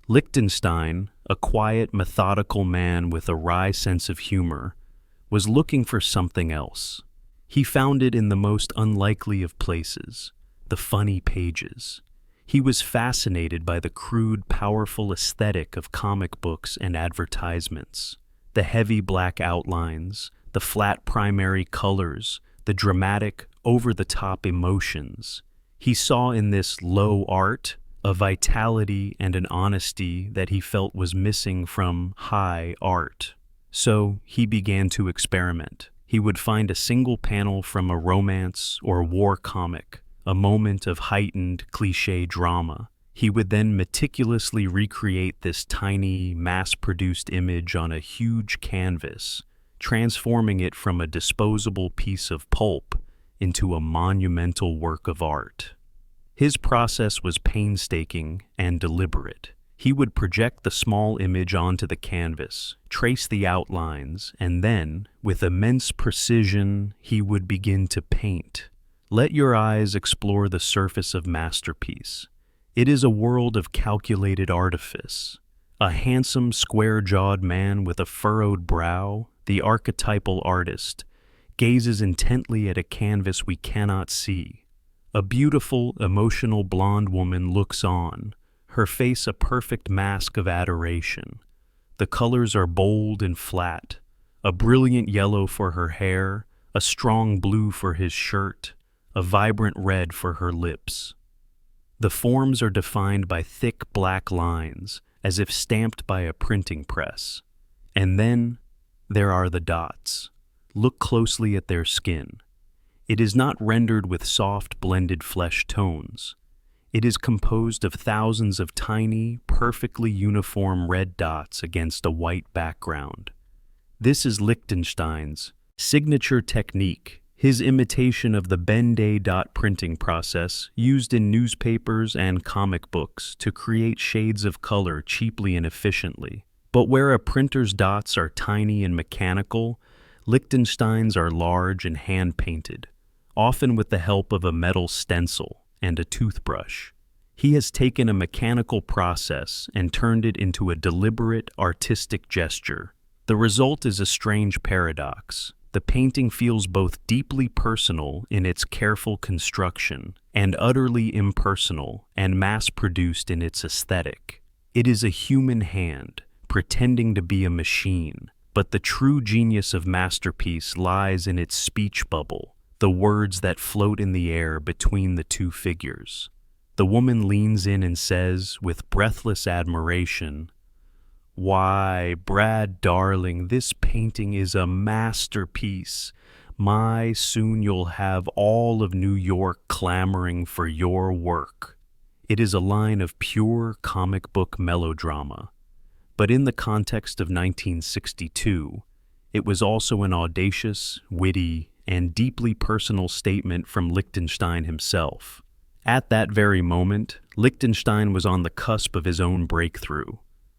Lichtenstein, a quiet, methodical man with a wry sense of humor, was looking for something else. He found it in the most unlikely of places, the funny pages. He was fascinated by the crude, powerful aesthetic of comic books and advertisements, the heavy black outlines, the flat primary colors, the dramatic, over-the-top emotions. He saw in this low art a vitality and an honesty that he felt was missing from high art. So he began to experiment. He would find a single panel from a romance or war comic, a moment of heightened cliché drama. He would then meticulously recreate this tiny, mass-produced image on a huge canvas, transforming it from a disposable piece of pulp into a monumental work of art. His process was painstaking and deliberate. He would project the small image onto the canvas, trace the outlines, and then, with immense precision, he would begin to paint. Let your eyes explore the surface of masterpiece. It is a world of calculated artifice. A handsome, square-jawed man with a furrowed brow, the archetypal artist, gazes intently at a canvas we cannot see. A beautiful, emotional blonde woman looks on, her face a perfect mask of adoration. The colors are bold and flat, a brilliant yellow for her hair, a strong blue for his shirt, a vibrant red for her lips. The forms are defined by thick black lines, as if stamped by a printing press. And then there are the dots. Look closely at their skin. It is not rendered with soft, blended flesh tones. It is composed of thousands of tiny, perfectly uniform red dots against a white background. This is Lichtenstein's signature technique, his imitation of the Ben-Day dot printing process used in newspapers and comic books to create shades of color cheaply and efficiently. But where a printer's dots are tiny and mechanical, Lichtenstein's are large and hand-painted, often with the help of a metal stencil and a toothbrush. He has taken a mechanical process and turned it into a deliberate, artistic gesture. The result is a strange paradox. The painting feels both deeply personal in its careful construction and utterly impersonal and mass-produced in its aesthetic. It is a human hand, pretending to be a machine, but the true genius of masterpiece lies in its speech bubble, the words that float in the air between the two figures. The woman leans in and says, with breathless admiration, "Why, Brad, darling, this painting is a masterpiece. My, soon you'll have all of New York clamoring for your work." It is a line of pure comic book melodrama. But in the context of 1962, it was also an audacious, witty, and deeply personal statement from Lichtenstein himself. At that very moment, Lichtenstein was on the cusp of his own breakthrough.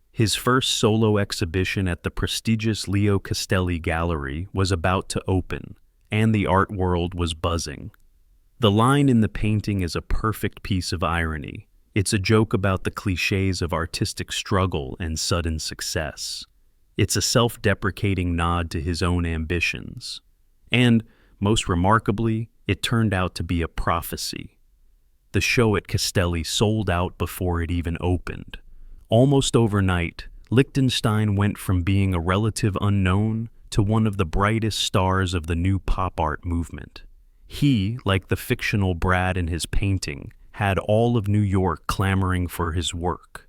His first solo exhibition at the prestigious Leo Castelli Gallery was about to open, and the art world was buzzing. The line in the painting is a perfect piece of irony. It's a joke about the cliches of artistic struggle and sudden success. It's a self-deprecating nod to his own ambitions. And, most remarkably, it turned out to be a prophecy. The show at Castelli sold out before it even opened. Almost overnight, Lichtenstein went from being a relative unknown to one of the brightest stars of the new pop art movement. He, like the fictional Brad in his painting, had all of New York clamoring for his work.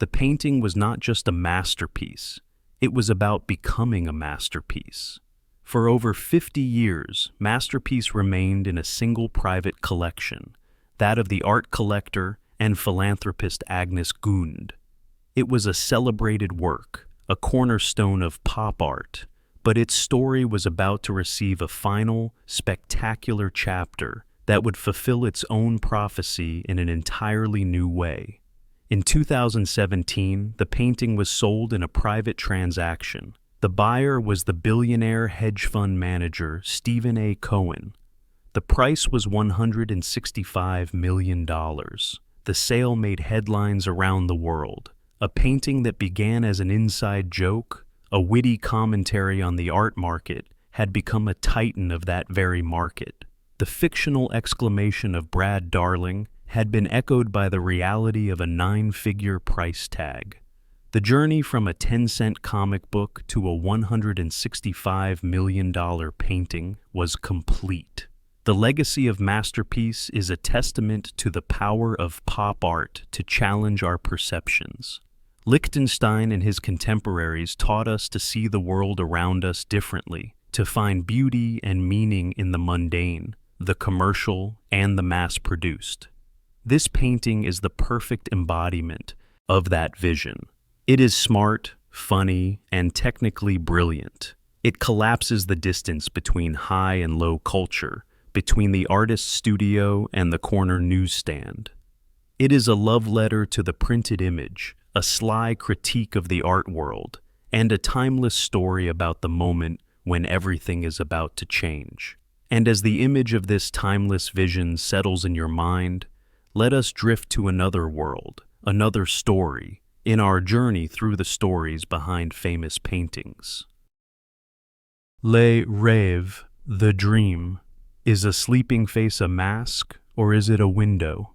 The painting was not just a masterpiece, it was about becoming a masterpiece. For over 50 years, Masterpiece remained in a single private collection, that of the art collector and philanthropist Agnes Gund. It was a celebrated work, a cornerstone of pop art, but its story was about to receive a final, spectacular chapter that would fulfill its own prophecy in an entirely new way. In 2017, the painting was sold in a private transaction. The buyer was the billionaire hedge fund manager Stephen A. Cohen. The price was $165 million. The sale made headlines around the world. A painting that began as an inside joke, a witty commentary on the art market, had become a titan of that very market. The fictional exclamation of Brad Darling had been echoed by the reality of a 9-figure price tag. The journey from a 10-cent comic book to a $165 million painting was complete. The legacy of Masterpiece is a testament to the power of pop art to challenge our perceptions. Lichtenstein and his contemporaries taught us to see the world around us differently, to find beauty and meaning in the mundane, the commercial, and the mass-produced. This painting is the perfect embodiment of that vision. It is smart, funny, and technically brilliant. It collapses the distance between high and low culture, between the artist's studio and the corner newsstand. It is a love letter to the printed image, a sly critique of the art world, and a timeless story about the moment when everything is about to change. And as the image of this timeless vision settles in your mind, let us drift to another world, another story, in our journey through the stories behind famous paintings. Le rêve, the dream. Is a sleeping face a mask, or is it a window?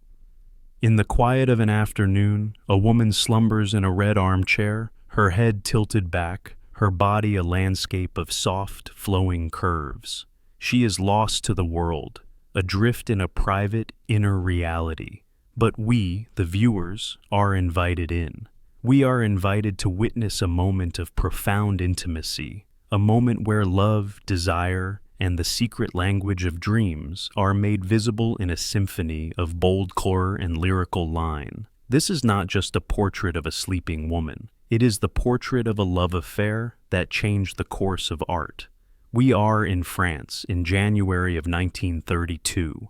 In the quiet of an afternoon, a woman slumbers in a red armchair, her head tilted back, her body a landscape of soft, flowing curves. She is lost to the world, adrift in a private, inner reality. But we, the viewers, are invited in. We are invited to witness a moment of profound intimacy, a moment where love, desire, and the secret language of dreams are made visible in a symphony of bold color and lyrical line. This is not just a portrait of a sleeping woman. It is the portrait of a love affair that changed the course of art. We are in France in January of 1932.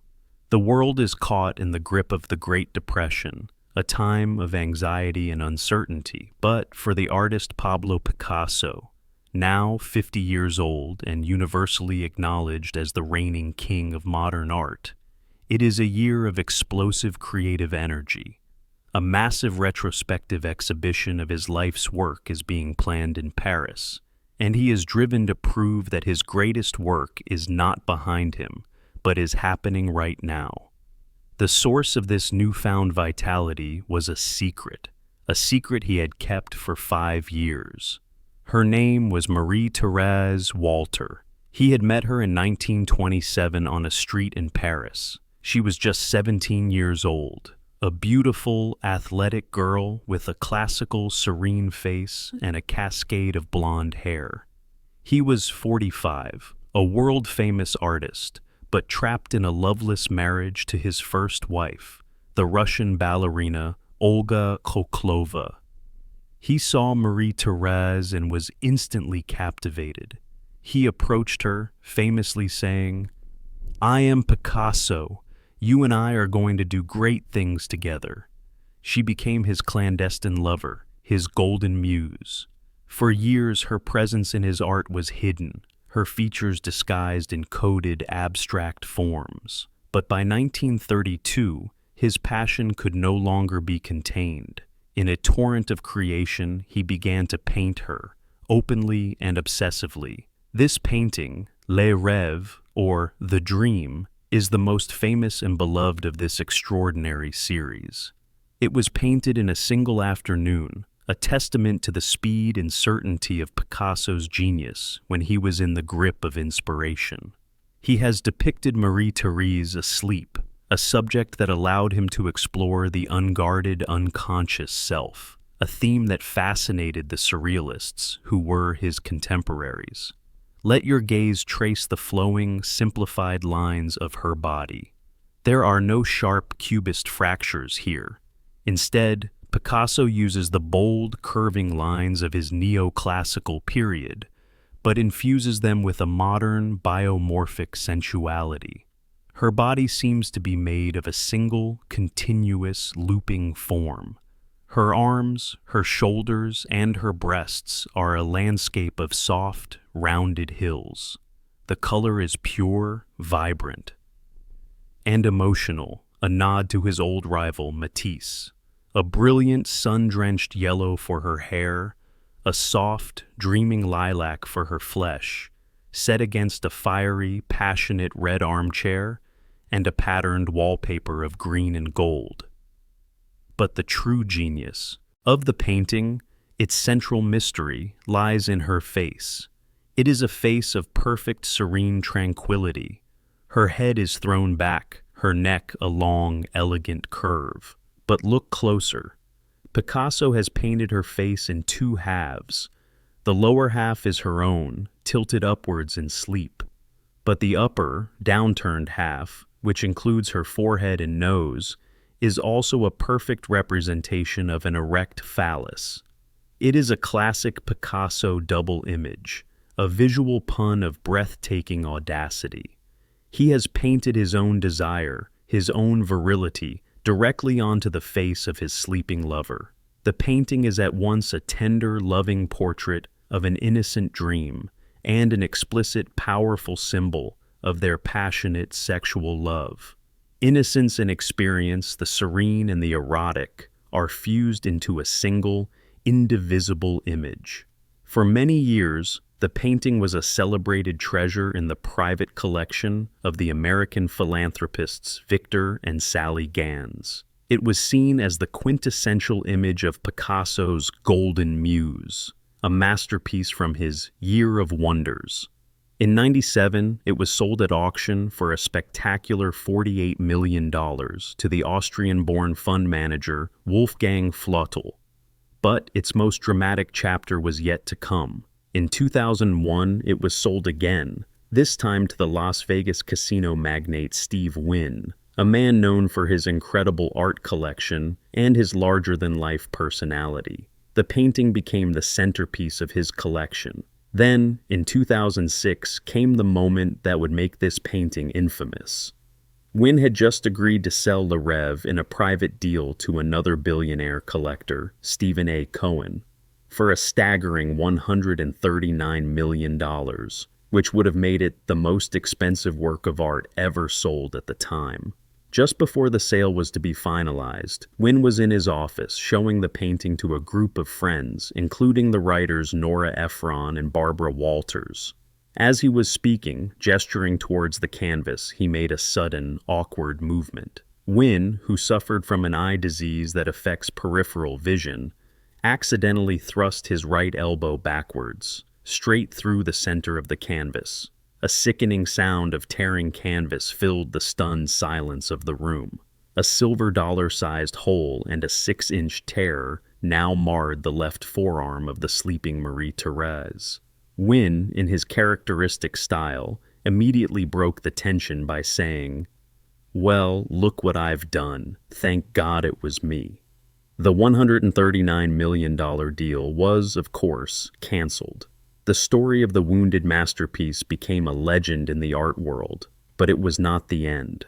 The world is caught in the grip of the Great Depression, a time of anxiety and uncertainty. But for the artist Pablo Picasso, now 50 years old and universally acknowledged as the reigning king of modern art, it is a year of explosive creative energy. A massive retrospective exhibition of his life's work is being planned in Paris, and he is driven to prove that his greatest work is not behind him, but is happening right now. The source of this newfound vitality was a secret he had kept for 5 years. Her name was Marie-Thérèse Walter. He had met her in 1927 on a street in Paris. She was just 17 years old, a beautiful, athletic girl with a classical, serene face and a cascade of blonde hair. He was 45, a world-famous artist, but trapped in a loveless marriage to his first wife, the Russian ballerina Olga Koklova. He saw Marie-Thérèse and was instantly captivated. He approached her, famously saying, "I am Picasso. You and I are going to do great things together." She became his clandestine lover, his golden muse. For years, her presence in his art was hidden, her features disguised in coded, abstract forms. But by 1932, his passion could no longer be contained. In a torrent of creation, he began to paint her, openly and obsessively. This painting, Les Rêves, or The Dream, is the most famous and beloved of this extraordinary series. It was painted in a single afternoon, a testament to the speed and certainty of Picasso's genius when he was in the grip of inspiration. He has depicted Marie-Thérèse asleep, a subject that allowed him to explore the unguarded, unconscious self, a theme that fascinated the surrealists who were his contemporaries. Let your gaze trace the flowing, simplified lines of her body. There are no sharp cubist fractures here. Instead, Picasso uses the bold, curving lines of his neoclassical period, but infuses them with a modern, biomorphic sensuality. Her body seems to be made of a single, continuous, looping form. Her arms, her shoulders, and her breasts are a landscape of soft, rounded hills. The color is pure, vibrant, and emotional, a nod to his old rival, Matisse. A brilliant, sun-drenched yellow for her hair, a soft, dreaming lilac for her flesh, set against a fiery, passionate red armchair and a patterned wallpaper of green and gold. But the true genius of the painting, its central mystery, lies in her face. It is a face of perfect, serene tranquility. Her head is thrown back, her neck a long, elegant curve. But look closer. Picasso has painted her face in two halves. The lower half is her own, tilted upwards in sleep. But the upper, downturned half, which includes her forehead and nose, is also a perfect representation of an erect phallus. It is a classic Picasso double image, a visual pun of breathtaking audacity. He has painted his own desire, his own virility, directly onto the face of his sleeping lover. The painting is at once a tender, loving portrait of an innocent dream and an explicit, powerful symbol of their passionate sexual love. Innocence and experience, the serene and the erotic, are fused into a single, indivisible image. For many years, the painting was a celebrated treasure in the private collection of the American philanthropists Victor and Sally Gans. It was seen as the quintessential image of Picasso's Golden Muse, a masterpiece from his Year of Wonders. In '97, it was sold at auction for a spectacular $48 million to the Austrian-born fund manager Wolfgang Flottel. But its most dramatic chapter was yet to come. In 2001, it was sold again, this time to the Las Vegas casino magnate Steve Wynn, a man known for his incredible art collection and his larger-than-life personality. The painting became the centerpiece of his collection. Then, in 2006, came the moment that would make this painting infamous. Wynn had just agreed to sell Le Rêve in a private deal to another billionaire collector, Stephen A. Cohen, for a staggering $139 million, which would have made it the most expensive work of art ever sold at the time. Just before the sale was to be finalized, Wynn was in his office showing the painting to a group of friends, including the writers Nora Ephron and Barbara Walters. As he was speaking, gesturing towards the canvas, he made a sudden, awkward movement. Wynn, who suffered from an eye disease that affects peripheral vision, accidentally thrust his right elbow backwards, straight through the center of the canvas. A sickening sound of tearing canvas filled the stunned silence of the room. A silver dollar-sized hole and a 6-inch tear now marred the left forearm of the sleeping Marie-Thérèse. Wynn, in his characteristic style, immediately broke the tension by saying, "Well, look what I've done. Thank God it was me." The $139 million deal was, of course, canceled. The story of the wounded masterpiece became a legend in the art world, but it was not the end.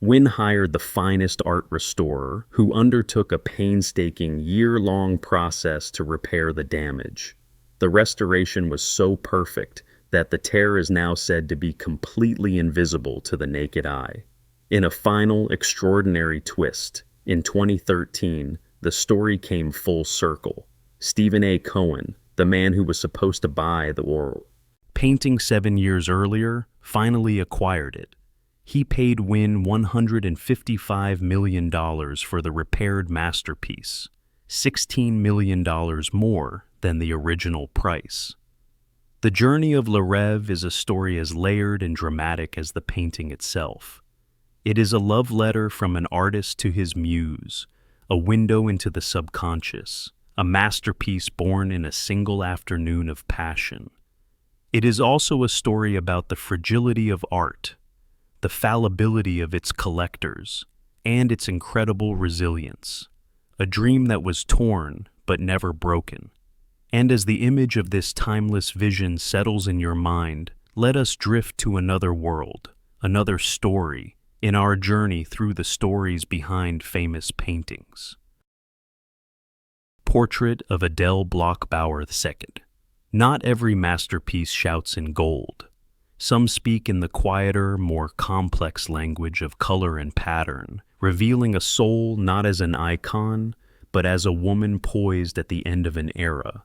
Wynn hired the finest art restorer, who undertook a painstaking year-long process to repair the damage. The restoration was so perfect that the tear is now said to be completely invisible to the naked eye. In a final, extraordinary twist, in 2013, the story came full circle. Stephen A. Cohen, the man who was supposed to buy the world painting 7 years earlier, finally acquired it. He paid Wynne $155 million for the repaired masterpiece, $16 million more than the original price. The journey of Le Rêve is a story as layered and dramatic as the painting itself. It is a love letter from an artist to his muse, a window into the subconscious, a masterpiece born in a single afternoon of passion. It is also a story about the fragility of art, the fallibility of its collectors, and its incredible resilience, a dream that was torn but never broken. And as the image of this timeless vision settles in your mind, let us drift to another world, another story, in our journey through the stories behind famous paintings. Portrait of Adele Bloch-Bauer II. Not every masterpiece shouts in gold. Some speak in the quieter, more complex language of color and pattern, revealing a soul not as an icon, but as a woman poised at the end of an era.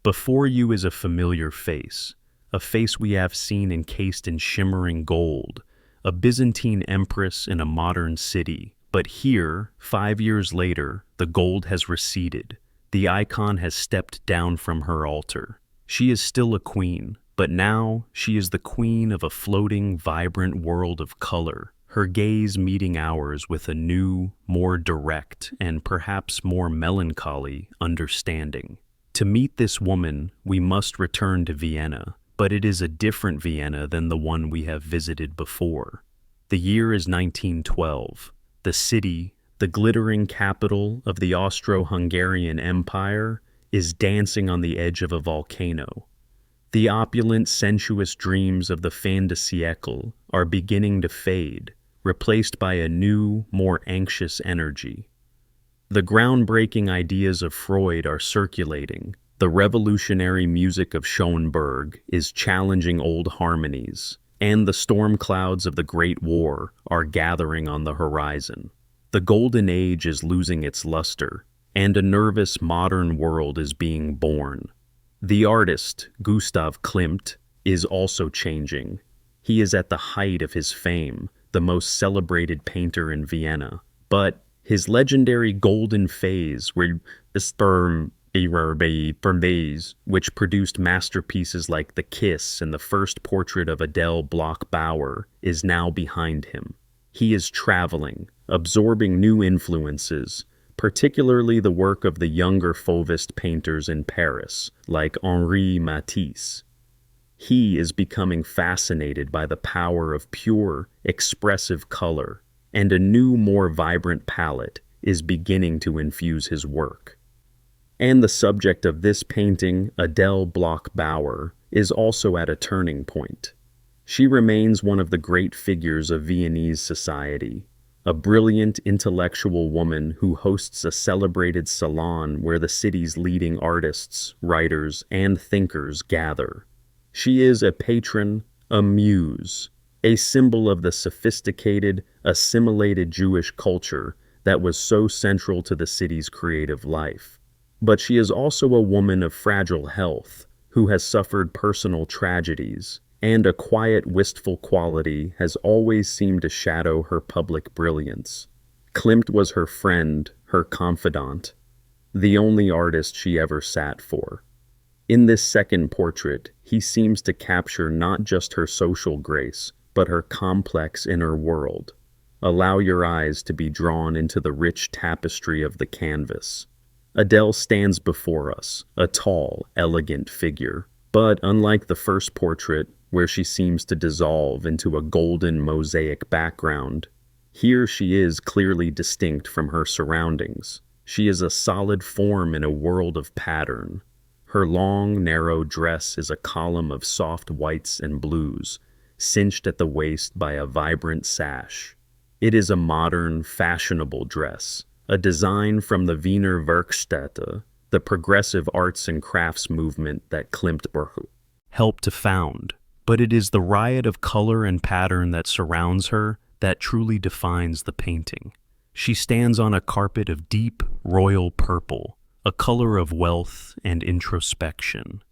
Before you is a familiar face, a face we have seen encased in shimmering gold, a Byzantine empress in a modern city. But here, 5 years later, the gold has receded. The icon has stepped down from her altar. She is still a queen, but now she is the queen of a floating, vibrant world of color, her gaze meeting ours with a new, more direct, and perhaps more melancholy understanding. To meet this woman, we must return to Vienna, but it is a different Vienna than the one we have visited before. The year is 1912. The city, the glittering capital of the Austro-Hungarian Empire, is dancing on the edge of a volcano. The opulent, sensuous dreams of the fin de siècle are beginning to fade, replaced by a new, more anxious energy. The groundbreaking ideas of Freud are circulating. The revolutionary music of Schoenberg is challenging old harmonies, and the storm clouds of the Great War are gathering on the horizon. The Golden Age is losing its luster, and a nervous modern world is being born. The artist, Gustav Klimt, is also changing. He is at the height of his fame, the most celebrated painter in Vienna. But his legendary golden phase, which produced masterpieces like The Kiss and the first portrait of Adele Bloch-Bauer, is now behind him. He is traveling, absorbing new influences, particularly the work of the younger Fauvist painters in Paris, like Henri Matisse. He is becoming fascinated by the power of pure, expressive color, and a new, more vibrant palette is beginning to infuse his work. And the subject of this painting, Adele Bloch-Bauer, is also at a turning point. She remains one of the great figures of Viennese society, a brilliant intellectual woman who hosts a celebrated salon where the city's leading artists, writers, and thinkers gather. She is a patron, a muse, a symbol of the sophisticated, assimilated Jewish culture that was so central to the city's creative life. But she is also a woman of fragile health who has suffered personal tragedies, and a quiet, wistful quality has always seemed to shadow her public brilliance. Klimt was her friend, her confidant, the only artist she ever sat for. In this second portrait, he seems to capture not just her social grace, but her complex inner world. Allow your eyes to be drawn into the rich tapestry of the canvas. Adele stands before us, a tall, elegant figure. But unlike the first portrait, where she seems to dissolve into a golden mosaic background, here she is clearly distinct from her surroundings. She is a solid form in a world of pattern. Her long, narrow dress is a column of soft whites and blues, cinched at the waist by a vibrant sash. It is a modern, fashionable dress, a design from the Wiener Werkstätte, the progressive arts and crafts movement that Klimt helped to found. But it is the riot of color and pattern that surrounds her that truly defines the painting. She stands on a carpet of deep royal purple, a color of wealth and introspection.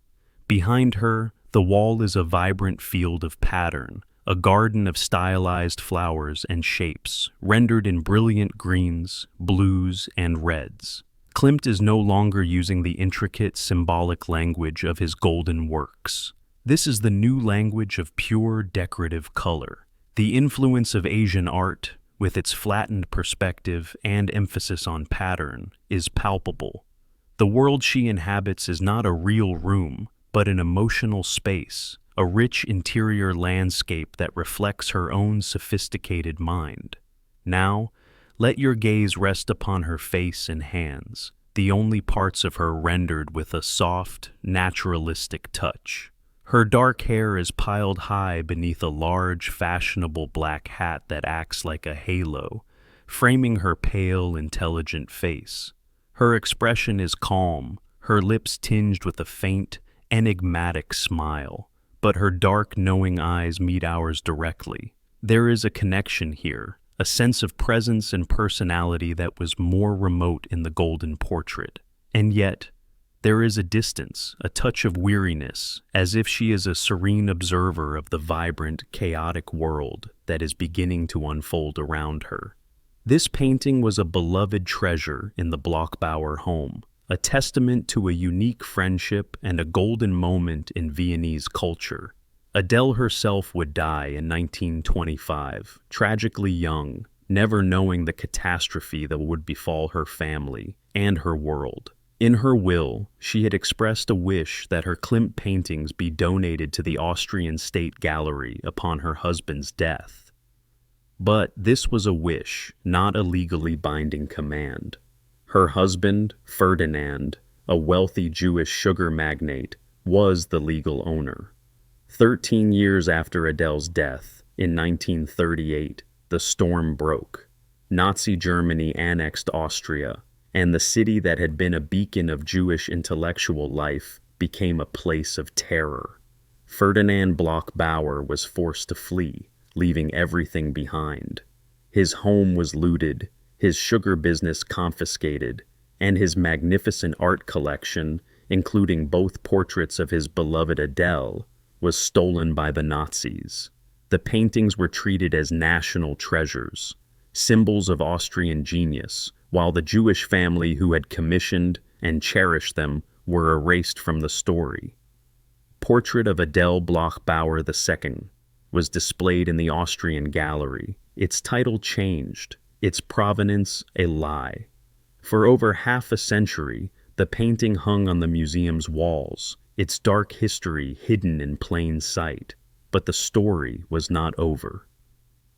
Behind her, the wall is a vibrant field of pattern, a garden of stylized flowers and shapes, rendered in brilliant greens, blues, and reds. Klimt is no longer using the intricate symbolic language of his golden works. This is the new language of pure decorative color. The influence of Asian art, with its flattened perspective and emphasis on pattern, is palpable. The world she inhabits is not a real room, but an emotional space, a rich interior landscape that reflects her own sophisticated mind. Now, let your gaze rest upon her face and hands, the only parts of her rendered with a soft, naturalistic touch. Her dark hair is piled high beneath a large, fashionable black hat that acts like a halo, framing her pale, intelligent face. Her expression is calm, her lips tinged with a faint, enigmatic smile, but her dark, knowing eyes meet ours directly. There is a connection here, a sense of presence and personality that was more remote in the golden portrait. And yet, there is a distance, a touch of weariness, as if she is a serene observer of the vibrant, chaotic world that is beginning to unfold around her. This painting was a beloved treasure in the Bloch-Bauer home, a testament to a unique friendship and a golden moment in Viennese culture. Adele herself would die in 1925, tragically young, never knowing the catastrophe that would befall her family and her world. In her will, she had expressed a wish that her Klimt paintings be donated to the Austrian State Gallery upon her husband's death. But this was a wish, not a legally binding command. Her husband, Ferdinand, a wealthy Jewish sugar magnate, was the legal owner. 13 years after Adele's death, in 1938, the storm broke. Nazi Germany annexed Austria, and the city that had been a beacon of Jewish intellectual life became a place of terror. Ferdinand Bloch-Bauer was forced to flee, leaving everything behind. His home was looted, his sugar business confiscated, and his magnificent art collection, including both portraits of his beloved Adele, was stolen by the Nazis. The paintings were treated as national treasures, symbols of Austrian genius, while the Jewish family who had commissioned and cherished them were erased from the story. Portrait of Adele Bloch-Bauer II was displayed in the Austrian gallery, its title changed, its provenance a lie. For over half a century, the painting hung on the museum's walls, its dark history hidden in plain sight. But the story was not over.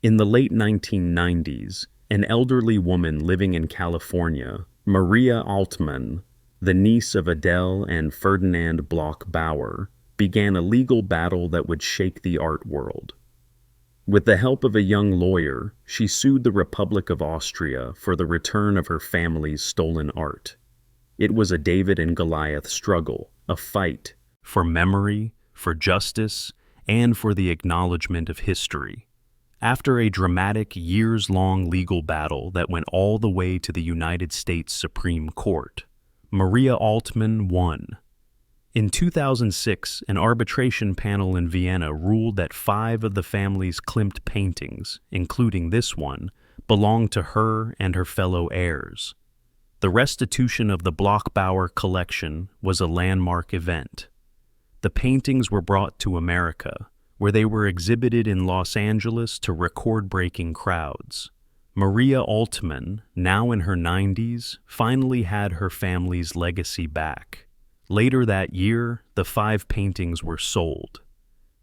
In the late 1990s, an elderly woman living in California, Maria Altmann, the niece of Adele and Ferdinand Bloch-Bauer, began a legal battle that would shake the art world. With the help of a young lawyer, she sued the Republic of Austria for the return of her family's stolen art. It was a David and Goliath struggle, a fight for memory, for justice, and for the acknowledgement of history. After a dramatic, years-long legal battle that went all the way to the United States Supreme Court, Maria Altmann won. In 2006, an arbitration panel in Vienna ruled that 5 of the family's Klimt paintings, including this one, belonged to her and her fellow heirs. The restitution of the Bloch-Bauer collection was a landmark event. The paintings were brought to America, where they were exhibited in Los Angeles to record-breaking crowds. Maria Altmann, now in her 90s, finally had her family's legacy back. Later that year, the 5 paintings were sold.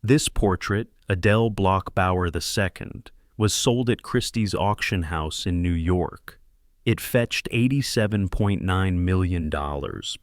This portrait, Adele Bloch-Bauer II, was sold at Christie's auction house in New York. It fetched $87.9 million,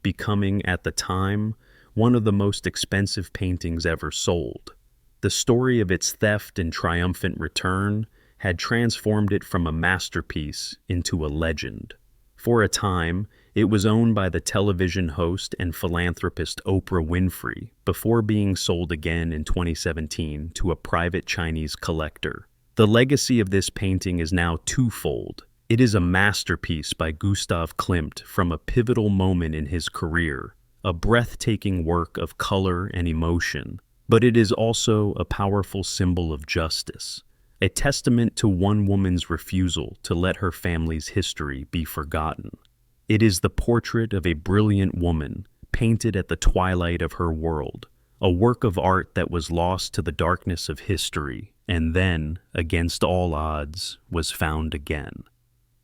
becoming, at the time, one of the most expensive paintings ever sold. The story of its theft and triumphant return had transformed it from a masterpiece into a legend. For a time, it was owned by the television host and philanthropist Oprah Winfrey before being sold again in 2017 to a private Chinese collector. The legacy of this painting is now twofold. It is a masterpiece by Gustav Klimt from a pivotal moment in his career, a breathtaking work of color and emotion, but it is also a powerful symbol of justice, a testament to one woman's refusal to let her family's history be forgotten. It is the portrait of a brilliant woman, painted at the twilight of her world, a work of art that was lost to the darkness of history, and then, against all odds, was found again.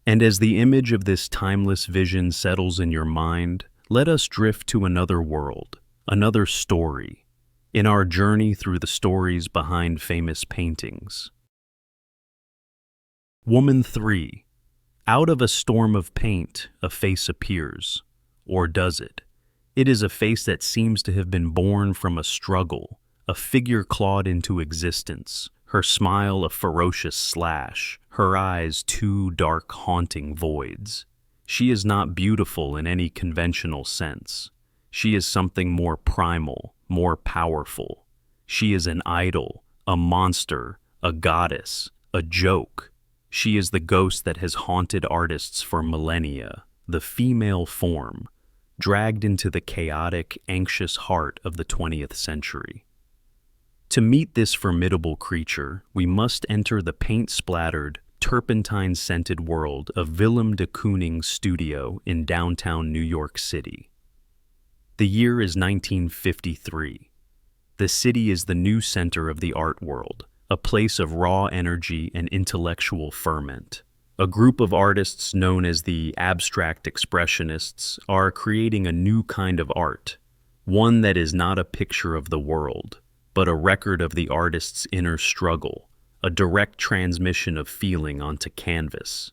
And as the image of this timeless vision settles in your mind, let us drift to another world, another story, in our journey through the stories behind famous paintings. Woman 3. Out of a storm of paint, a face appears. Or does it? It is a face that seems to have been born from a struggle, a figure clawed into existence, her smile a ferocious slash, her eyes two dark, haunting voids. She is not beautiful in any conventional sense. She is something more primal, more powerful. She is an idol, a monster, a goddess, a joke. She is the ghost that has haunted artists for millennia, the female form, dragged into the chaotic, anxious heart of the 20th century. To meet this formidable creature, we must enter the paint-splattered, turpentine-scented world of Willem de Kooning's studio in downtown New York City. The year is 1953. The city is the new center of the art world, a place of raw energy and intellectual ferment. A group of artists known as the abstract expressionists are creating a new kind of art, one that is not a picture of the world, but a record of the artist's inner struggle, a direct transmission of feeling onto canvas.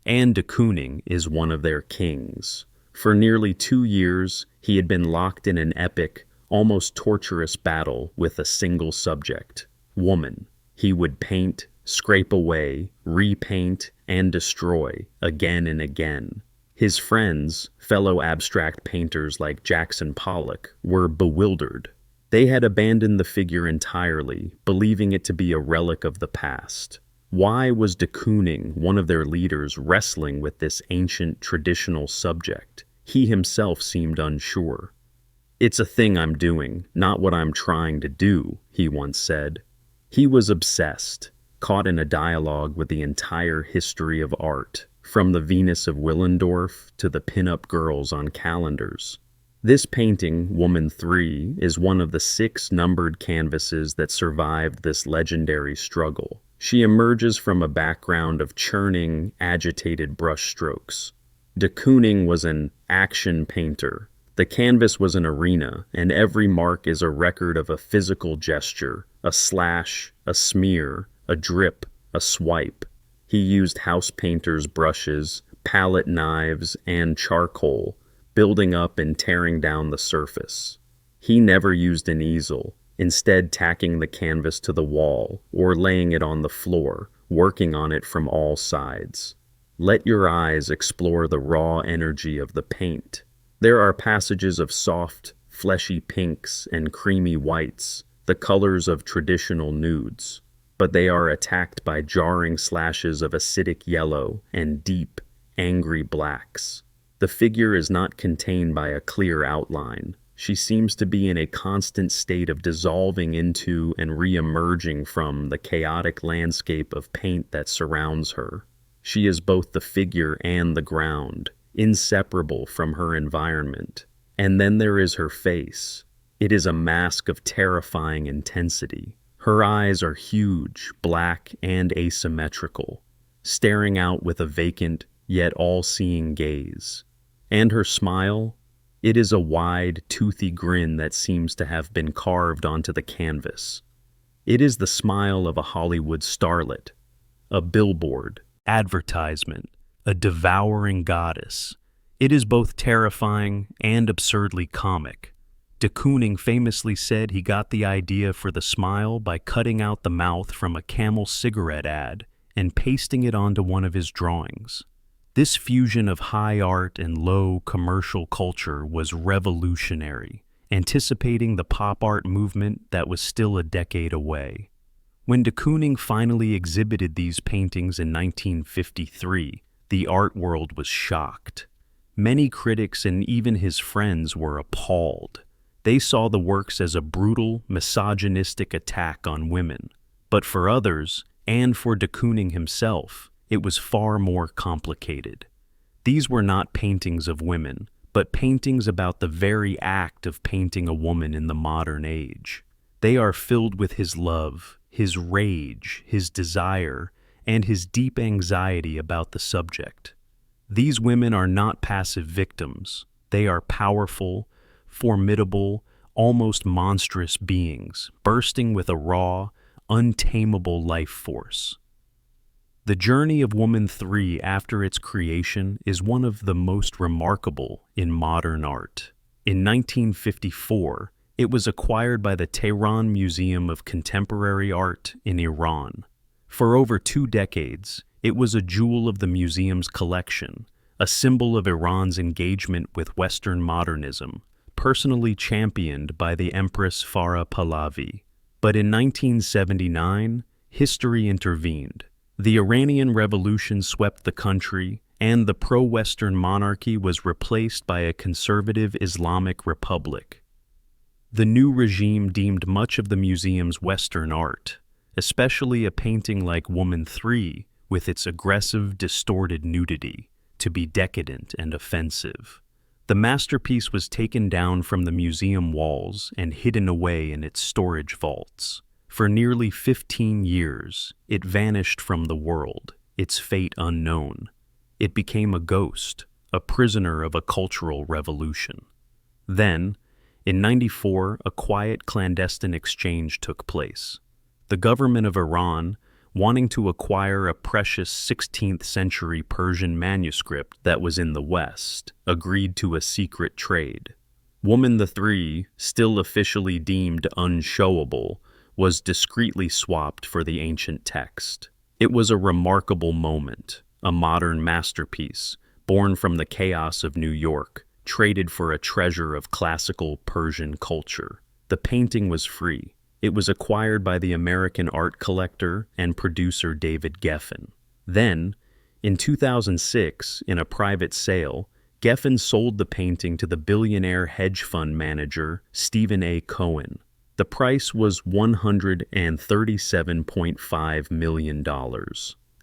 And de Kooning is one of their kings. For nearly 2 years, he had been locked in an epic, almost torturous battle with a single subject, woman. He would paint, scrape away, repaint, and destroy again and again. His friends, fellow abstract painters like Jackson Pollock, were bewildered. They had abandoned the figure entirely, believing it to be a relic of the past. Why was de Kooning, one of their leaders, wrestling with this ancient traditional subject? He himself seemed unsure. "It's a thing I'm doing, not what I'm trying to do," he once said. He was obsessed, caught in a dialogue with the entire history of art, from the Venus of Willendorf to the pin-up girls on calendars. This painting, Woman 3, is one of the 6 numbered canvases that survived this legendary struggle. She emerges from a background of churning, agitated brushstrokes. De Kooning was an action painter. The canvas was an arena, and every mark is a record of a physical gesture, a slash, a smear, a drip, a swipe. He used house painter's brushes, palette knives, and charcoal, building up and tearing down the surface. He never used an easel, instead tacking the canvas to the wall or laying it on the floor, working on it from all sides. Let your eyes explore the raw energy of the paint. There are passages of soft, fleshy pinks and creamy whites, the colors of traditional nudes, but they are attacked by jarring slashes of acidic yellow and deep, angry blacks. The figure is not contained by a clear outline. She seems to be in a constant state of dissolving into and re-emerging from the chaotic landscape of paint that surrounds her. She is both the figure and the ground, inseparable from her environment. And then there is her face. It is a mask of terrifying intensity. Her eyes are huge, black, and asymmetrical, staring out with a vacant, yet all-seeing gaze. And her smile? It is a wide, toothy grin that seems to have been carved onto the canvas. It is the smile of a Hollywood starlet, a billboard, advertisement, a devouring goddess. It is both terrifying and absurdly comic. De Kooning famously said he got the idea for the smile by cutting out the mouth from a Camel cigarette ad and pasting it onto one of his drawings. This fusion of high art and low commercial culture was revolutionary, anticipating the pop art movement that was still a decade away. When de Kooning finally exhibited these paintings in 1953, the art world was shocked. Many critics and even his friends were appalled. They saw the works as a brutal, misogynistic attack on women. But for others, and for de Kooning himself, it was far more complicated. These were not paintings of women, but paintings about the very act of painting a woman in the modern age. They are filled with his love, his rage, his desire, and his deep anxiety about the subject. These women are not passive victims. They are powerful, formidable, almost monstrous beings, bursting with a raw, untamable life force. The journey of Woman 3 after its creation is one of the most remarkable in modern art. In 1954, it was acquired by the Tehran Museum of Contemporary Art in Iran. For over 2 decades, it was a jewel of the museum's collection, a symbol of Iran's engagement with Western modernism, personally championed by the Empress Farah Pahlavi. But in 1979, history intervened. The Iranian Revolution swept the country, and the pro-Western monarchy was replaced by a conservative Islamic republic. The new regime deemed much of the museum's Western art, especially a painting like Woman 3, with its aggressive, distorted nudity, to be decadent and offensive. The masterpiece was taken down from the museum walls and hidden away in its storage vaults. For nearly 15 years, it vanished from the world, its fate unknown. It became a ghost, a prisoner of a cultural revolution. Then, in '94, a quiet clandestine exchange took place. The government of Iran, wanting to acquire a precious 16th century Persian manuscript that was in the West, agreed to a secret trade. Woman 3, still officially deemed unshowable, was discreetly swapped for the ancient text. It was a remarkable moment, a modern masterpiece, born from the chaos of New York, traded for a treasure of classical Persian culture. The painting was free. It was acquired by the American art collector and producer David Geffen. Then, in 2006, in a private sale, Geffen sold the painting to the billionaire hedge fund manager Stephen A. Cohen. The price was $137.5 million.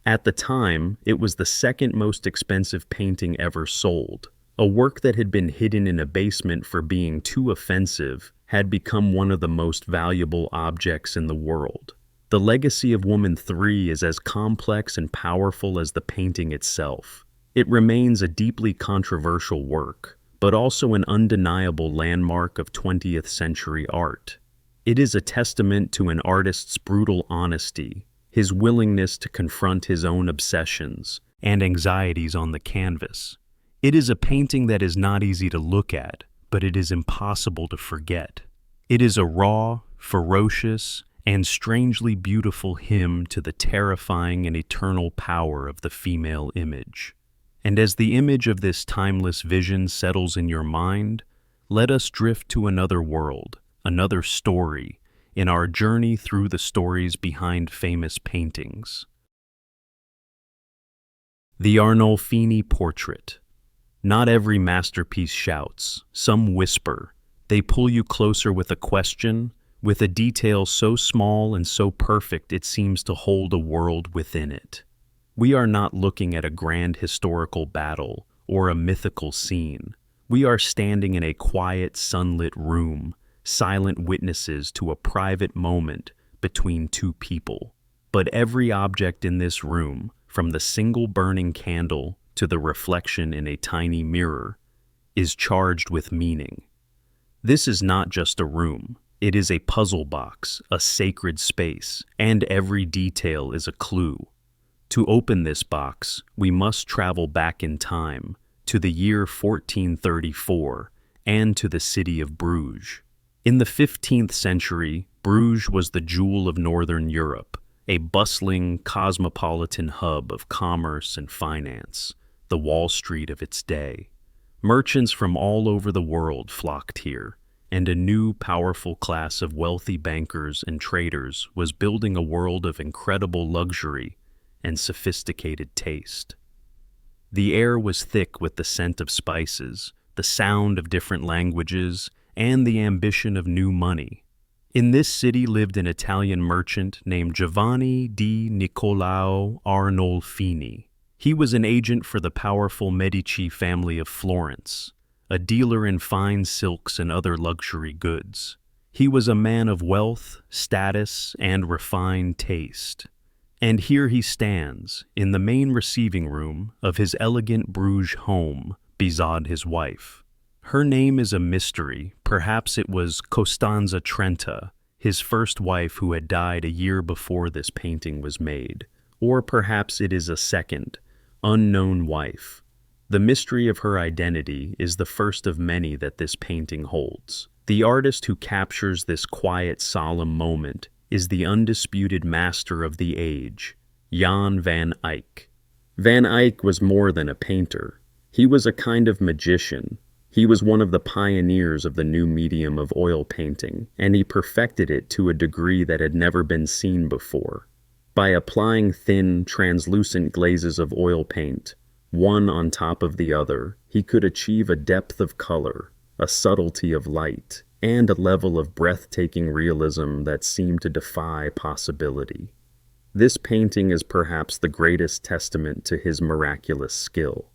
At the time, it was the second most expensive painting ever sold. A work that had been hidden in a basement for being too offensive had become one of the most valuable objects in the world. The legacy of Woman 3 is as complex and powerful as the painting itself. It remains a deeply controversial work, but also an undeniable landmark of 20th century art. It is a testament to an artist's brutal honesty, his willingness to confront his own obsessions and anxieties on the canvas. It is a painting that is not easy to look at, but it is impossible to forget. It is a raw, ferocious, and strangely beautiful hymn to the terrifying and eternal power of the female image. And as the image of this timeless vision settles in your mind, let us drift to another world, another story, in our journey through the stories behind famous paintings. The Arnolfini Portrait. Not every masterpiece shouts, some whisper. They pull you closer with a question, with a detail so small and so perfect it seems to hold a world within it. We are not looking at a grand historical battle or a mythical scene. We are standing in a quiet, sunlit room, silent witnesses to a private moment between two people. But every object in this room, from the single burning candle to the reflection in a tiny mirror, is charged with meaning. This is not just a room. It is a puzzle box, a sacred space, and every detail is a clue. To open this box, we must travel back in time, to the year 1434, and to the city of Bruges. In the 15th century, Bruges was the jewel of northern Europe, a bustling, cosmopolitan hub of commerce and finance, the Wall Street of its day. Merchants from all over the world flocked here, and a new powerful class of wealthy bankers and traders was building a world of incredible luxury and sophisticated taste. The air was thick with the scent of spices, the sound of different languages, and the ambition of new money. In this city lived an Italian merchant named Giovanni di Niccolao Arnolfini. He was an agent for the powerful Medici family of Florence, a dealer in fine silks and other luxury goods. He was a man of wealth, status, and refined taste. And here he stands, in the main receiving room of his elegant Bruges home, beside his wife. Her name is a mystery. Perhaps it was Costanza Trenta, his first wife who had died a year before this painting was made. Or perhaps it is a second, unknown wife. The mystery of her identity is the first of many that this painting holds. The artist who captures this quiet, solemn moment is the undisputed master of the age, Jan van Eyck. Van Eyck was more than a painter. He was a kind of magician. He was one of the pioneers of the new medium of oil painting, and he perfected it to a degree that had never been seen before. By applying thin, translucent glazes of oil paint, one on top of the other, he could achieve a depth of color, a subtlety of light, and a level of breathtaking realism that seemed to defy possibility. This painting is perhaps the greatest testament to his miraculous skill.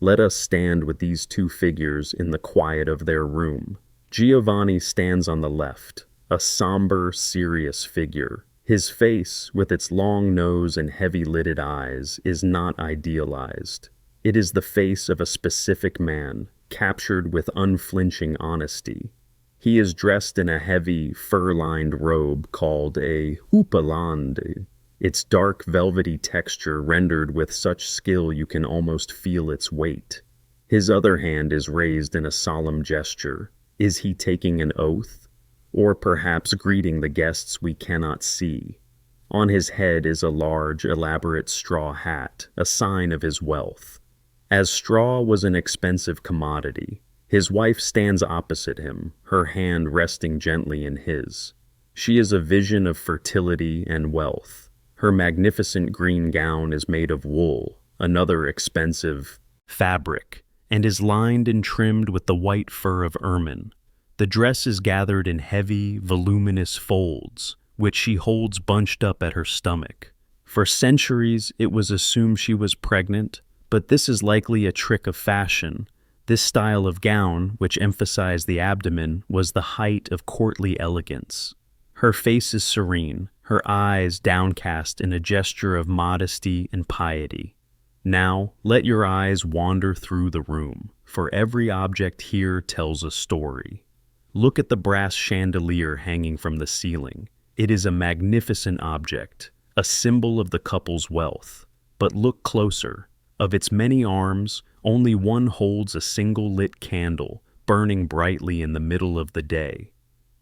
Let us stand with these two figures in the quiet of their room. Giovanni stands on the left, a somber, serious figure. His face, with its long nose and heavy-lidded eyes, is not idealized. It is the face of a specific man, captured with unflinching honesty. He is dressed in a heavy, fur-lined robe called a houppelande, its dark, velvety texture rendered with such skill you can almost feel its weight. His other hand is raised in a solemn gesture. Is he taking an oath? Or perhaps greeting the guests we cannot see? On his head is a large, elaborate straw hat, a sign of his wealth. As straw was an expensive commodity, his wife stands opposite him, her hand resting gently in his. She is a vision of fertility and wealth. Her magnificent green gown is made of wool, another expensive fabric, and is lined and trimmed with the white fur of ermine. The dress is gathered in heavy, voluminous folds, which she holds bunched up at her stomach. For centuries, it was assumed she was pregnant, but this is likely a trick of fashion. This style of gown, which emphasized the abdomen, was the height of courtly elegance. Her face is serene, her eyes downcast in a gesture of modesty and piety. Now, let your eyes wander through the room, for every object here tells a story. Look at the brass chandelier hanging from the ceiling. It is a magnificent object, a symbol of the couple's wealth. But look closer. Of its many arms, only one holds a single lit candle, burning brightly in the middle of the day.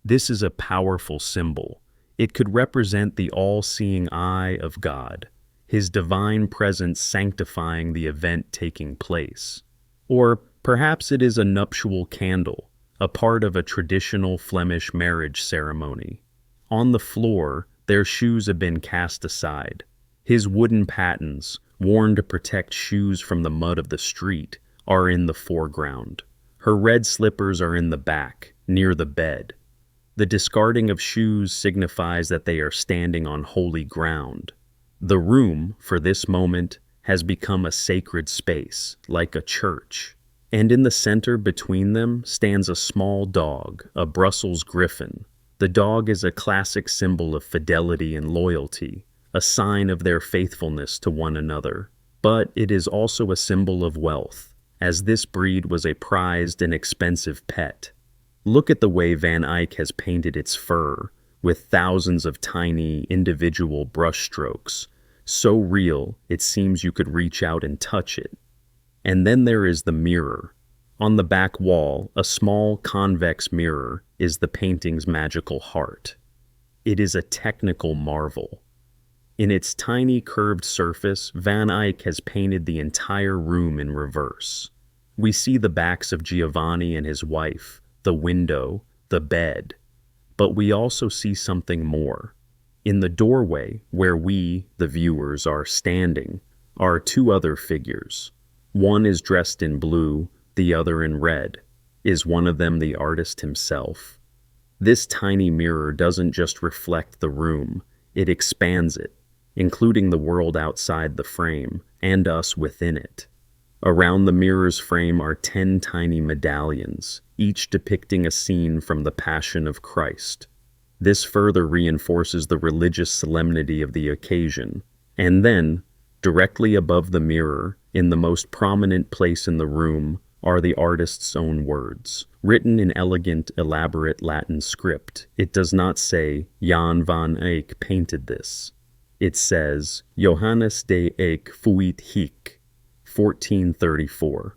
This is a powerful symbol. It could represent the all-seeing eye of God, His divine presence sanctifying the event taking place. Or perhaps it is a nuptial candle, a part of a traditional Flemish marriage ceremony. On the floor, their shoes have been cast aside. His wooden pattens, worn to protect shoes from the mud of the street, are in the foreground. Her red slippers are in the back, near the bed. The discarding of shoes signifies that they are standing on holy ground. The room, for this moment, has become a sacred space, like a church. And in the center between them stands a small dog, a Brussels griffon. The dog is a classic symbol of fidelity and loyalty, a sign of their faithfulness to one another. But it is also a symbol of wealth, as this breed was a prized and expensive pet. Look at the way Van Eyck has painted its fur, with thousands of tiny, individual brushstrokes, so real it seems you could reach out and touch it. And then there is the mirror. On the back wall, a small convex mirror is the painting's magical heart. It is a technical marvel. In its tiny curved surface, Van Eyck has painted the entire room in reverse. We see the backs of Giovanni and his wife, the window, the bed. But we also see something more. In the doorway, where we, the viewers, are standing, are two other figures. One is dressed in blue, the other in red. Is one of them the artist himself? This tiny mirror doesn't just reflect the room, it expands it, including the world outside the frame and us within it. Around the mirror's frame are 10 tiny medallions, each depicting a scene from the Passion of Christ. This further reinforces the religious solemnity of the occasion. And then, directly above the mirror, in the most prominent place in the room, are the artist's own words. Written in elegant, elaborate Latin script, it does not say, Jan van Eyck painted this. It says, Johannes de Eyck fuit hic, 1434.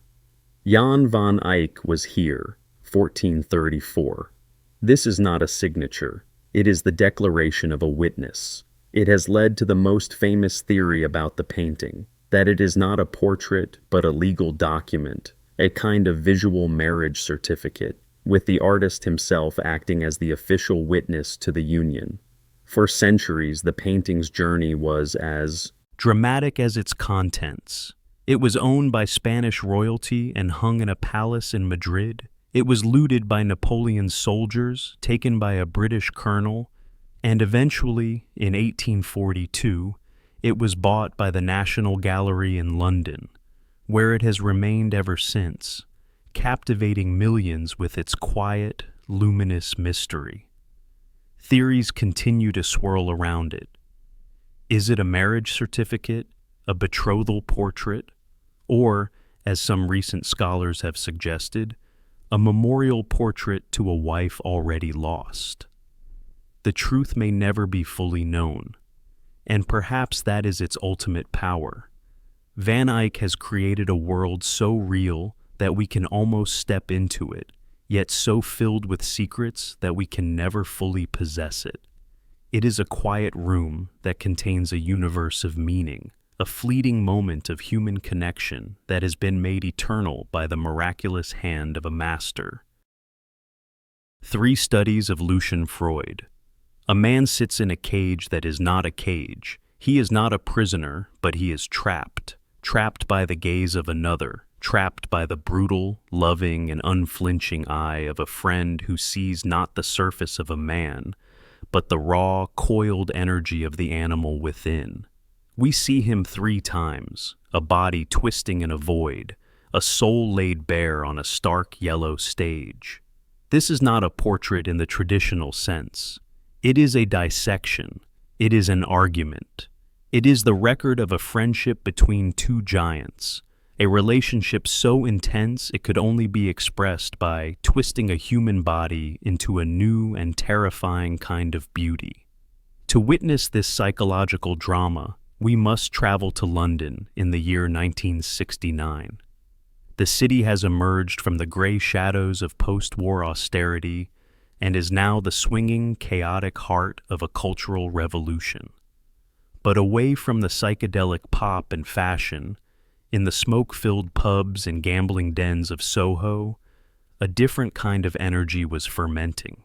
Jan van Eyck was here, 1434. This is not a signature. It is the declaration of a witness. It has led to the most famous theory about the painting, that it is not a portrait but a legal document, a kind of visual marriage certificate, with the artist himself acting as the official witness to the union. For centuries, the painting's journey was as dramatic as its contents. It was owned by Spanish royalty and hung in a palace in Madrid. It was looted by Napoleon's soldiers, taken by a British colonel, and eventually, in 1842, it was bought by the National Gallery in London, where it has remained ever since, captivating millions with its quiet, luminous mystery. Theories continue to swirl around it. Is it a marriage certificate, a betrothal portrait, or, as some recent scholars have suggested, a memorial portrait to a wife already lost? The truth may never be fully known, and perhaps that is its ultimate power. Van Eyck has created a world so real that we can almost step into it, yet so filled with secrets that we can never fully possess it. It is a quiet room that contains a universe of meaning, a fleeting moment of human connection that has been made eternal by the miraculous hand of a master. 3 studies of Lucian Freud. A man sits in a cage that is not a cage. He is not a prisoner, but he is trapped. Trapped by the gaze of another, trapped by the brutal, loving, and unflinching eye of a friend who sees not the surface of a man, but the raw, coiled energy of the animal within. We see him 3 times, a body twisting in a void, a soul laid bare on a stark yellow stage. This is not a portrait in the traditional sense. It is a dissection. It is an argument. It is the record of a friendship between 2 giants, a relationship so intense it could only be expressed by twisting a human body into a new and terrifying kind of beauty. To witness this psychological drama, we must travel to London in the year 1969. The city has emerged from the gray shadows of post-war austerity and is now the swinging, chaotic heart of a cultural revolution. But away from the psychedelic pop and fashion, in the smoke-filled pubs and gambling dens of Soho, a different kind of energy was fermenting.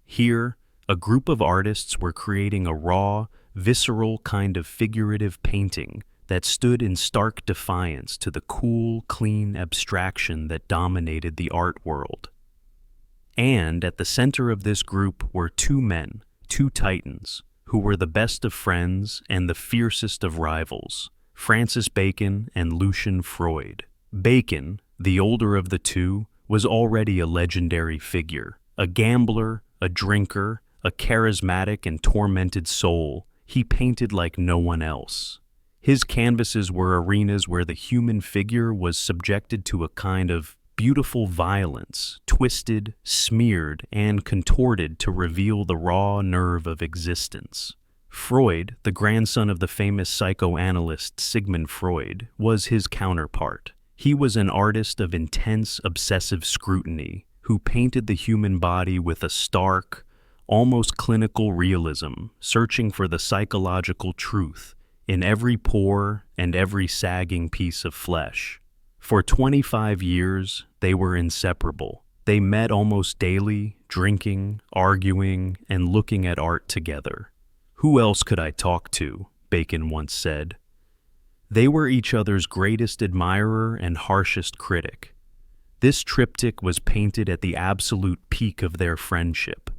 Here, a group of artists were creating a raw, visceral kind of figurative painting that stood in stark defiance to the cool, clean abstraction that dominated the art world. And at the center of this group were 2 men, 2 titans, who were the best of friends and the fiercest of rivals, Francis Bacon and Lucian Freud. Bacon, the older of the 2, was already a legendary figure, a gambler, a drinker, a charismatic and tormented soul. He painted like no one else. His canvases were arenas where the human figure was subjected to a kind of beautiful violence, twisted, smeared, and contorted to reveal the raw nerve of existence. Freud, the grandson of the famous psychoanalyst Sigmund Freud, was his counterpart. He was an artist of intense, obsessive scrutiny, who painted the human body with a stark, almost clinical realism, searching for the psychological truth in every pore and every sagging piece of flesh. For 25 years, they were inseparable. They met almost daily, drinking, arguing, and looking at art together. "Who else could I talk to?" Bacon once said. They were each other's greatest admirer and harshest critic. This triptych was painted at the absolute peak of their friendship.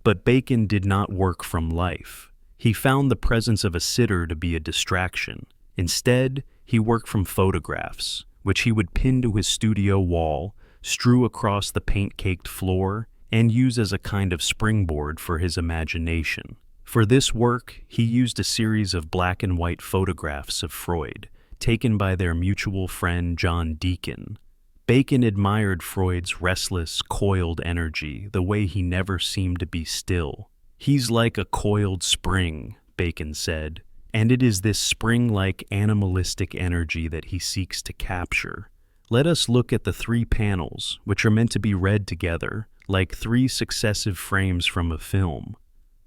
But Bacon did not work from life. He found the presence of a sitter to be a distraction. Instead, he worked from photographs, which he would pin to his studio wall, strew across the paint-caked floor, and use as a kind of springboard for his imagination. For this work, he used a series of black and white photographs of Freud, taken by their mutual friend John Deacon. Bacon admired Freud's restless, coiled energy, the way he never seemed to be still. "He's like a coiled spring," Bacon said, and it is this spring-like animalistic energy that he seeks to capture. Let us look at the three panels, which are meant to be read together, like three successive frames from a film.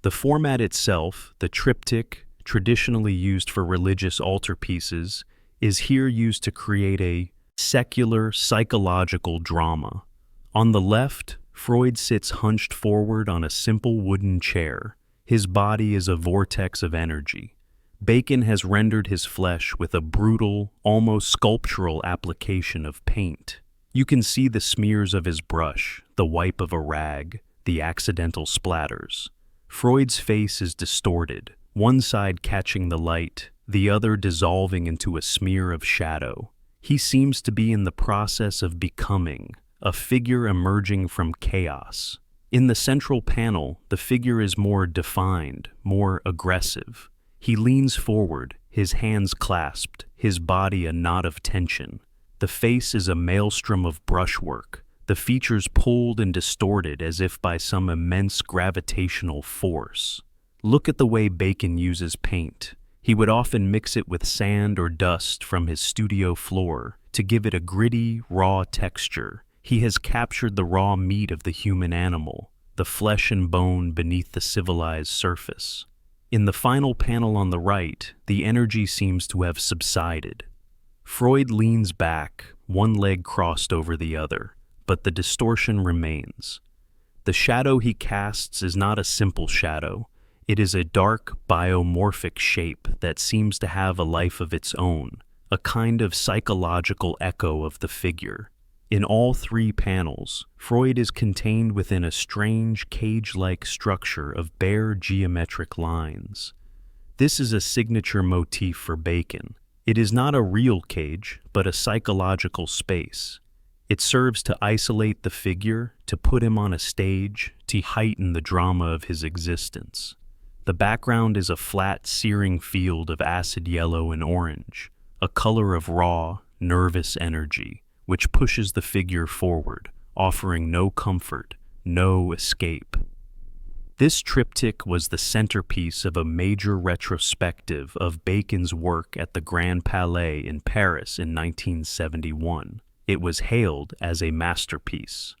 The format itself, the triptych, traditionally used for religious altarpieces, is here used to create a secular psychological drama. On the left, Freud sits hunched forward on a simple wooden chair. His body is a vortex of energy. Bacon has rendered his flesh with a brutal, almost sculptural application of paint. You can see the smears of his brush, the wipe of a rag, the accidental splatters. Freud's face is distorted, one side catching the light, the other dissolving into a smear of shadow. He seems to be in the process of becoming, a figure emerging from chaos. In the central panel, the figure is more defined, more aggressive. He leans forward, his hands clasped, his body a knot of tension. The face is a maelstrom of brushwork, the features pulled and distorted as if by some immense gravitational force. Look at the way Bacon uses paint. He would often mix it with sand or dust from his studio floor to give it a gritty, raw texture. He has captured the raw meat of the human animal, the flesh and bone beneath the civilized surface. In the final panel on the right, the energy seems to have subsided. Freud leans back, one leg crossed over the other, but the distortion remains. The shadow he casts is not a simple shadow. It is a dark, biomorphic shape that seems to have a life of its own, a kind of psychological echo of the figure. In all three panels, Freud is contained within a strange, cage-like structure of bare geometric lines. This is a signature motif for Bacon. It is not a real cage, but a psychological space. It serves to isolate the figure, to put him on a stage, to heighten the drama of his existence. The background is a flat, searing field of acid yellow and orange, a color of raw, nervous energy, which pushes the figure forward, offering no comfort, no escape. This triptych was the centerpiece of a major retrospective of Bacon's work at the Grand Palais in Paris in 1971. It was hailed as a masterpiece.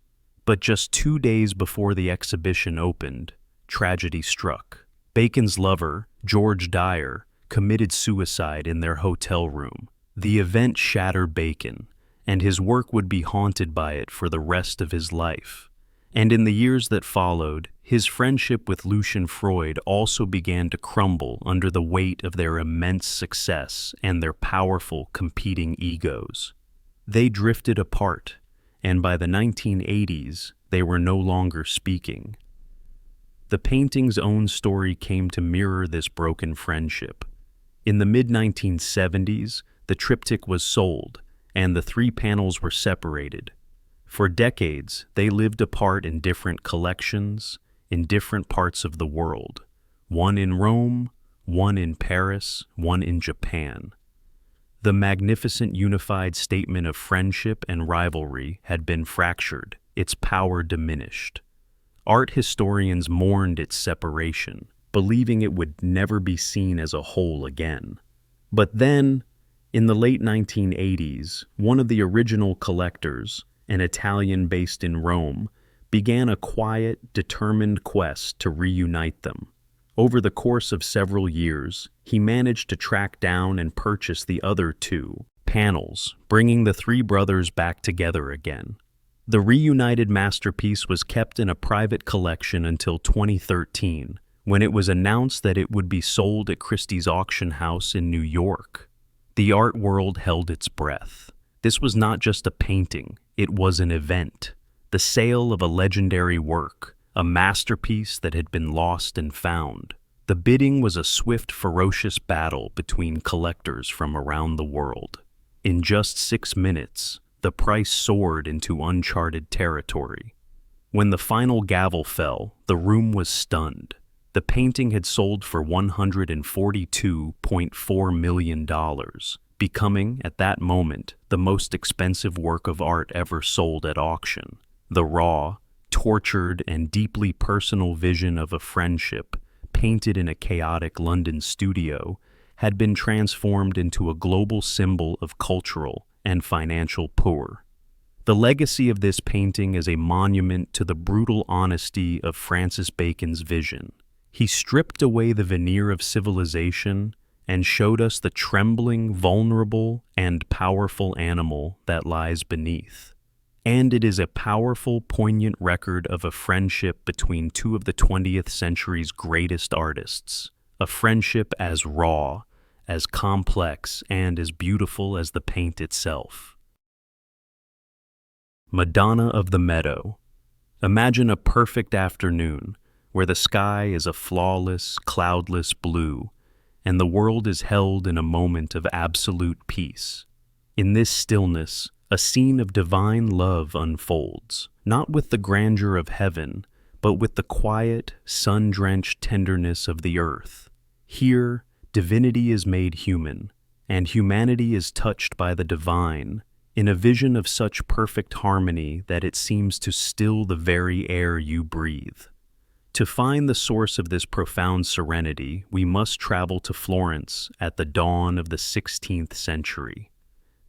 But just 2 days before the exhibition opened, tragedy struck. Bacon's lover, George Dyer, committed suicide in their hotel room. The event shattered Bacon, and his work would be haunted by it for the rest of his life. And in the years that followed, his friendship with Lucian Freud also began to crumble under the weight of their immense success and their powerful competing egos. They drifted apart, and by the 1980s, they were no longer speaking. The painting's own story came to mirror this broken friendship. In the mid-1970s, the triptych was sold, and the three panels were separated. For decades, they lived apart in different collections, in different parts of the world. One in Rome, one in Paris, one in Japan. The magnificent unified statement of friendship and rivalry had been fractured, its power diminished. Art historians mourned its separation, believing it would never be seen as a whole again. But then, in the late 1980s, one of the original collectors, an Italian based in Rome, began a quiet, determined quest to reunite them. Over the course of several years, he managed to track down and purchase the other two panels, bringing the three brothers back together again. The reunited masterpiece was kept in a private collection until 2013, when it was announced that it would be sold at Christie's auction house in New York. The art world held its breath. This was not just a painting, it was an event. The sale of a legendary work, a masterpiece that had been lost and found. The bidding was a swift, ferocious battle between collectors from around the world. In just 6 minutes, the price soared into uncharted territory. When the final gavel fell, the room was stunned. The painting had sold for $142.4 million, becoming, at that moment, the most expensive work of art ever sold at auction. The raw, tortured, and deeply personal vision of a friendship, painted in a chaotic London studio, had been transformed into a global symbol of cultural and financial power. The legacy of this painting is a monument to the brutal honesty of Francis Bacon's vision. He stripped away the veneer of civilization and showed us the trembling, vulnerable, and powerful animal that lies beneath. And it is a powerful, poignant record of a friendship between two of the 20th century's greatest artists, a friendship as raw, as complex, and as beautiful as the paint itself. Madonna of the Meadow. Imagine a perfect afternoon where the sky is a flawless, cloudless blue, and the world is held in a moment of absolute peace. In this stillness, a scene of divine love unfolds, not with the grandeur of heaven, but with the quiet, sun-drenched tenderness of the earth. Here, divinity is made human, and humanity is touched by the divine, in a vision of such perfect harmony that it seems to still the very air you breathe. To find the source of this profound serenity, we must travel to Florence at the dawn of the 16th century.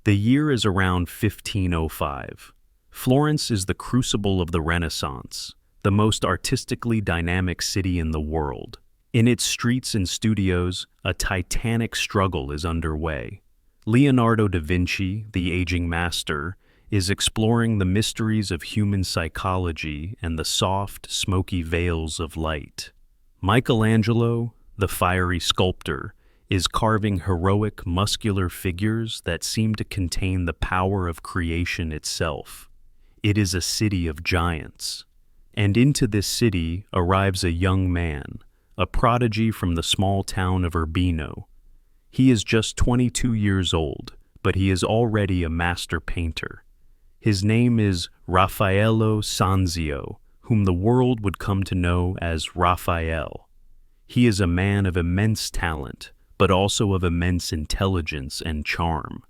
The year is around 1505. Florence is the crucible of the Renaissance, the most artistically dynamic city in the world. In its streets and studios, a titanic struggle is underway. Leonardo da Vinci, the aging master, is exploring the mysteries of human psychology and the soft, smoky veils of light. Michelangelo, the fiery sculptor, is carving heroic, muscular figures that seem to contain the power of creation itself. It is a city of giants. And into this city arrives a young man, a prodigy from the small town of Urbino. He is just 22 years old, but he is already a master painter. His name is Raffaello Sanzio, whom the world would come to know as Raphael. He is a man of immense talent, but also of immense intelligence and charm.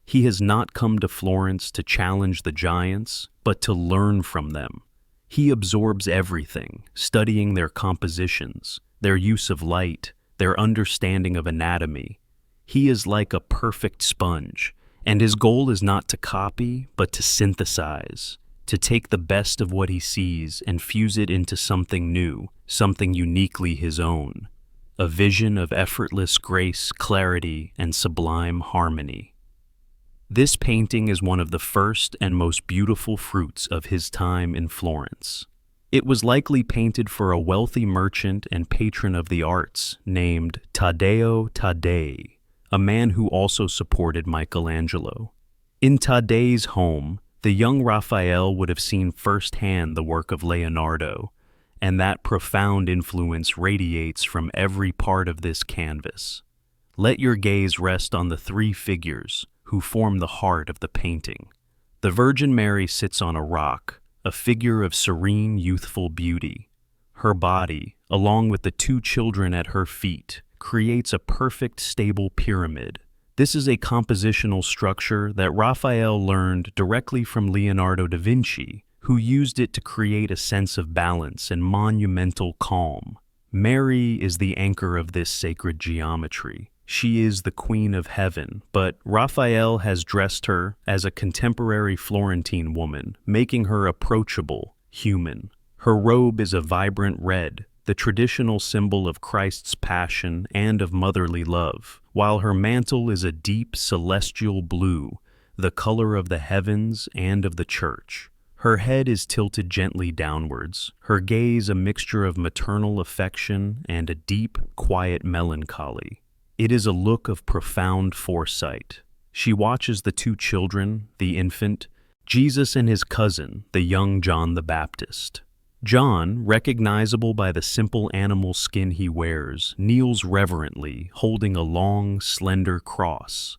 He has not come to Florence to challenge the giants, but to learn from them. He absorbs everything, studying their compositions, their use of light, their understanding of anatomy. He is like a perfect sponge, and his goal is not to copy, but to synthesize, to take the best of what he sees and fuse it into something new, something uniquely his own. A vision of effortless grace, clarity, and sublime harmony. This painting is one of the first and most beautiful fruits of his time in Florence. It was likely painted for a wealthy merchant and patron of the arts named Taddeo Taddei, a man who also supported Michelangelo. In Taddei's home, the young Raphael would have seen firsthand the work of Leonardo, and that profound influence radiates from every part of this canvas. Let your gaze rest on the three figures who form the heart of the painting. The Virgin Mary sits on a rock, a figure of serene, youthful beauty. Her body, along with the two children at her feet, creates a perfect, stable pyramid. This is a compositional structure that Raphael learned directly from Leonardo da Vinci, who used it to create a sense of balance and monumental calm. Mary is the anchor of this sacred geometry. She is the Queen of Heaven, but Raphael has dressed her as a contemporary Florentine woman, making her approachable, human. Her robe is a vibrant red, the traditional symbol of Christ's passion and of motherly love, while her mantle is a deep celestial blue, the color of the heavens and of the church. Her head is tilted gently downwards, her gaze a mixture of maternal affection and a deep, quiet melancholy. It is a look of profound foresight. She watches the two children, the infant, Jesus and his cousin, the young John the Baptist. John, recognizable by the simple animal skin he wears, kneels reverently, holding a long, slender cross.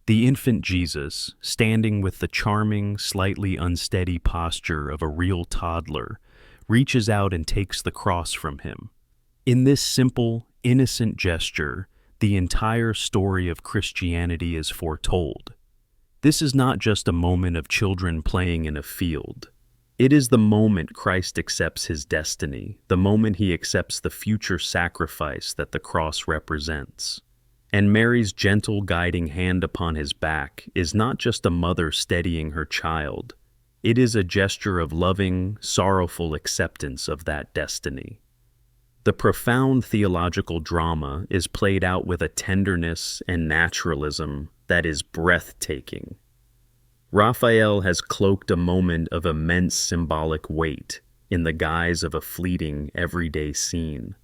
The infant Jesus, standing with the charming, slightly unsteady posture of a real toddler, reaches out and takes the cross from him. In this simple, innocent gesture, the entire story of Christianity is foretold. This is not just a moment of children playing in a field. It is the moment Christ accepts his destiny, the moment he accepts the future sacrifice that the cross represents. And Mary's gentle guiding hand upon his back is not just a mother steadying her child. It is a gesture of loving, sorrowful acceptance of that destiny. The profound theological drama is played out with a tenderness and naturalism that is breathtaking. Raphael has cloaked a moment of immense symbolic weight in the guise of a fleeting, everyday scene.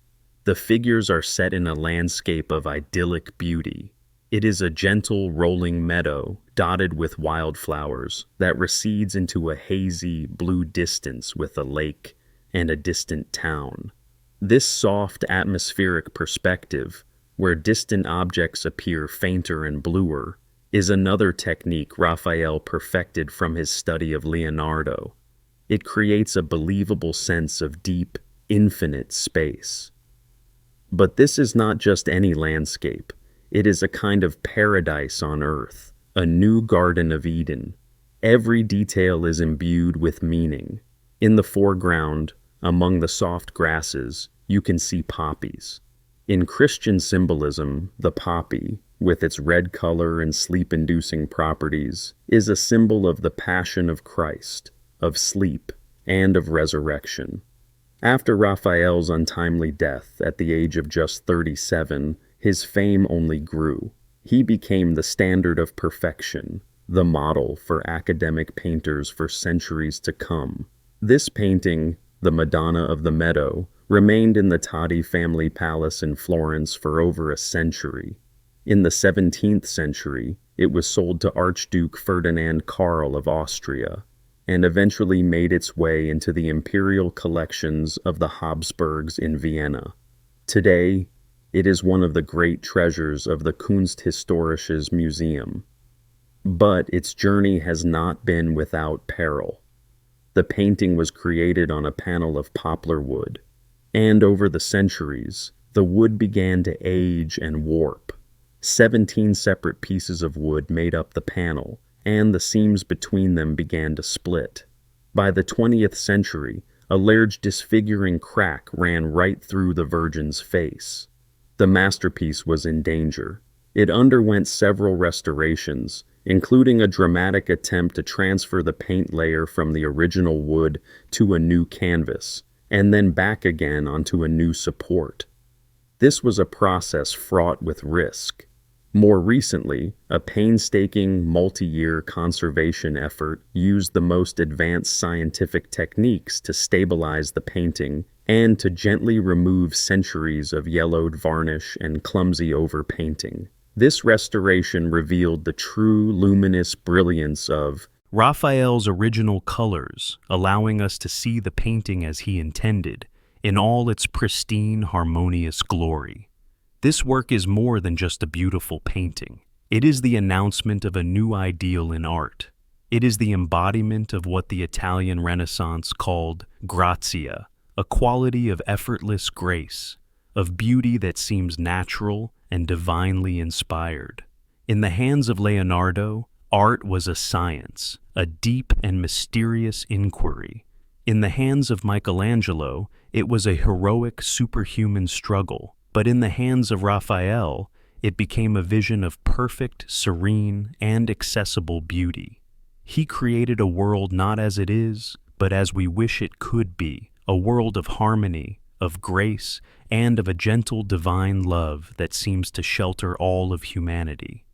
The figures are set in a landscape of idyllic beauty. It is a gentle, rolling meadow dotted with wildflowers that recedes into a hazy, blue distance with a lake and a distant town. This soft, atmospheric perspective, where distant objects appear fainter and bluer, is another technique Raphael perfected from his study of Leonardo. It creates a believable sense of deep, infinite space. But this is not just any landscape. It is a kind of paradise on earth, a new Garden of Eden. Every detail is imbued with meaning. In the foreground, among the soft grasses, you can see poppies. In Christian symbolism, the poppy, with its red color and sleep-inducing properties, is a symbol of the passion of Christ, of sleep, and of resurrection. After Raphael's untimely death at the age of just 37, his fame only grew. He became the standard of perfection, the model for academic painters for centuries to come. This painting, the Madonna of the Meadow, remained in the Todi family palace in Florence for over a century. In the 17th century, it was sold to Archduke Ferdinand Karl of Austria, and eventually made its way into the imperial collections of the Habsburgs in Vienna. Today, it is one of the great treasures of the Kunsthistorisches Museum. But its journey has not been without peril. The painting was created on a panel of poplar wood, and over the centuries, the wood began to age and warp. 17 separate pieces of wood made up the panel, and the seams between them began to split. By the 20th century, a large disfiguring crack ran right through the Virgin's face. The masterpiece was in danger. It underwent several restorations, including a dramatic attempt to transfer the paint layer from the original wood to a new canvas, and then back again onto a new support. This was a process fraught with risk. More recently, a painstaking, multi-year conservation effort used the most advanced scientific techniques to stabilize the painting and to gently remove centuries of yellowed varnish and clumsy overpainting. This restoration revealed the true luminous brilliance of Raphael's original colors, allowing us to see the painting as he intended, in all its pristine, harmonious glory. This work is more than just a beautiful painting. It is the announcement of a new ideal in art. It is the embodiment of what the Italian Renaissance called grazia, a quality of effortless grace, of beauty that seems natural and divinely inspired. In the hands of Leonardo, art was a science, a deep and mysterious inquiry. In the hands of Michelangelo, it was a heroic, superhuman struggle. But in the hands of Raphael, it became a vision of perfect, serene, and accessible beauty. He created a world not as it is, but as we wish it could be, a world of harmony, of grace, and of a gentle divine love that seems to shelter all of humanity.